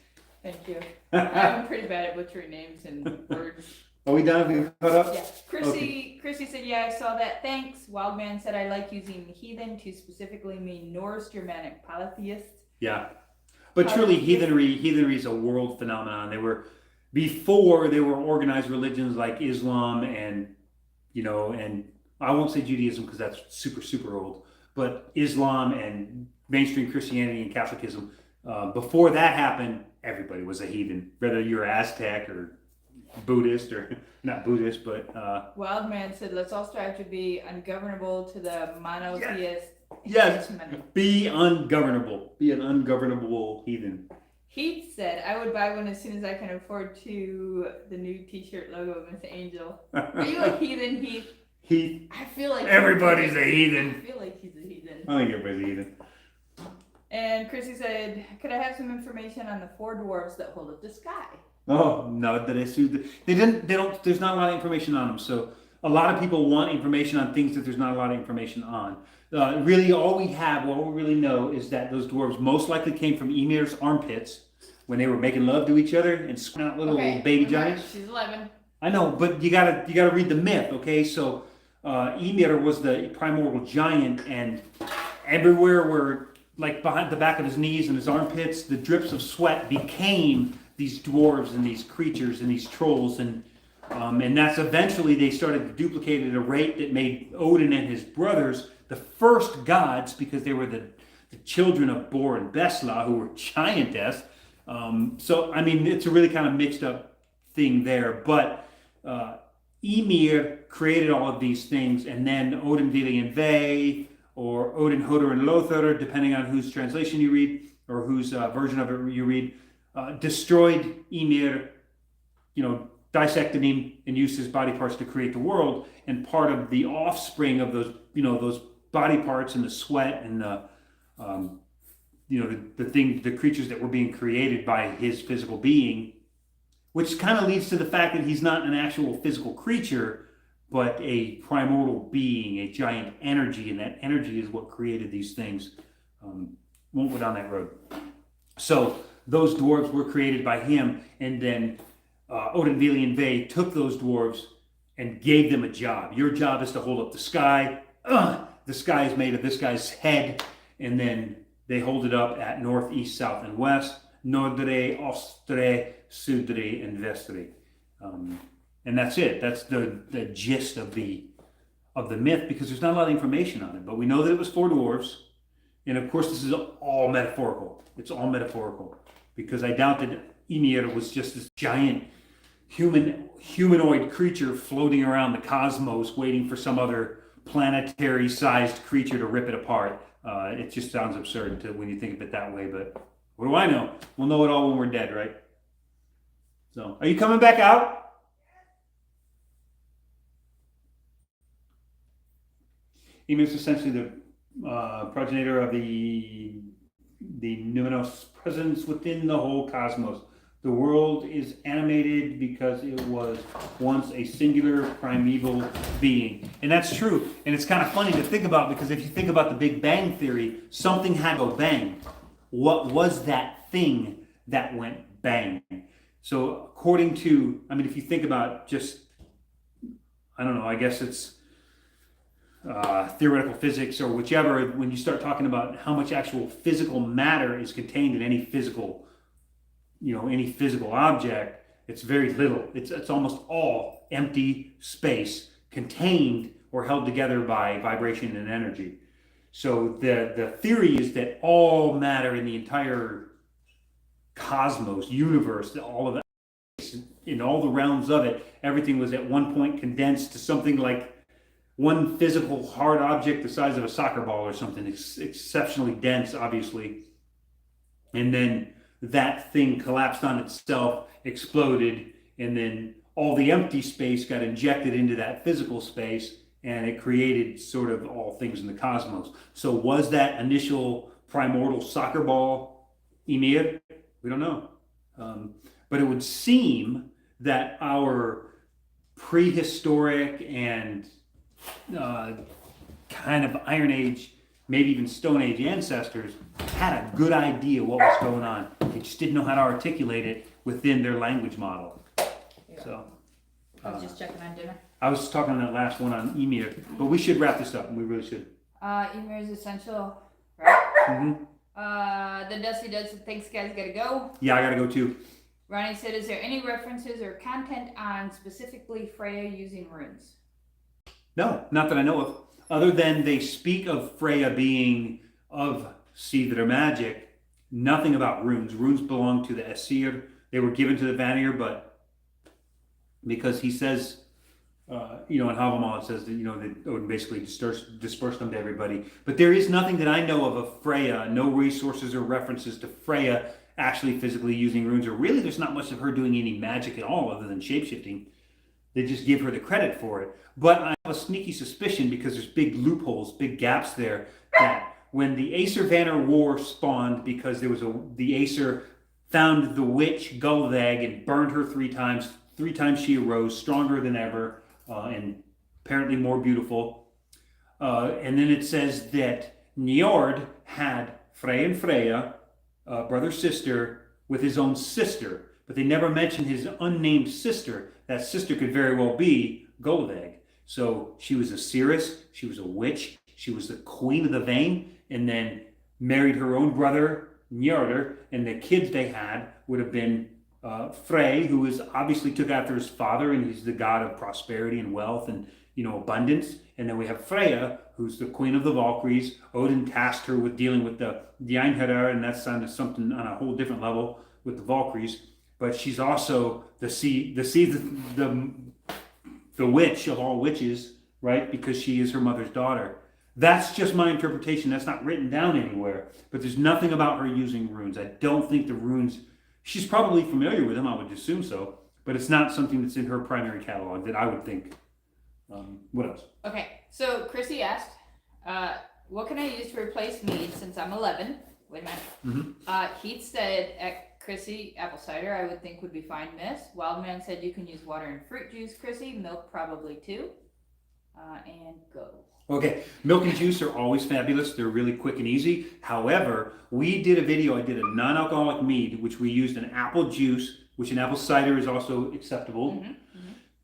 Thank you. I'm pretty bad at butchering names and words. Are we done? Have we caught up? Yeah. Chrissy said, yeah, I saw that. Thanks. Wildman said, I like using heathen to specifically mean Norse Germanic polytheist. Yeah. But truly, heathenry is a world phenomenon. Before they were organized religions like Islam and I won't say Judaism because that's super, super old, but Islam and mainstream Christianity and Catholicism, before that happened, everybody was a heathen, whether you're Aztec or Buddhist or not Buddhist, but Wildman said, let's all strive to be ungovernable to the monotheist. Yes. hegemony." be ungovernable. Be an ungovernable heathen. Heath said, I would buy one as soon as I can afford to the new t-shirt logo of Miss Angel. Are you a heathen, Heath? Heath. I feel like Everybody's a I heathen. feel like he's a heathen. I think everybody's a heathen. And Chrissy said, could I have some information on the 4 dwarves that hold up the sky? Oh no! Did I sue? They didn't. They don't. There's not a lot of information on them. So a lot of people want information on things that there's not a lot of information on. Really, all we really know is that those dwarves most likely came from Ymir's armpits when they were making love to each other and squirting out little baby giants. She's 11. I know, but you gotta read the myth, okay? So Ymir was the primordial giant, and everywhere where, like behind the back of his knees and his armpits, the drips of sweat became these dwarves and these creatures and these trolls, and that's eventually they started to duplicate at a rate that made Odin and his brothers the first gods, because they were the children of Bor and Besla, who were giantess. So I mean, it's a really kind of mixed up thing there, but Ymir created all of these things, and then Odin, Vili, and Ve, or Odin, Hodor, and Lothar, depending on whose translation you read or whose version of it you read, destroyed Ymir, dissected him and used his body parts to create the world. And part of the offspring of those, those body parts and the sweat and the creatures that were being created by his physical being, which kind of leads to the fact that he's not an actual physical creature, but a primordial being, a giant energy, and that energy is what created these things. Won't go down that road. So those dwarves were created by him, and then Odin, Vili, and Ve took those dwarves and gave them a job. Your job is to hold up the sky. The sky is made of this guy's head, and then they hold it up at north, east, south, and west. Nordre, Ostre, Sudre, and Vestre. And that's it. That's the gist of the myth, because there's not a lot of information on it. But we know that it was 4 dwarves. And of course, this is all metaphorical. It's all metaphorical, because I doubt that Ymir was just this giant humanoid creature floating around the cosmos waiting for some other planetary-sized creature to rip it apart. It just sounds absurd when you think of it that way, but what do I know? We'll know it all when we're dead, right? So, are you coming back out? Ymir is essentially the progenitor of the numinous presence within the whole cosmos. The world is animated because it was once a singular primeval being. And that's true. And it's kind of funny to think about, because if you think about the Big Bang Theory, something had to go bang. What was that thing that went bang? So according to, if you think about just, I don't know, I guess it's theoretical physics or whichever, when you start talking about how much actual physical matter is contained in any physical, any physical object, it's very little. It's almost all empty space contained or held together by vibration and energy. So the theory is that all matter in the entire cosmos, universe, all of it, in all the realms of it, everything was at one point condensed to something like one physical hard object the size of a soccer ball or something. It's exceptionally dense, obviously. And then that thing collapsed on itself, exploded, and then all the empty space got injected into that physical space, and it created sort of all things in the cosmos. So was that initial primordial soccer ball Ymir? We don't know. But it would seem that our prehistoric and kind of Iron Age, maybe even Stone Age ancestors had a good idea what was going on. They just didn't know how to articulate it within their language model. Yeah. So I was just checking on dinner. I was talking on that last one on Ymir, but we should wrap this up. We really should. Ymir is essential, right? Mm-hmm. The Dusty does thanks, guys. Gotta go. Yeah, I gotta go too. Ronnie said, "Is there any references or content on specifically Freya using runes?" No, not that I know of. Other than they speak of Freya being of seed that are magic, nothing about runes. Runes belong to the Aesir. They were given to the Vanir, but because he says, in Havamal it says that, that Odin basically dispersed them to everybody. But there is nothing that I know of Freya, no resources or references to Freya actually physically using runes, or really there's not much of her doing any magic at all other than shapeshifting. They just give her the credit for it. But I have a sneaky suspicion, because there's big loopholes, big gaps there, that when the Aesir-Vanir War spawned, because the Aesir found the witch Gullveig and burned her 3 times. 3 times she arose, stronger than ever, and apparently more beautiful. And then it says that Njord had Frey and Freya, brother sister, with his own sister, but they never mention his unnamed sister. That sister could very well be Goldegg. So she was a seeress, she was a witch, she was the queen of the vein, and then married her own brother Njordur, and the kids they had would have been Frey, who is obviously took after his father, and he's the god of prosperity and wealth and abundance. And then we have Freya, who's the queen of the Valkyries. Odin tasked her with dealing with the Einherjar, and that's on something on a whole different level with the Valkyries. But she's also the witch of all witches, right? Because she is her mother's daughter. That's just my interpretation. That's not written down anywhere. But there's nothing about her using runes. I don't think the runes. She's probably familiar with them. I would assume so. But it's not something that's in her primary catalog that I would think. What else? Okay, so Chrissy asked, what can I use to replace mead since I'm 11? Wait a minute. Mm-hmm. Heath said, Chrissy, apple cider I would think would be fine, miss. Wildman said you can use water and fruit juice, Chrissy. Milk probably too. And go. Okay, milk and juice are always fabulous. They're really quick and easy. However, we did a video. I did a non-alcoholic mead, which we used an apple juice, which an apple cider is also acceptable,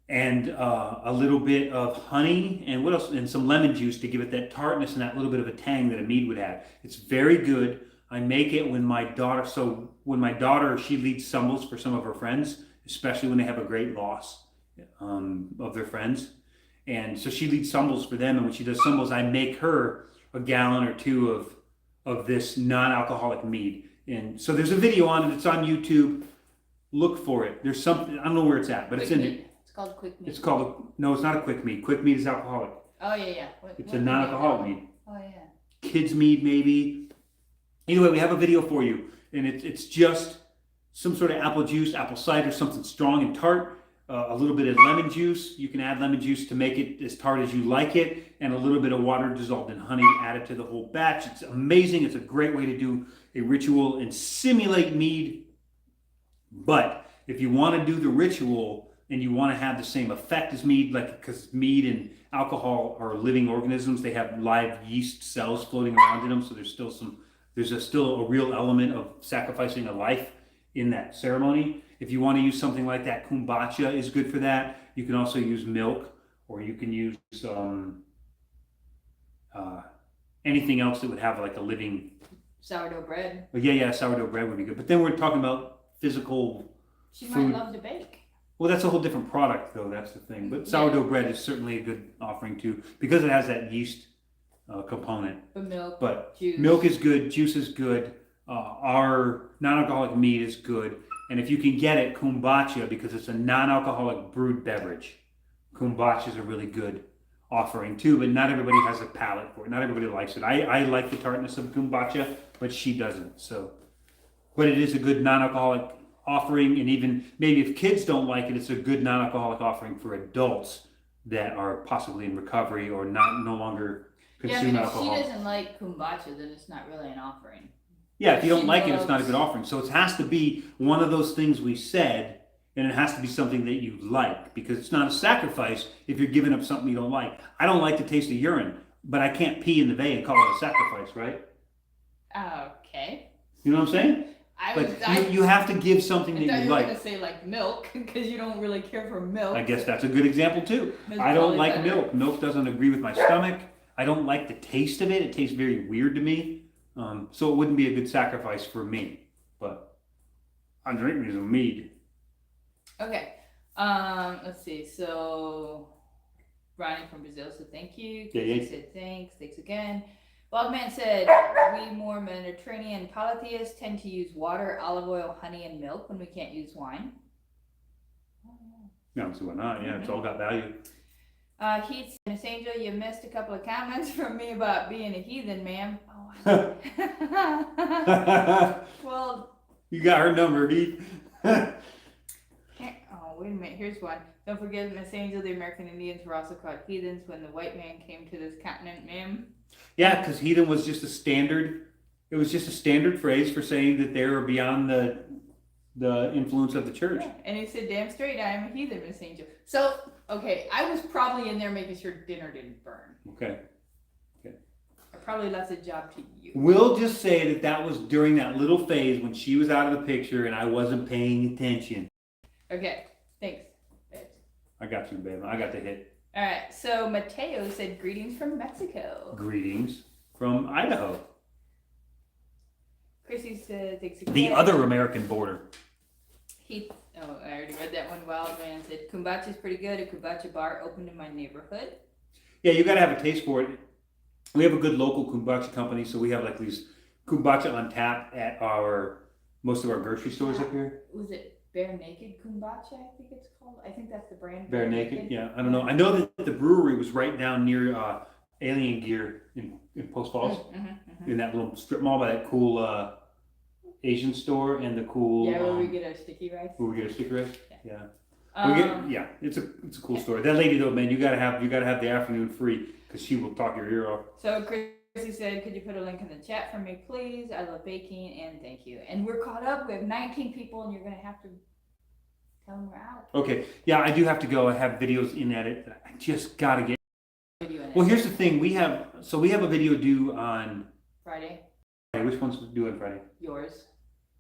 and a little bit of honey, and what else? And some lemon juice to give it that tartness and that little bit of a tang that a mead would have. It's very good. I make it when my daughter. So when my daughter, she leads stumbles for some of her friends, especially when they have a great loss of their friends. And so she leads stumbles for them, and when she does stumbles, I make her a gallon or two of this non-alcoholic mead. And so there's a video on it. It's on YouTube. Look for it. There's something, I don't know where it's at, but Quick it's in mead. it. It's called quick mead. It's called, no, it's not a quick mead. Quick mead is alcoholic. Oh, yeah. It's a non-alcoholic mead. Oh, yeah. Kids mead, maybe. Anyway, we have a video for you. And it's just some sort of apple juice, apple cider, something strong and tart. A little bit of lemon juice. You can add lemon juice to make it as tart as you like it, and a little bit of water dissolved in honey added to the whole batch. It's amazing. It's a great way to do a ritual and simulate mead. But if you want to do the ritual and you want to have the same effect as mead, like because mead and alcohol are living organisms, they have live yeast cells floating around in them, so there's still a real element of sacrificing a life in that ceremony. If you want to use something like that, kombucha is good for that. You can also use milk, or you can use anything else that would have like a living. Sourdough bread. Well, yeah, sourdough bread would be good. But then we're talking about physical She food. might love to bake. Well, that's a whole different product, though. That's the thing. But sourdough bread is certainly a good offering too, because it has that yeast component. But juice. Milk is good. Juice is good. Our non-alcoholic mead is good. And if you can get it, kombucha, because it's a non-alcoholic brewed beverage. Kombucha is a really good offering too, but not everybody has a palate for it. Not everybody likes it. I like the tartness of kombucha, but she doesn't. So, but it is a good non-alcoholic offering, and even maybe if kids don't like it, it's a good non-alcoholic offering for adults that are possibly in recovery or no longer consume alcohol. If she doesn't like kombucha, then it's not really an offering. Yeah, if you don't She like it, it's not a loves- good offering. So it has to be one of those things we said, and it has to be something that you like, because it's not a sacrifice if you're giving up something you don't like. I don't like the taste of urine, but I can't pee in the bay and call it a sacrifice, right? Okay. You know what I'm saying? You have to give something that you were like. gonna say like milk, because you don't really care for milk. I guess that's a good example too. It's I don't probably like better. milk. Milk doesn't agree with my stomach. I don't like the taste of it. It tastes very weird to me. So it wouldn't be a good sacrifice for me. But I'm drinking some mead. Okay. Let's see. So Ronnie from Brazil said thank you. Yeah, Casey yeah. said thanks again. Wildman said we more Mediterranean polytheists tend to use water, olive oil, honey, and milk when we can't use wine. No, so why not? Yeah, it's all got value. Heath said, Miss Angel, you missed a couple of comments from me about being a heathen, ma'am. Well, You got her number, Heath. oh, wait a minute. Here's one. Don't forget, Miss Angel, the American Indians were also called heathens when the white man came to this continent, ma'am. Yeah, because heathen was just a standard. It was just a standard phrase for saying that they were beyond the influence of the church. Yeah. And he said, damn straight, I am a heathen, Miss Angel. So, okay, I was probably in there making sure dinner didn't burn. Okay. I probably left the job to you. We'll just say that was during that little phase when she was out of the picture and I wasn't paying attention. Okay, thanks, babes. I got you, babe. I got the hit. All right, so Mateo said, greetings from Mexico. Greetings from Idaho. Chrissy said, thanks again. The other American border. I already read that one. Wild Man said, Kumbacha's pretty good. A Kumbacha bar opened in my neighborhood. Yeah, you got to have a taste for it. We have a good local kombucha company, so we have like these kombucha on tap at most of our grocery stores up here. Was it Bare Naked Kumbacha, I think it's called? I think that's the brand. Bare Naked, yeah. I don't know. I know that the brewery was right down near Alien Gear in Post Falls, in that little strip mall by that cool Asian store and the cool. Yeah, where we get our sticky rice. Where we get our sticky rice. Yeah. Yeah. It's a cool story. That lady though, man, you gotta have the afternoon free because she will talk your ear off. So Chrissy said, could you put a link in the chat for me, please? I love baking and thank you. And we're caught up. We have 19 people and you're going to have to tell them we're out. Okay. Yeah, I do have to go. I have videos in edit that I just got to get. Well, here's the thing. We have a video due on Friday. Which one's due on Friday? Yours.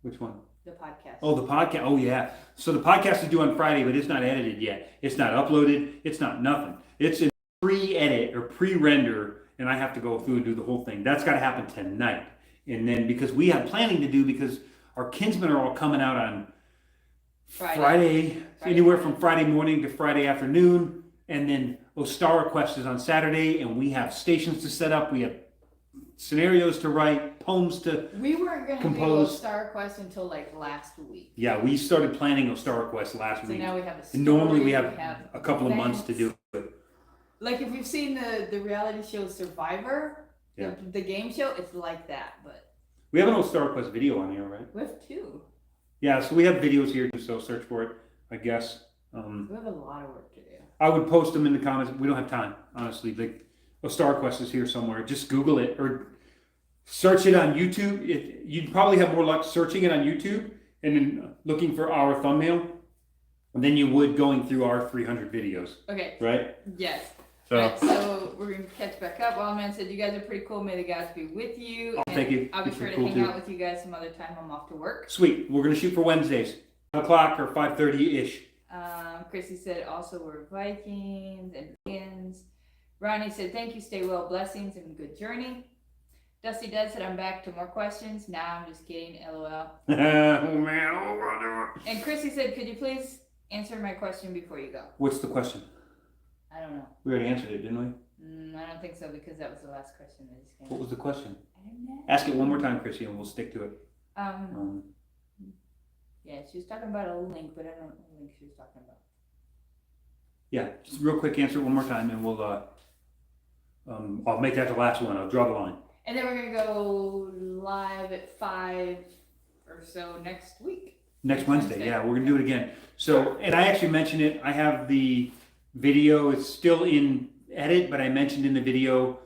Which one? The podcast. Oh, the podcast. Oh, yeah. So the podcast is due on Friday, but it's not edited yet. It's not uploaded. It's not nothing. It's in pre-edit or pre-render, and I have to go through and do the whole thing. That's got to happen tonight. And then because we have planning to do, because our kinsmen are all coming out on Friday, anywhere from Friday morning to Friday afternoon. And then Star Quest is on Saturday, and we have stations to set up. We have scenarios to write, poems to We weren't going to compose. do Star Quest until like last week. Yeah, we started planning Star Quest last So week. now we have a story. And normally we have a couple of months to do it. Like if you've seen the reality show Survivor, Yeah. the game show, it's like that. But We have an old Star Quest video on here, right? we have two. Yeah, so we have videos here, so search for it, I guess. We have a lot of work to do. I would post them in the comments. We don't have time, honestly. Like, Star Quest is here somewhere. Just Google it or search it on YouTube. You'd probably have more luck searching it on YouTube and then looking for our thumbnail than you would going through our 300 videos, Okay. right? Yes. So, Right, so we're going to catch back up. Wildman said, you guys are pretty cool. May the gods be with you. Oh, And thank you. I'll be You're sure to cool hang too. out with you guys some other time. I'm off to work. Sweet. We're going to shoot for Wednesdays, 5 o'clock or 5:30-ish. Chrissy said, also we're Vikings and Vikings. Ronnie said, thank you. Stay well. Blessings and good journey. Dusty Dead said, I'm back to more questions. Nah, I'm just kidding. LOL. Oh, man. And Chrissy said, could you please answer my question before you go? What's the question? I don't know. We already answered it, didn't we? I don't think so because that was the last question that just came. What was the question? I don't know. Ask it one more time, Chrissy, and we'll stick to it. Yeah, she was talking about a link, but I don't know what link she was talking about. Yeah, just real quick, answer it one more time, and we'll. I'll make that the last one. I'll draw the line. And then we're gonna go live at 5 or so next week. Next Wednesday, yeah, we're gonna do it again. So, and I actually mentioned it. I have the video. It's still in edit, but I mentioned in the video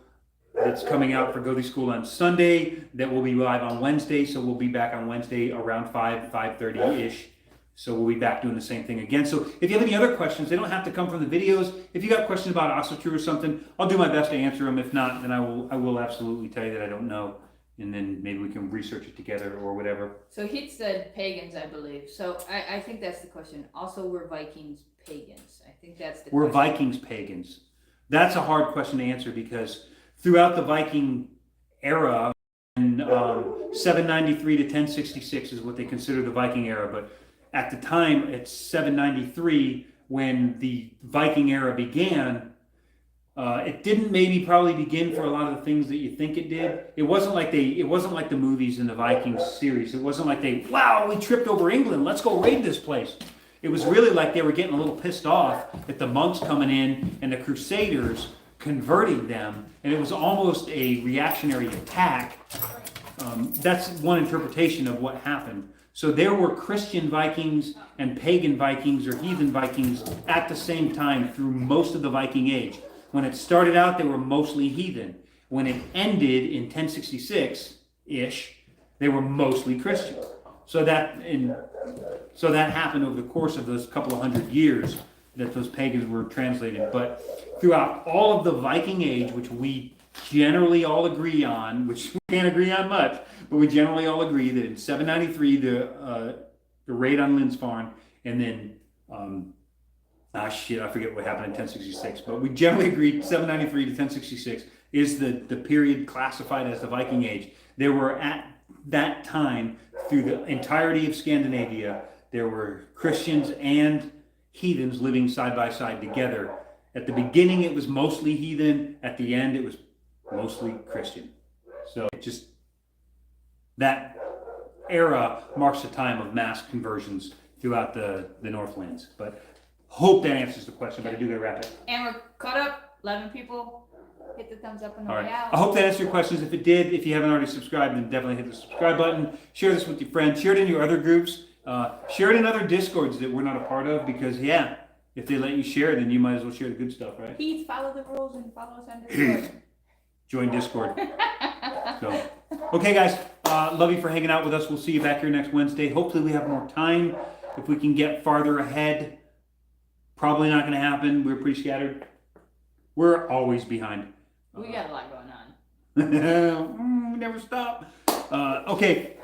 that's coming out for Go to School on Sunday that will be live on Wednesday. So we'll be back on Wednesday around 5:30-ish. So we'll be back doing the same thing again. So if you have any other questions, they don't have to come from the videos. If you got questions about Asatru or something, I'll do my best to answer them. If not, then I will absolutely tell you that I don't know. And then maybe we can research it together or whatever. So he said pagans, I believe. So I think that's the question. Also, we're Vikings pagans. I think that's the We're question. Vikings pagans. That's a hard question to answer because throughout the Viking era, in 793 to 1066 is what they consider the Viking era. But at the time, it's 793 when the Viking era began. It didn't probably begin for a lot of the things that you think it did. It wasn't like the movies in the Vikings series. It wasn't like we tripped over England. Let's go raid this place. It was really like they were getting a little pissed off at the monks coming in and the Crusaders converting them, and it was almost a reactionary attack. That's one interpretation of what happened. So there were Christian Vikings and pagan Vikings or heathen Vikings at the same time through most of the Viking Age. When it started out, they were mostly heathen. When it ended in 1066-ish, they were mostly Christian. So that happened over the course of those couple of hundred years that those pagans were translated. But throughout all of the Viking Age, which we generally all agree on, which we can't agree on much, but we generally all agree that in 793 the raid on Lindisfarne, and then I forget what happened in 1066, but we generally agree 793 to 1066 is the period classified as the Viking Age. There were at that time, through the entirety of Scandinavia, there were Christians and heathens living side by side together. At the beginning it was mostly heathen, at the end it was mostly Christian. So it just, that era marks the time of mass conversions throughout the Northlands. But hope that answers the question, but I do gotta wrap it. And we're caught up. 11 people. Hit the thumbs up on the All way right. out. I hope that answered your questions. If it did, if you haven't already subscribed, then definitely hit the subscribe button. Share this with your friends. Share it in your other groups. Share it in other Discords that we're not a part of, because yeah, if they let you share, then you might as well share the good stuff, right? Please follow the rules and follow us on Discord. Join Discord. So, okay, guys. Love you for hanging out with us. We'll see you back here next Wednesday. Hopefully, we have more time. If we can get farther ahead, probably not going to happen. We're pretty scattered. We're always behind. We got a lot going on. We never stop. Okay,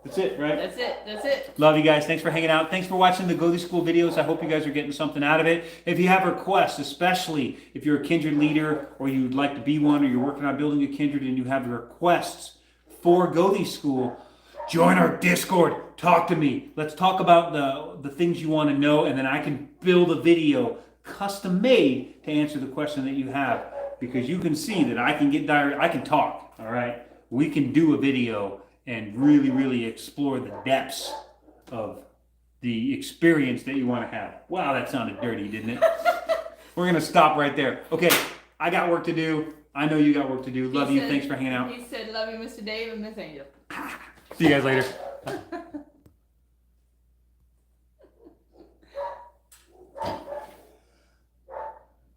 that's it, right? That's it. Love you guys. Thanks for hanging out. Thanks for watching the Go to School videos. I hope you guys are getting something out of it. If you have requests, especially if you're a Kindred leader or you'd like to be one, or you're working on building a Kindred and you have requests for Go to School, join our Discord. Talk to me. Let's talk about the things you want to know, and then I can build a video custom made to answer the question that you have. Because you can see that I can talk, all right? We can do a video and really, really explore the depths of the experience that you want to have. Wow, that sounded dirty, didn't it? We're going to stop right there. Okay, I got work to do. I know you got work to do. Love you. Thanks for hanging out. He said, love you, Mr. Dave and Miss Angel. See you guys later.